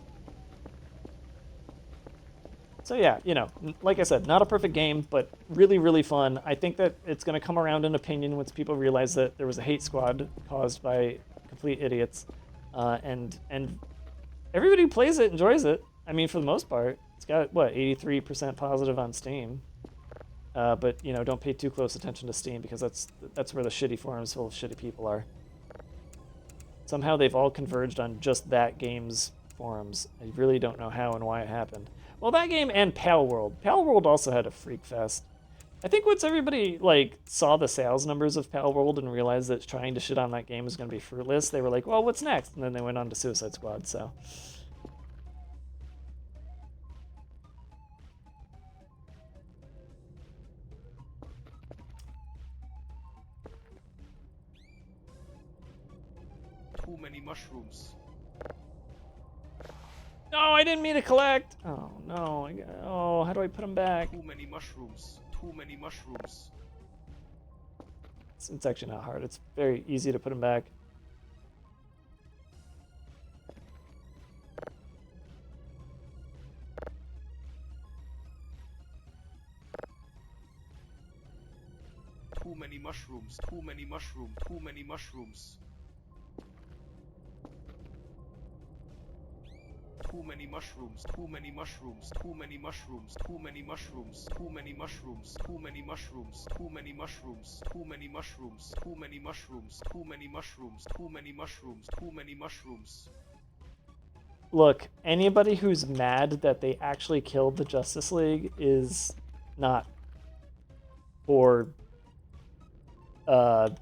So yeah, you know, like I said, not a perfect game, but really, really fun. I think that it's going to come around in opinion once people realize that there was a hate squad caused by complete idiots. And everybody who plays it enjoys it. I mean, for the most part. It's got, what, 83% positive on Steam. But, you know, don't pay too close attention to Steam, because that's where the shitty forums full of shitty people are. Somehow they've all converged on just that game's forums. I really don't know how and why it happened. Well, that game and Palworld. Palworld also had a freak fest. I think once everybody, like, saw the sales numbers of Palworld and realized that trying to shit on that game was going to be fruitless, they were like, well, what's next? And then they went on to Suicide Squad, so... Too many mushrooms. No, I didn't mean to collect. Oh no! Oh, how do I put them back? Too many mushrooms. Too many mushrooms. It's actually not hard. It's very easy to put them back. Too many mushrooms. Too many mushrooms. Too many mushrooms. Too many mushrooms, too many mushrooms, too many mushrooms, too many mushrooms, too many mushrooms, too many mushrooms, too many mushrooms, too many mushrooms, too many mushrooms, too many mushrooms, too many mushrooms, too many mushrooms. look, anybody who's mad that they actually killed the Justice League is not for the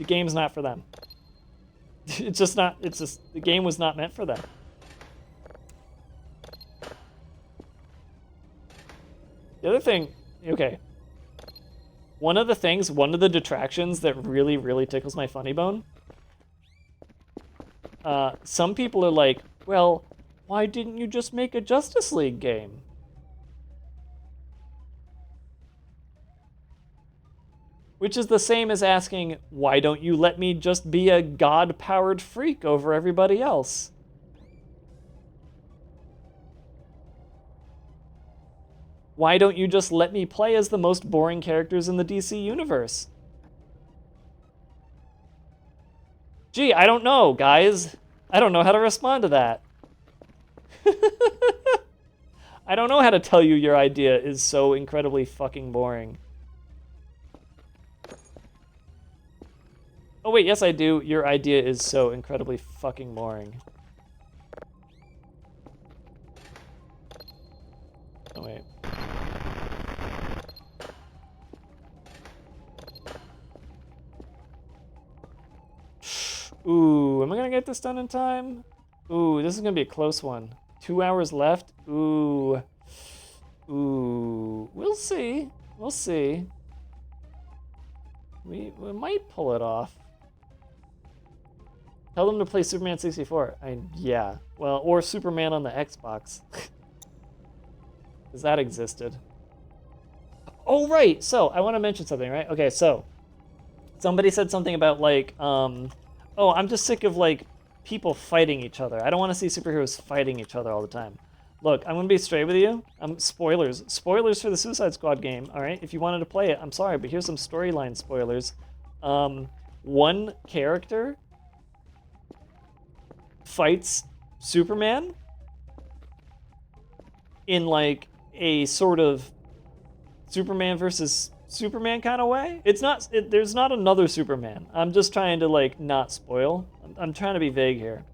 game's not for them. It's just not. It's just the game was not meant for them. The other thing, okay. One of the detractions that really, really tickles my funny bone. Some people are like, well, why didn't you just make a Justice League game? Which is the same as asking, why don't you let me just be a god-powered freak over everybody else? Why don't you just let me play as the most boring characters in the DC universe? Gee, I don't know, guys. I don't know how to respond to that. I don't know how to tell you your idea is so incredibly fucking boring. Oh wait, yes I do. Your idea is so incredibly fucking boring. Oh wait. Ooh, am I gonna get this done in time? Ooh, this is gonna be a close one. 2 hours left? Ooh. Ooh. We'll see. We'll see. We might pull it off. Tell them to play Superman 64. Yeah. Well, or Superman on the Xbox. Because that existed. Oh, right. So, I want to mention something, right? Okay, so. Somebody said something about, like, oh, I'm just sick of, like, people fighting each other. I don't want to see superheroes fighting each other all the time. Look, I'm going to be straight with you. Spoilers. Spoilers for the Suicide Squad game, all right? If you wanted to play it, I'm sorry, but here's some storyline spoilers. One character fights Superman in, like, a sort of Superman versus Superman kind of way. It's not. There's not another Superman. I'm just trying to, like, not spoil. I'm trying to be vague here.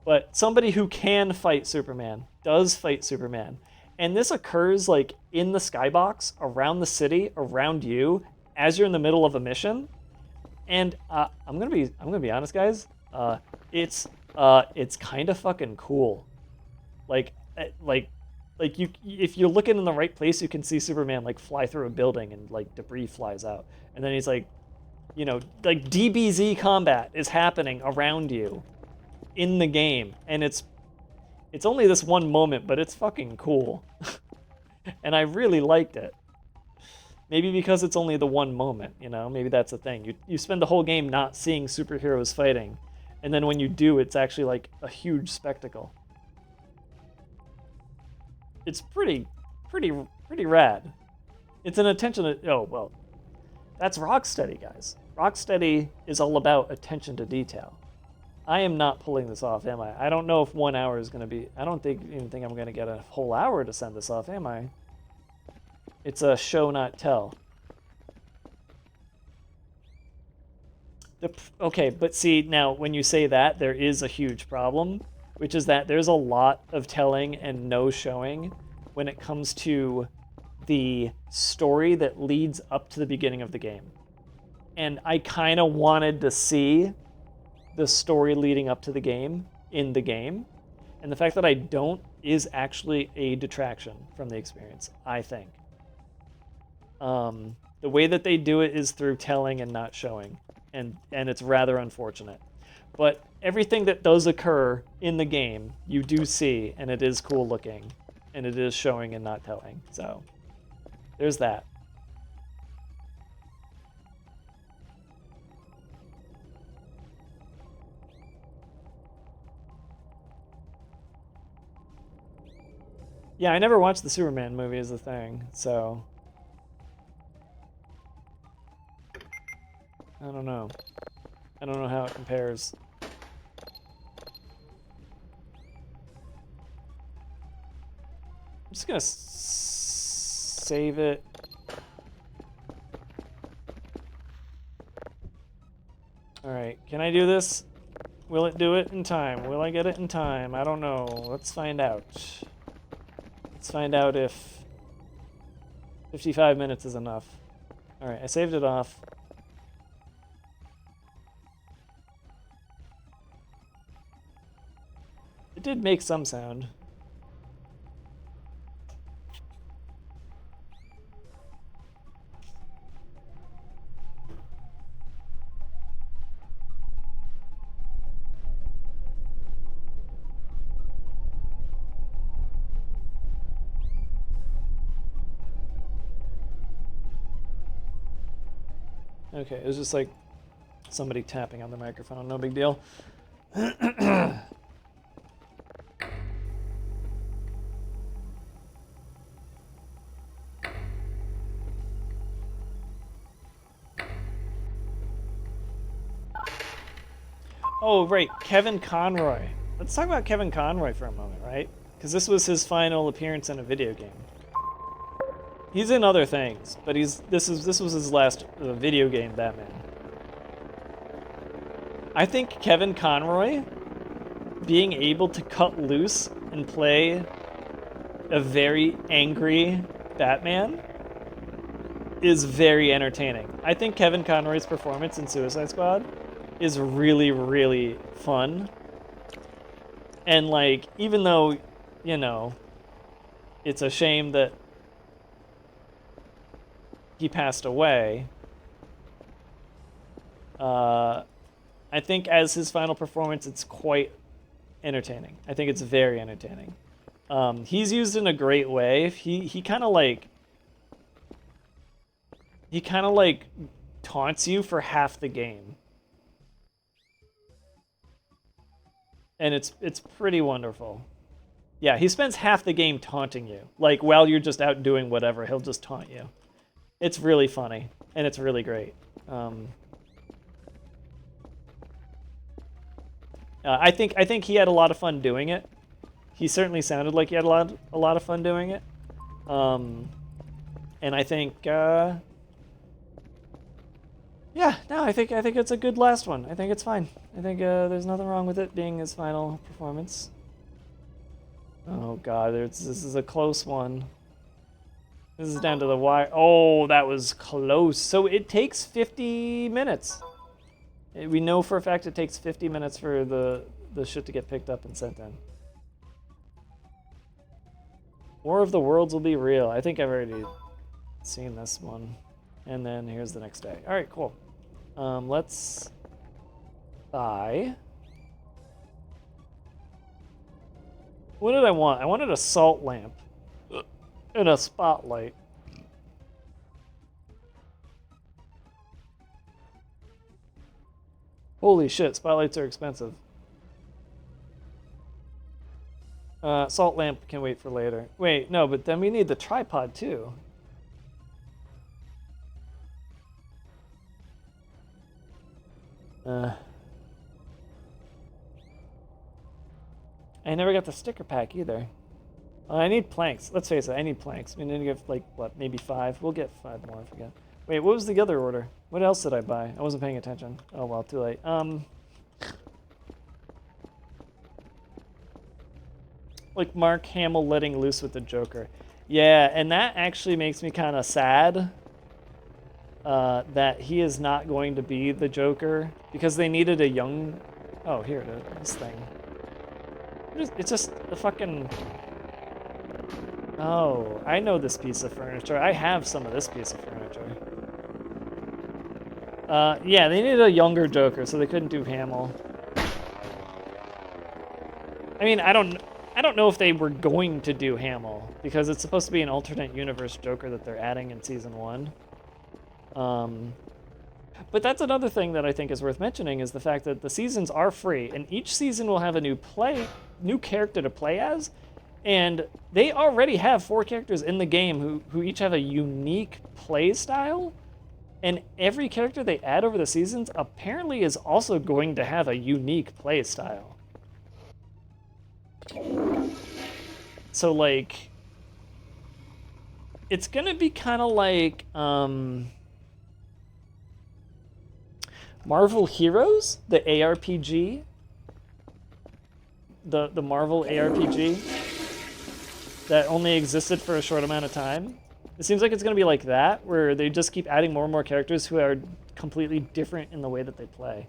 But somebody who can fight Superman does fight Superman, and this occurs, like, in the skybox, around the city, around you, as you're in the middle of a mission. And I'm gonna be honest, guys. It's kind of fucking cool. Like you, if you're looking in the right place, you can see Superman, like, fly through a building and, like, debris flies out, and then he's like, you know, like, DBZ combat is happening around you in the game, and it's only this one moment, but it's fucking cool. And I really liked it. Maybe because it's only the one moment, you know? Maybe that's the thing. You spend the whole game not seeing superheroes fighting, and then when you do, it's actually, like, a huge spectacle. It's pretty rad. It's an attention to, oh, well, that's Rocksteady, guys. Rocksteady is all about attention to detail. I am not pulling this off, am I? I don't know if 1 hour is going to be... I don't even think I'm going to get a whole hour to send this off, am I? It's a show, not tell. Okay, but see, now, when you say that, there is a huge problem, which is that there's a lot of telling and no showing when it comes to the story that leads up to the beginning of the game. And I kind of wanted to see the story leading up to the game in the game, and the fact that I don't is actually a detraction from the experience, I think. The way that they do it is through telling and not showing, and it's rather unfortunate. But everything that does occur in the game, you do see, and it is cool looking, and it is showing and not telling. So there's that. Yeah, I never watched the Superman movie is the thing, so I don't know. I don't know how it compares. I'm just gonna save it. All right, can I do this? Will it do it in time? Will I get it in time? I don't know. Let's find out. Let's find out if 55 minutes is enough. Alright, I saved it off. It did make some sound. Okay, it was just like somebody tapping on the microphone, no big deal. Oh, right, Kevin Conroy. Let's talk about Kevin Conroy for a moment, right? Because this was his final appearance in a video game. He's in other things, but this was his last video game Batman. I think Kevin Conroy being able to cut loose and play a very angry Batman is very entertaining. I think Kevin Conroy's performance in Suicide Squad is really, really fun. And like, even though, you know, it's a shame that he passed away, I think as his final performance, it's quite entertaining. I think it's very entertaining. He's used in a great way. He kind of like taunts you for half the game. And it's pretty wonderful. Yeah, he spends half the game taunting you. Like, while you're just out doing whatever, he'll just taunt you. It's really funny, and it's really great. I think he had a lot of fun doing it. He certainly sounded like he had a lot of fun doing it. And I think, yeah, no, I think it's a good last one. I think it's fine. I think there's nothing wrong with it being his final performance. Oh God, this is a close one. This is down to the wire. Oh, that was close. So it takes 50 minutes. We know for a fact it takes 50 minutes for the shit to get picked up and sent in. War of the Worlds will be real. I think I've already seen this one. And then here's the next day. All right, cool. Let's buy. What did I want? I wanted a salt lamp and a spotlight. Holy shit, spotlights are expensive. Salt lamp can wait for later. Wait, no, but then we need the tripod too. I never got the sticker pack either. I need planks. Let's face it, I need planks. We need to get, like, what, maybe 5? We'll get 5 more, I forget. Wait, what was the other order? What else did I buy? I wasn't paying attention. Oh, well, too late. Like Mark Hamill letting loose with the Joker. Yeah, and that actually makes me kind of sad that he is not going to be the Joker, because they needed a young... Oh, here it is, this thing. It's just the fucking... Oh, I know this piece of furniture. I have some of this piece of furniture. Yeah, they needed a younger Joker, so they couldn't do Hamill. I mean, I don't know if they were going to do Hamill, because it's supposed to be an alternate universe Joker that they're adding in season 1. But that's another thing that I think is worth mentioning, is the fact that the seasons are free, and each season will have a new character to play as, and they already have 4 characters in the game who each have a unique play style, and every character they add over the seasons apparently is also going to have a unique play style. So, like, it's gonna be kind of like Marvel Heroes, the ARPG the Marvel ARPG that only existed for a short amount of time. It seems like it's going to be like that, where they just keep adding more and more characters who are completely different in the way that they play.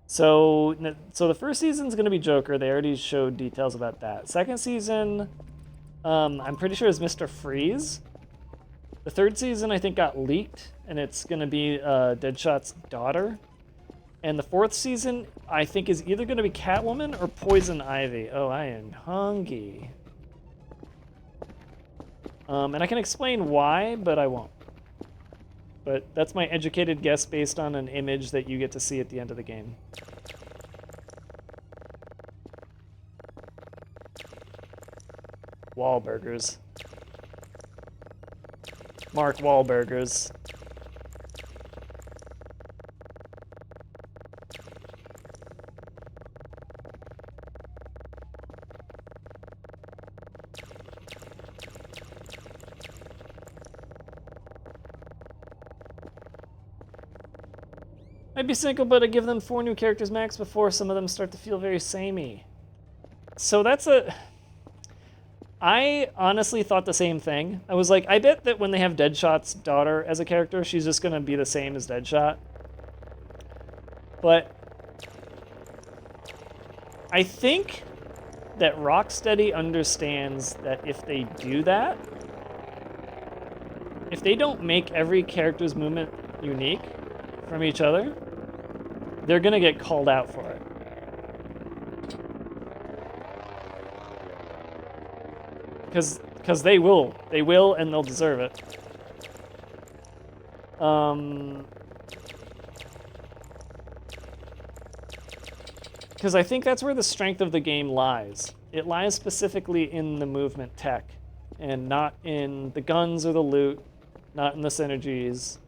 So the first season's going to be Joker. They already showed details about that. Second season, I'm pretty sure is Mr. Freeze. The third season, I think, got leaked, and it's going to be Deadshot's daughter. And the fourth season, I think, is either going to be Catwoman or Poison Ivy. Oh, I am hungry. And I can explain why, but I won't. But that's my educated guess based on an image that you get to see at the end of the game. Wahlburgers. Mark Wahlburgers. Might be cynical, but I give them 4 new characters max before some of them start to feel very samey. So that's a... I honestly thought the same thing. I was like, I bet that when they have Deadshot's daughter as a character, she's just going to be the same as Deadshot. But I think that Rocksteady understands that if they do that, if they don't make every character's movement unique from each other, they're going to get called out for it. Because they will, and they'll deserve it. Because I think that's where the strength of the game lies. It lies specifically in the movement tech, and not in the guns or the loot, not in the synergies.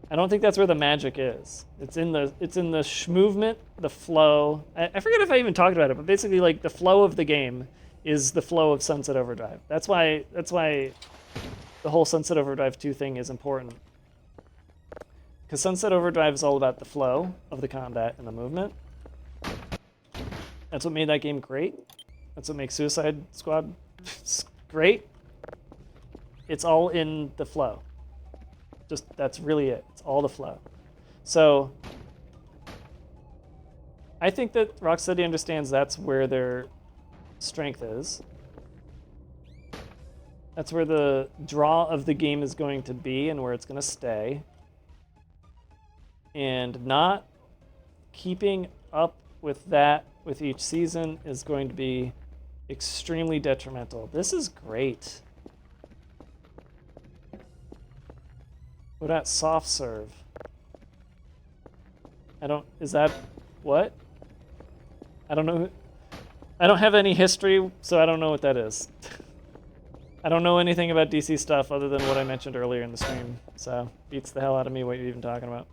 I don't think that's where the magic is. It's in the movement, the flow. I forget if I even talked about it, but basically, like, the flow of the game is the flow of Sunset Overdrive. That's why the whole Sunset Overdrive 2 thing is important. Because Sunset Overdrive is all about the flow of the combat and the movement. That's what made that game great. That's what makes Suicide Squad great. It's all in the flow. Just, that's really it. It's all the flow. So I think that Rocksteady understands that's where their strength is. That's where the draw of the game is going to be and where it's going to stay. And not keeping up with that with each season is going to be extremely detrimental. This is great. What about soft serve? Is that what? I don't know. I don't have any history, so I don't know what that is. I don't know anything about DC stuff other than what I mentioned earlier in the stream, so beats the hell out of me what you're even talking about.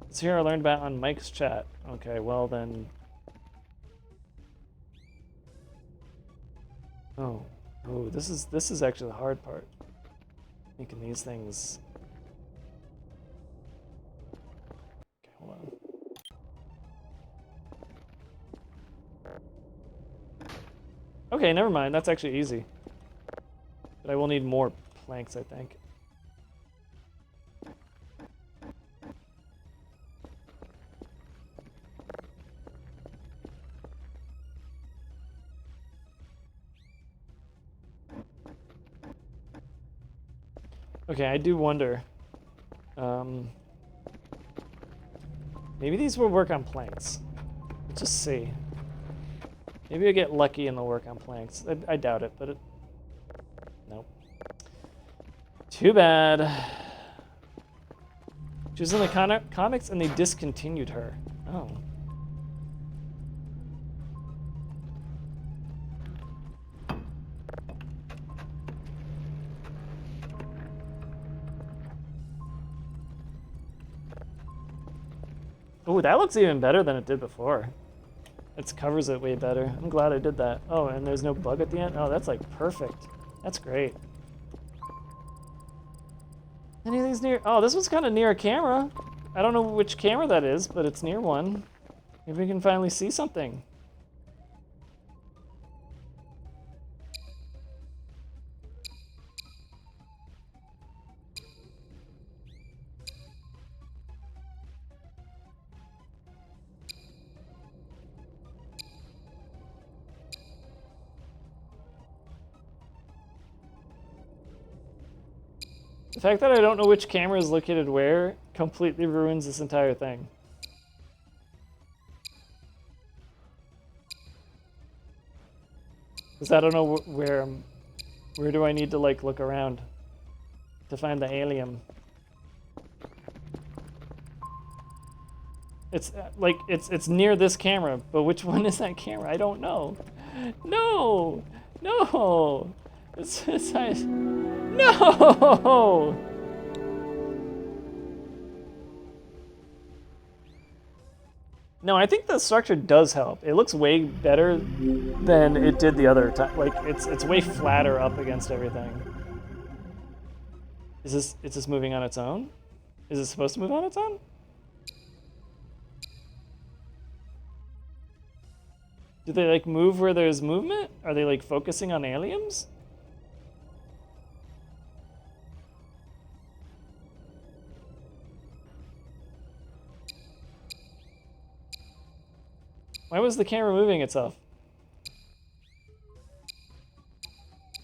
It's here I learned about on Mike's chat. Okay, well then. Oh, this is actually the hard part. Making these things. Okay, hold on. Okay, never mind. That's actually easy. But I will need more planks, I think. Okay, I do wonder. Maybe these will work on planks. Let's just see. Maybe I get lucky and they'll work on planks. I doubt it, but nope. Too bad. She was in the comics and they discontinued her. Oh. Oh, that looks even better than it did before. It covers it way better. I'm glad I did that. Oh, and there's no bug at the end? Oh, that's like perfect. That's great. Any of these near? Oh, this one's kind of near a camera. I don't know which camera that is, but it's near one. Maybe we can finally see something. The fact that I don't know which camera is located where completely ruins this entire thing. Because I don't know where do I need to like look around to find the alien. It's like it's near this camera, but which one is that camera? I don't know. No, no, no. No, I think the structure does help. It looks way better than it did the other time. Like it's way flatter up against everything. Is this moving on its own? Is it supposed to move on its own? Do they like move where there's movement? Are they like focusing on aliens? Why was the camera moving itself?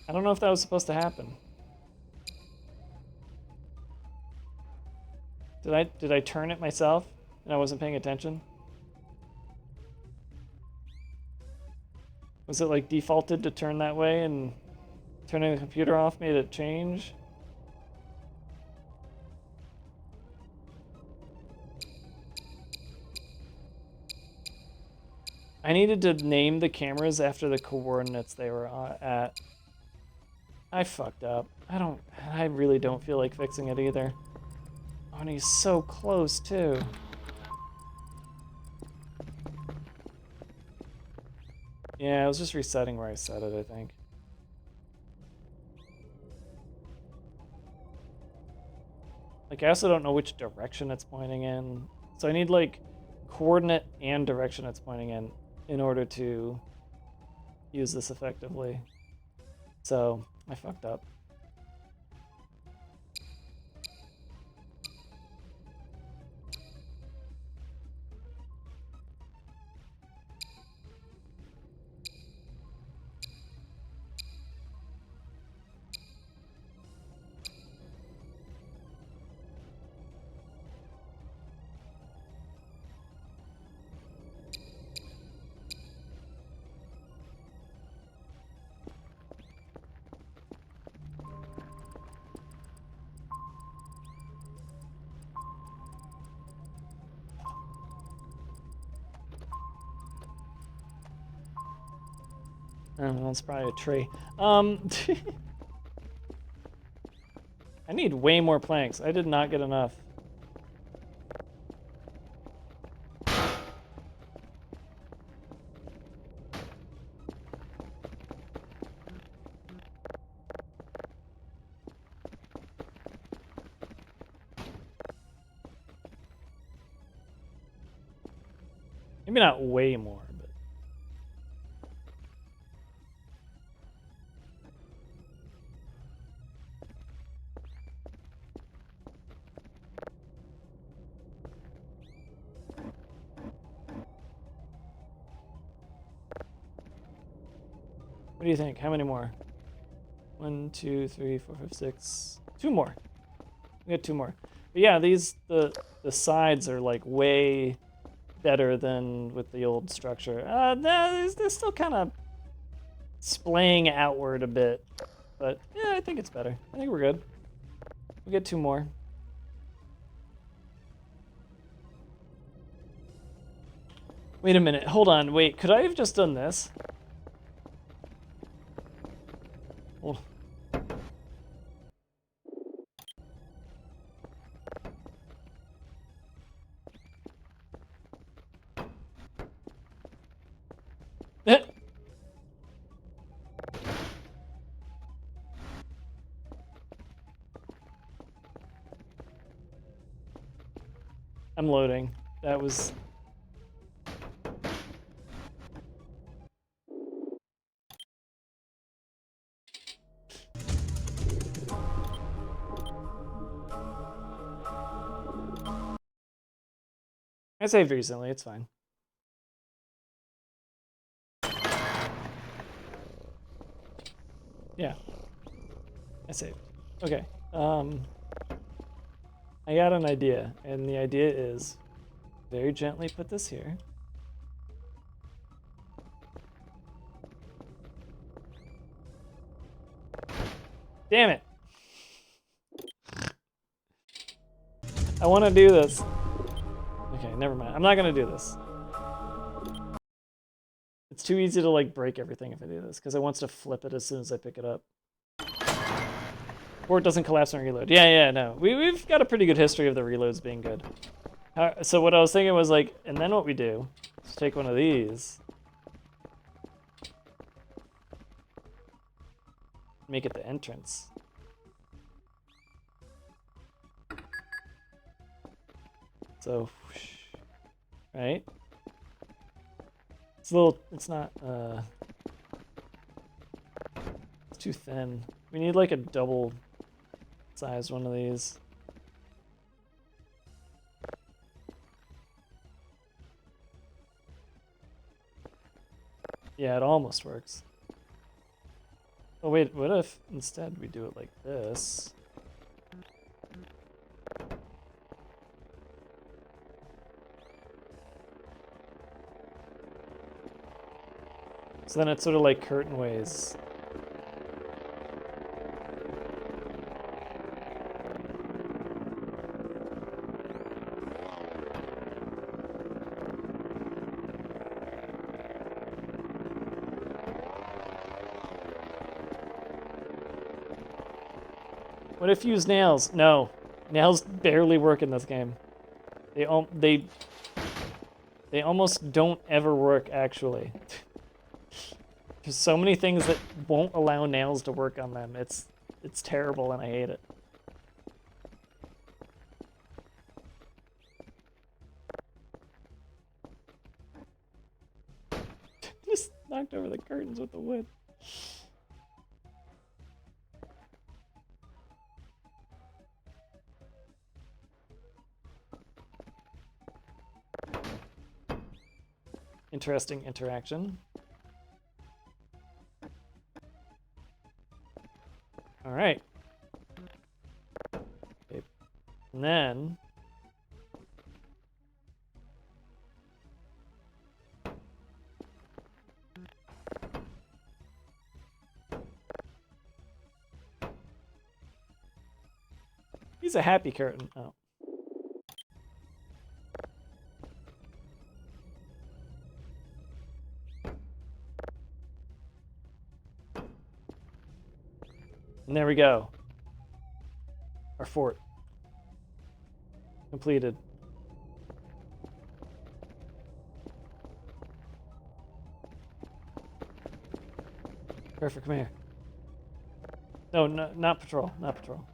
I don't know if that was supposed to happen. Did I turn it myself and I wasn't paying attention? Was it like defaulted to turn that way and turning the computer off made it change? I needed to name the cameras after the coordinates they were at. I fucked up. I really don't feel like fixing it either. Oh, and he's so close too. Yeah, I was just resetting where I set it, I think. Like, I also don't know which direction it's pointing in. So I need, like, coordinate and direction it's pointing in order to use this effectively. So, I fucked up. Oh, that's probably a tree. I need way more planks. I did not get enough. Maybe not way more, but... What do you think? How many more? 1, 2, 3, 4, 5, 6. 2 more. We got 2 more. But yeah, the sides are like way better than with the old structure. They're still kind of splaying outward a bit, but yeah, I think it's better. I think we're good. We get 2 more. Wait a minute. Hold on. Wait. Could I have just done this? Hold. I'm loading. That was... I saved recently, it's fine. Yeah. I saved. Okay. I got an idea, and the idea is very gently put this here. Damn it! I want to do this. Okay, never mind. I'm not gonna do this. It's too easy to like break everything if I do this, because it wants to flip it as soon as I pick it up. Or it doesn't collapse and reload. Yeah, no. We've got a pretty good history of the reloads being good. So what I was thinking was like, and then what we do is take one of these, make it the entrance. So, whoosh, right? It's a little, it's not, it's too thin. We need like a double sized one of these. Yeah, it almost works. Oh wait, what if instead we do it like this? So then it's sort of like curtain ways. What if you use nails? No, nails barely work in this game. They almost don't ever work actually. There's so many things that won't allow nails to work on them. It's terrible and I hate it. Just knocked over the curtains with the wood. Interesting interaction. All right. Okay. And then he's a happy curtain. Oh. And there we go. Our fort. Completed. Perfect, come here. No, not patrol. Not patrol.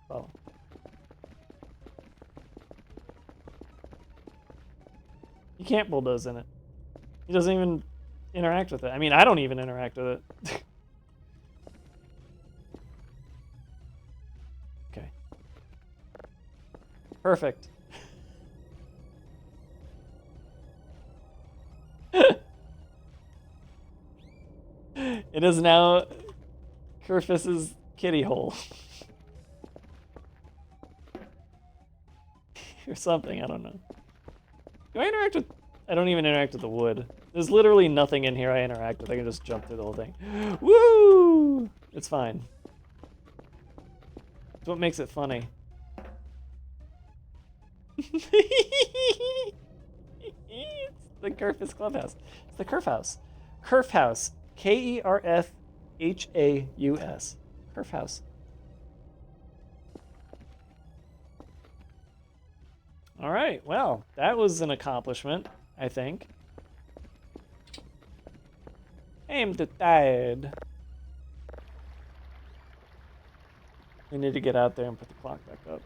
Follow. You can't bulldoze in it. He doesn't even interact with it. I mean, I don't even interact with it. Okay. Perfect. It is now Kerfis's kitty hole. Or something, I don't know. Do I interact with... I don't even interact with the wood. There's literally nothing in here I interact with. I can just jump through the whole thing. Woo! It's fine. It's what makes it funny. It's the Kerfis Clubhouse. It's the Kerf House. Kerf House. Kerfhaus. Kerf House. All right, well, that was an accomplishment, I think. I'm too tired. We need to get out there and put the clock back up.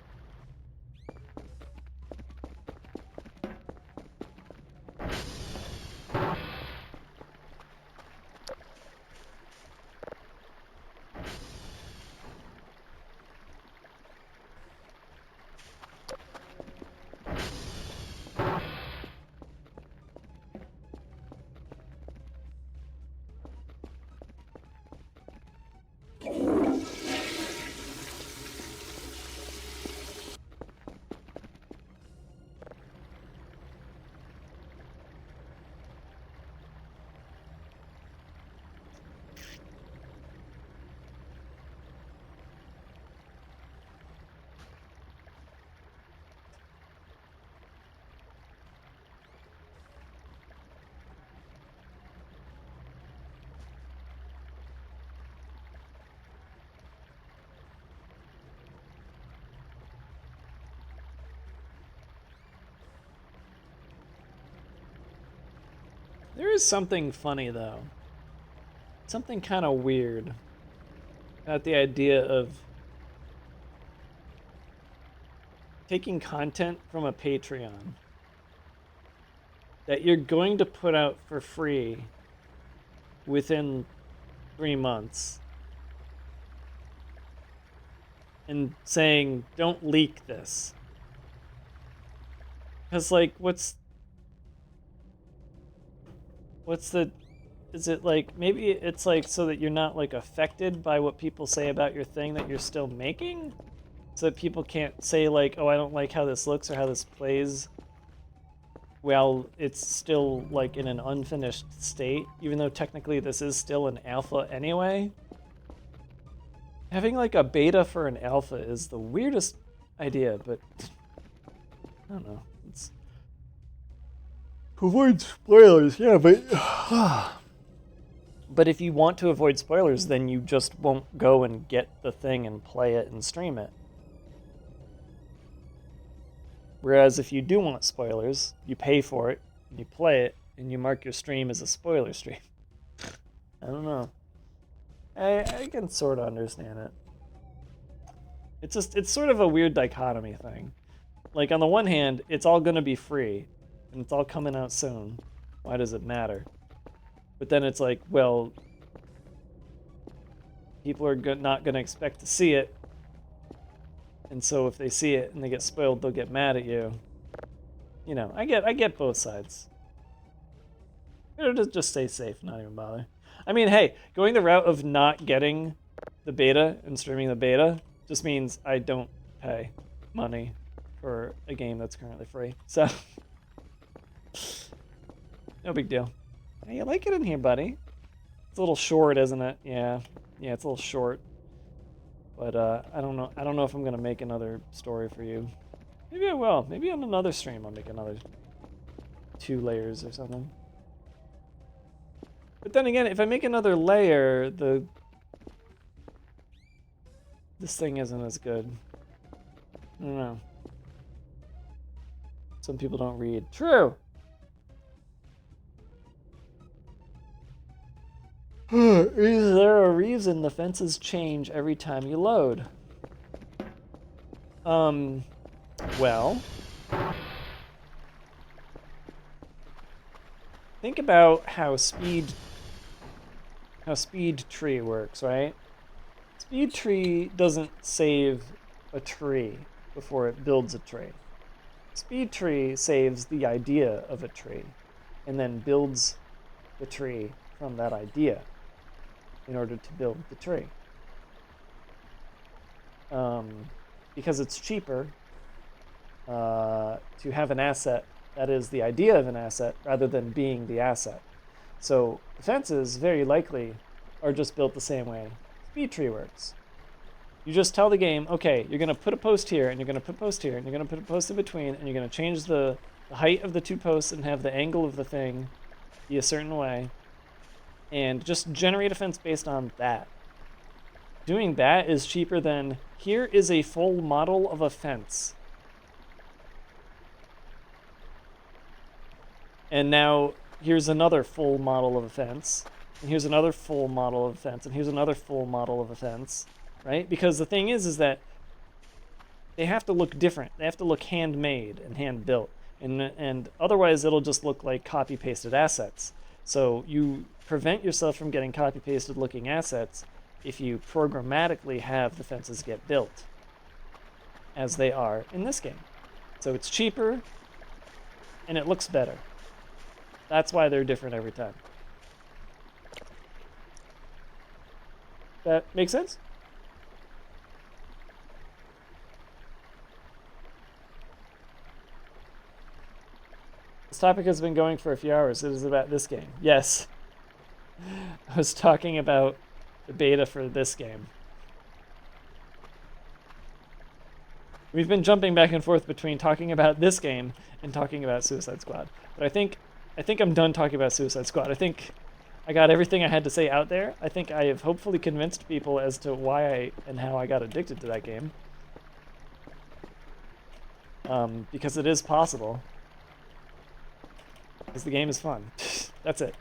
There is something funny, though. Something kind of weird about the idea of taking content from a Patreon that you're going to put out for free within 3 months and saying, don't leak this. Because, like, what's the... Is it like, maybe it's like so that you're not like affected by what people say about your thing that you're still making? So that people can't say like, oh, I don't like how this looks or how this plays. Well, it's still like in an unfinished state, even though technically this is still an alpha anyway. Having like a beta for an alpha is the weirdest idea, but I don't know. It's... Avoid spoilers, yeah, but... But if you want to avoid spoilers, then you just won't go and get the thing and play it and stream it. Whereas if you do want spoilers, you pay for it, and you play it, and you mark your stream as a spoiler stream. I don't know. I can sort of understand it. It's sort of a weird dichotomy thing. Like, on the one hand, it's all gonna be free, and it's all coming out soon. Why does it matter? But then it's like, well, people are not going to expect to see it. And so if they see it and they get spoiled, they'll get mad at you. You know, I get both sides. Better to just stay safe, not even bother. I mean, hey, going the route of not getting the beta and streaming the beta just means I don't pay money for a game that's currently free. So, no big deal. Hey, you like it in here, buddy? It's a little short, isn't it? Yeah, it's a little short. But I don't know. I don't know if I'm gonna make another story for you. Maybe I will. Maybe on another stream I'll make another 2 layers or something. But then again, if I make another layer, this thing isn't as good. I don't know. Some people don't read. True. Is there a reason the fences change every time you load? Well, think about how speed tree works, right? Speed tree doesn't save a tree before it builds a tree. Speed tree saves the idea of a tree and then builds the tree from that idea in order to build the tree. Because it's cheaper to have an asset that is the idea of an asset rather than being the asset. So the fences very likely are just built the same way Speed Tree works. You just tell the game, okay, you're going to put a post here, and you're going to put a post here, and you're going to put a post in between, and you're going to change the height of the 2 posts and have the angle of the thing be a certain way, and just generate a fence based on that. Doing that is cheaper than, here is a full model of a fence. And now here's another full model of a fence, and here's another full model of a fence, and here's another full model of a fence, right? Because the thing is that they have to look different. They have to look handmade and hand-built, and otherwise it'll just look like copy-pasted assets. So you prevent yourself from getting copy-pasted looking assets if you programmatically have the fences get built, as they are in this game. So it's cheaper, and it looks better. That's why they're different every time. That makes sense? This topic has been going for a few hours. It is about this game. Yes. I was talking about the beta for this game. We've been jumping back and forth between talking about this game and talking about Suicide Squad. But I think I'm done talking about Suicide Squad. I think I got everything I had to say out there. I think I have hopefully convinced people as to why and how I got addicted to that game. Because it is possible. Because the game is fun. That's it.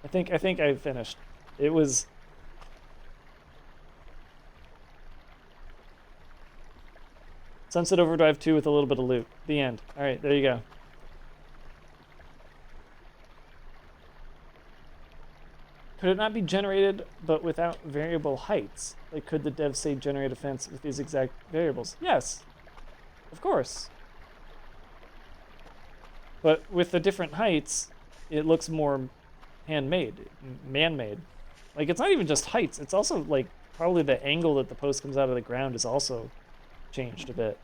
I think I finished. It was Sunset Overdrive 2 with a little bit of loot. The end. All right, there you go. Could it not be generated but without variable heights? Like, could the devs say generate a fence with these exact variables? Yes, of course. But with the different heights, it looks more handmade, man-made. Like, it's not even just heights. It's also, like, probably the angle that the post comes out of the ground is also changed a bit.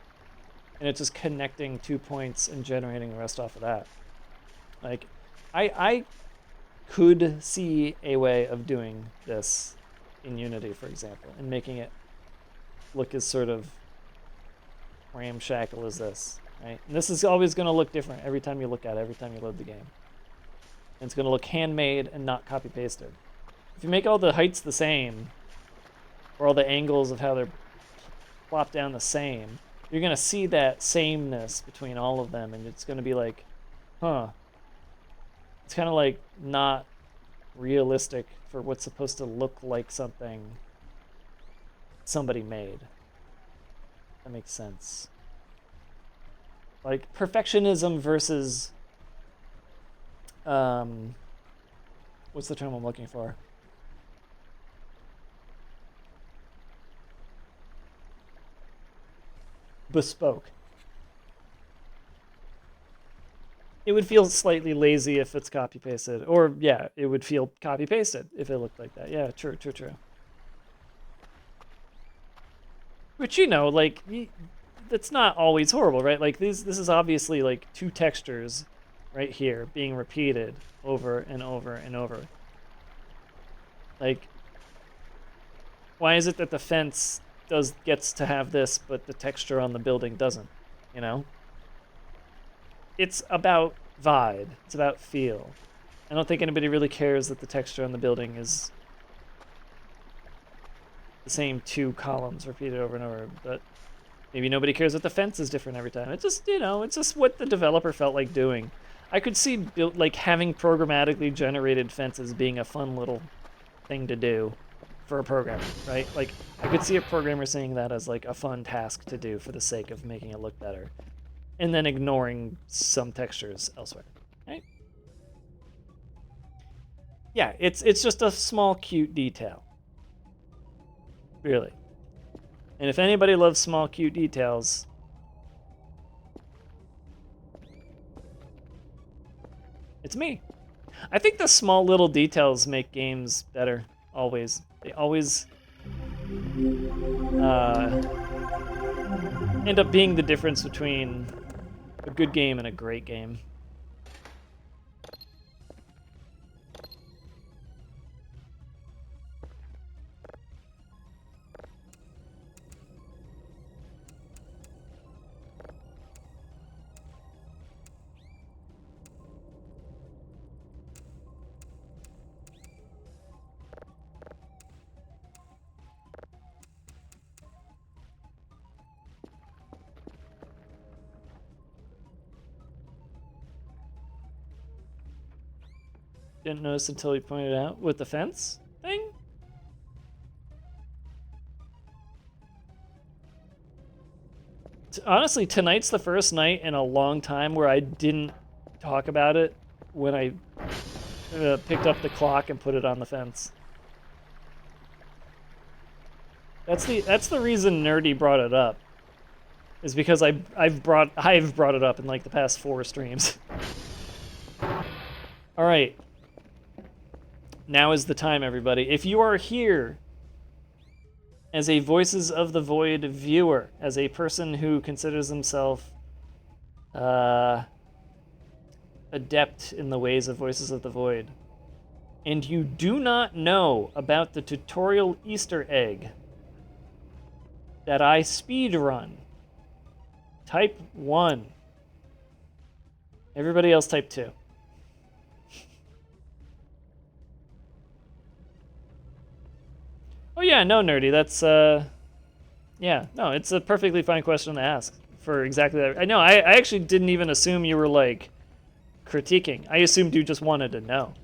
And it's just connecting 2 points and generating the rest off of that. Like, I could see a way of doing this in Unity, for example, and making it look as sort of ramshackle as this, right? And this is always going to look different every time you look at it, every time you load the game. And it's going to look handmade and not copy-pasted. If you make all the heights the same, or all the angles of how they're plopped down the same, you're going to see that sameness between all of them, and it's going to be like, huh. It's kind of like not realistic for what's supposed to look like something somebody made. That makes sense. Like perfectionism versus what's the term I'm looking for? Bespoke. It would feel slightly lazy if it's copy-pasted. Or, yeah, it would feel copy-pasted if it looked like that. Yeah, true. Which, you know, like, that's not always horrible, right? Like, this is obviously, like, 2 textures right here being repeated over and over and over. Like, why is it that the fence gets to have this, but the texture on the building doesn't, you know? It's about vibe. It's about feel. I don't think anybody really cares that the texture on the building is the same 2 columns repeated over and over, but maybe nobody cares that the fence is different every time. It's just, you know, it's just what the developer felt like doing. I could see like having programmatically generated fences being a fun little thing to do for a programmer, right? Like, I could see a programmer seeing that as like a fun task to do for the sake of making it look better. And then ignoring some textures elsewhere, right? Yeah, it's just a small, cute detail. Really. And if anybody loves small, cute details, it's me. I think the small little details make games better, always. They always end up being the difference between a good game and a great game. Didn't notice until he pointed it out with the fence thing. Honestly, tonight's the first night in a long time where I didn't talk about it when I picked up the clock and put it on the fence. That's the reason Nerdy brought it up. Is because I've brought it up in like the past 4 streams. All right. Now is the time, everybody. If you are here as a Voices of the Void viewer, as a person who considers himself adept in the ways of Voices of the Void, and you do not know about the tutorial Easter egg that I speedrun, type 1. Everybody else type 2. Oh yeah, no, Nerdy, that's, yeah, no, it's a perfectly fine question to ask for exactly that. I know, I actually didn't even assume you were, like, critiquing. I assumed you just wanted to know.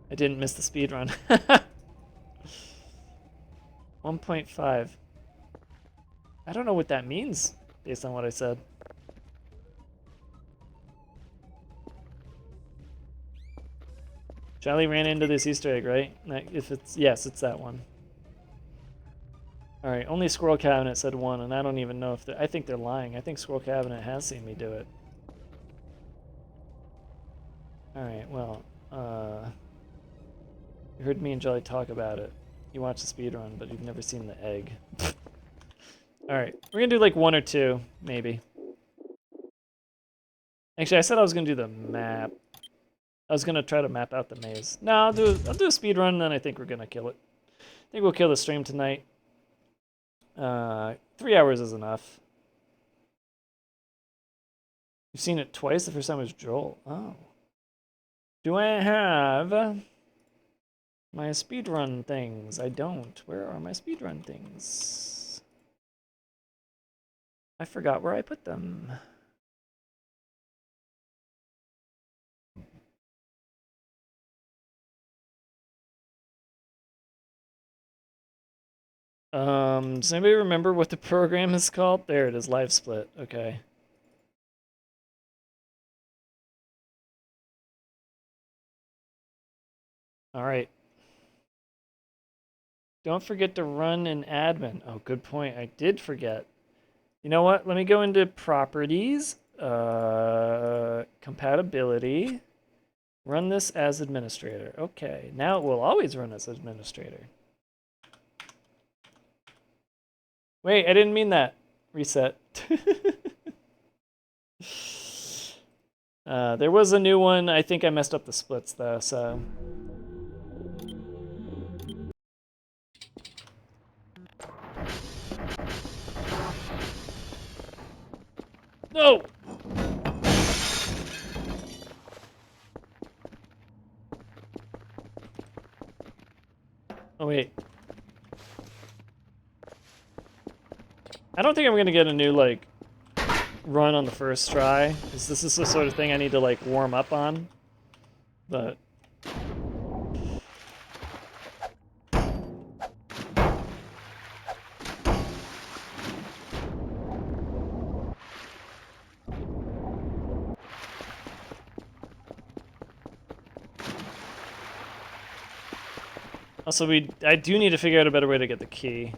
I didn't miss the speed run. 1.5. I don't know what that means based on what I said. Charlie ran into this Easter egg, right? If it's yes, it's that one. All right, only Squirrel Cabinet said 1, and I don't even know if they're... I think they're lying. I think Squirrel Cabinet has seen me do it. All right, well, you heard me and Jelly talk about it. You watched the speedrun, but you've never seen the egg. All right, we're gonna do like 1 or 2, maybe. Actually, I said I was gonna do the map. I was gonna try to map out the maze. No, I'll do a speed run, and then I think we're gonna kill it. I think we'll kill the stream tonight. 3 hours is enough. You've seen it twice. The first time was Joel. Oh. Do I have my speedrun things? I don't. Where are my speedrun things? I forgot where I put them. Does anybody remember what the program is called? There it is, Live Split. Okay. All right. Don't forget to run an admin. Oh, good point. I did forget. You know what? Let me go into properties, compatibility, run this as administrator. Okay, now it will always run as administrator. Wait, I didn't mean that. Reset. There was a new one. I think I messed up the splits though, so. No! Oh, wait. I don't think I'm gonna get a new, like, run on the first try, because this is the sort of thing I need to, like, warm up on. But... Also, I do need to figure out a better way to get the key.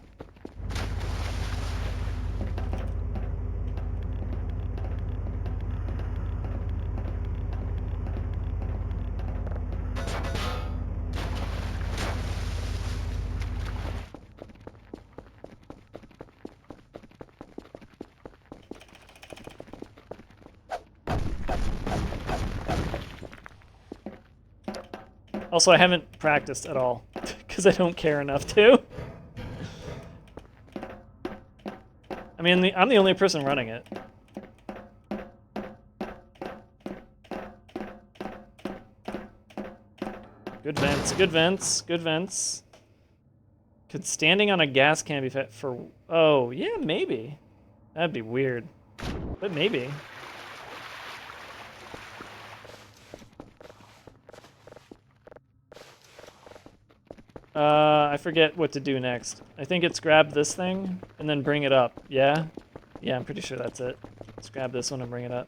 Also, I haven't practiced at all, because I don't care enough to. I mean, I'm the only person running it. Good vents, good vents, good vents. Could standing on a gas can be fit for... Oh, yeah, maybe. That'd be weird. But maybe. I forget what to do next. I think it's grab this thing and then bring it up. Yeah? Yeah, I'm pretty sure that's it. Let's grab this one and bring it up.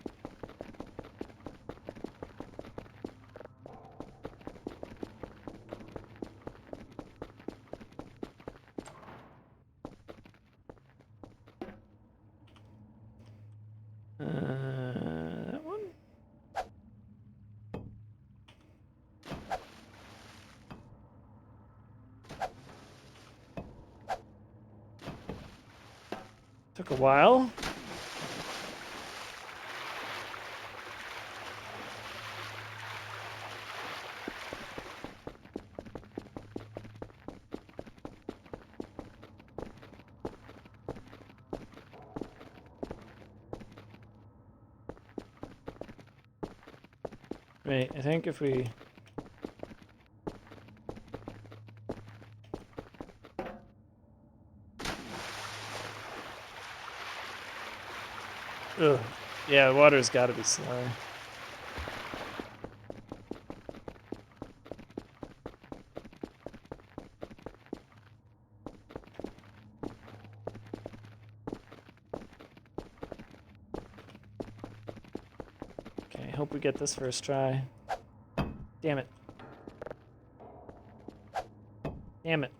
That one? Took a while. Wait, I think if we... Ugh. Yeah, water's gotta be slower. Okay, hope we get this first try. Damn it. Damn it.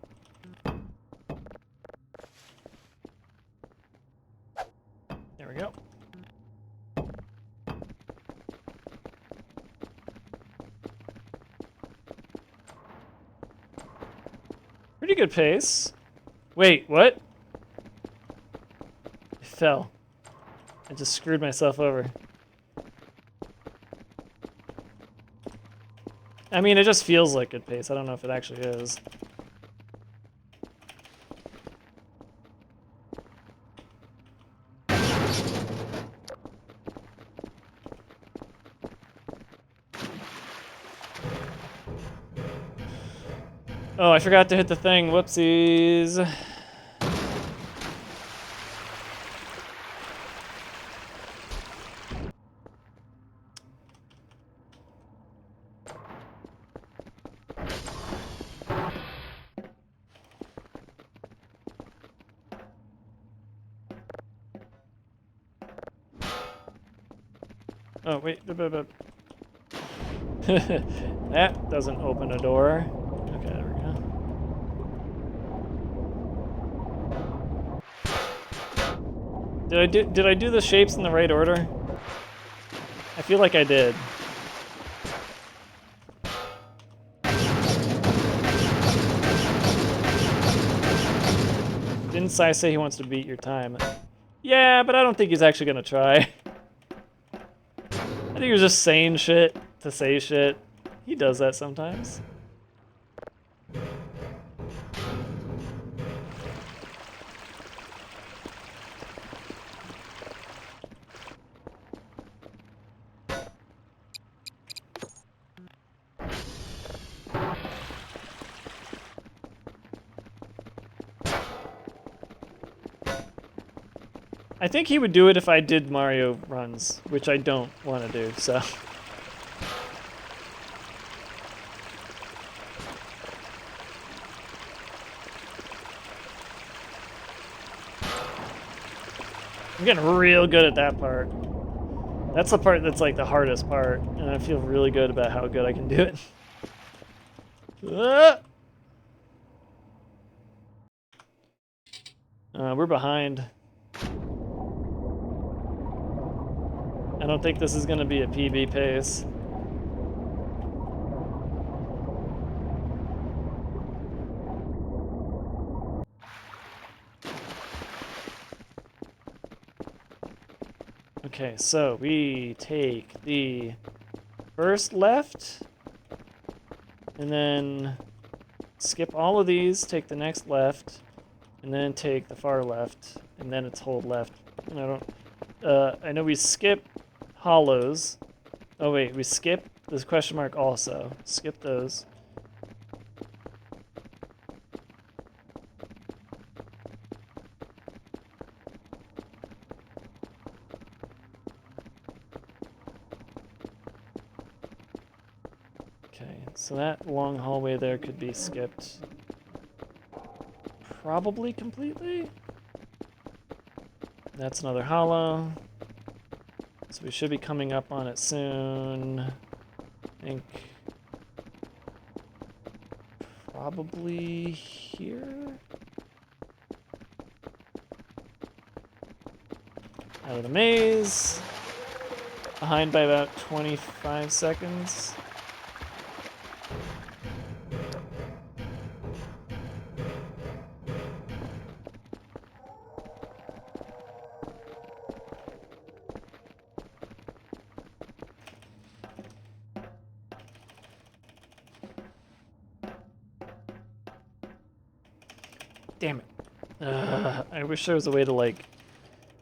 There we go. Pretty good pace. Wait, what? I fell. I just screwed myself over. I mean, it just feels like good pace. I don't know if it actually is. Oh, I forgot to hit the thing. Whoopsies. Oh, wait. That doesn't open a door. Okay, there we go. Did I do the shapes in the right order? I feel like I did. Didn't Sai say he wants to beat your time? Yeah, but I don't think he's actually gonna try. I think he was just saying shit to say shit. He does that sometimes. I think he would do it if I did Mario runs, which I don't want to do, so. I'm getting real good at that part. That's the part that's like the hardest part, and I feel really good about how good I can do it. We're behind. I don't think this is going to be a PB pace. Okay, so we take the first left, and then skip all of these, take the next left, and then take the far left, and then it's hold left. And I know we skip hollows. Oh wait, we skip this question mark also. Skip those. Okay, so that long hallway there could be skipped. Probably completely. That's another hollow. So we should be coming up on it soon. I think probably here. Out of the maze. Behind by about 25 seconds. Damn it. I wish there was a way to, like,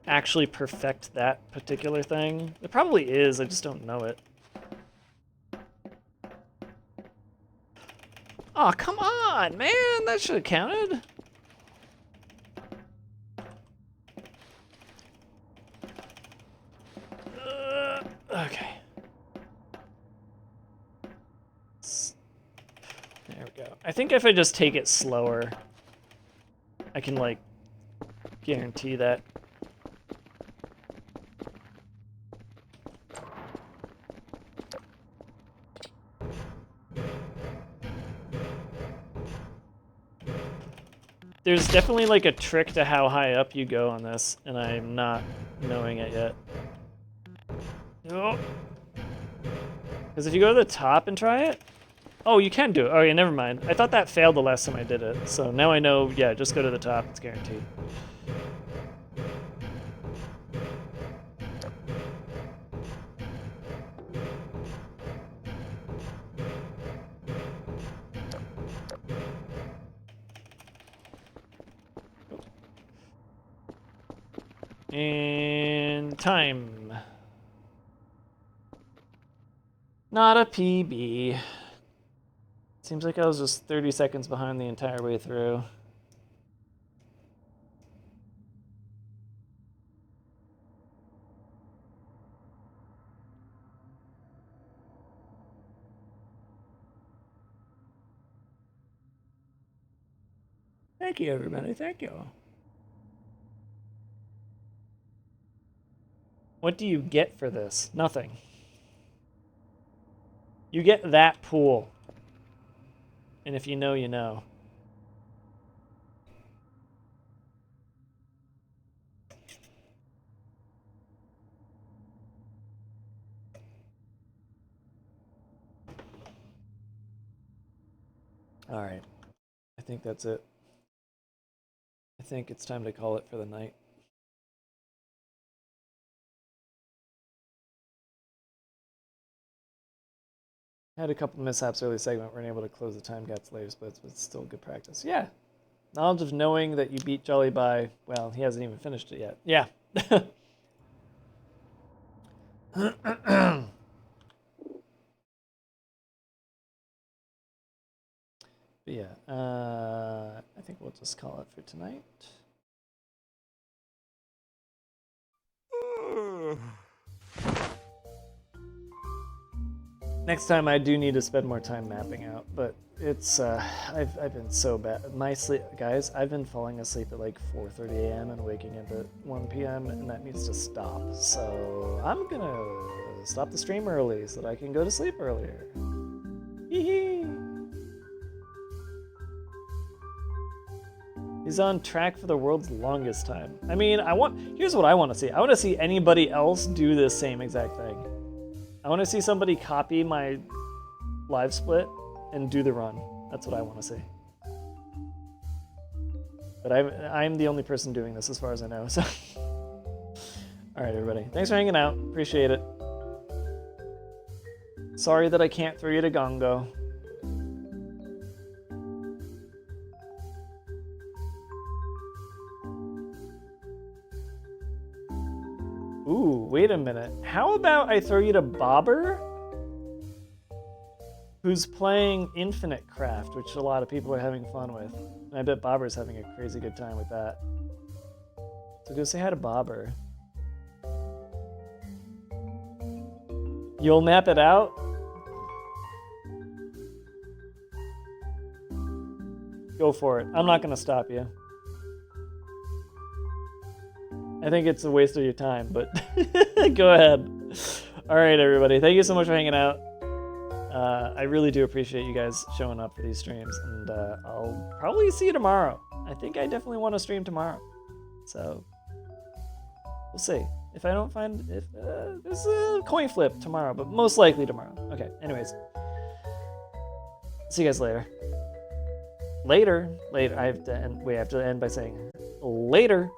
actually perfect that particular thing. There probably is, I just don't know it. Aw, come on, man! That should have counted. go. I think if I just take it slower, I can, like, guarantee that. There's definitely, like, a trick to how high up you go on this, and I'm not knowing it yet. Oh. Because if you go to the top and try it... Oh, you can do it. Oh, yeah, never mind. I thought that failed the last time I did it. So now I know, yeah, just go to the top. It's guaranteed. And time. Not a PB. Seems like I was just 30 seconds behind the entire way through. Thank you, everybody. Thank you. What do you get for this? Nothing. You get that pool. And if you know, you know. All right. I think that's it. I think it's time to call it for the night. I had a couple mishaps early segment. Weren't able to close the time gaps later, but it's still good practice. Yeah. Knowledge of knowing that you beat Jolly by, well, he hasn't even finished it yet. Yeah. But yeah, I think we'll just call it for tonight. Next time I do need to spend more time mapping out, but it's I've been so bad. My sleep, guys, I've been falling asleep at like 4:30 a.m. and waking up at 1 p.m. and that needs to stop. So I'm gonna stop the stream early so that I can go to sleep earlier. Hee. He's on track for the world's longest time. I mean, here's what I want to see. I want to see anybody else do this same exact thing. I want to see somebody copy my live split and do the run. That's what I want to see. But I'm the only person doing this as far as I know. So, all right, everybody. Thanks for hanging out. Appreciate it. Sorry that I can't throw you to Gongo. Ooh, wait a minute. How about I throw you to Bobber? Who's playing Infinite Craft, which a lot of people are having fun with. And I bet Bobber's having a crazy good time with that. So go say hi to Bobber. You'll map it out? Go for it. I'm not going to stop you. I think it's a waste of your time, but go ahead. All right, everybody. Thank you so much for hanging out. I really do appreciate you guys showing up for these streams, and I'll probably see you tomorrow. I think I definitely want to stream tomorrow. So, we'll see. If I don't find... there's a coin flip tomorrow, but most likely tomorrow. Okay, anyways. See you guys later. Later. I have to end by saying later.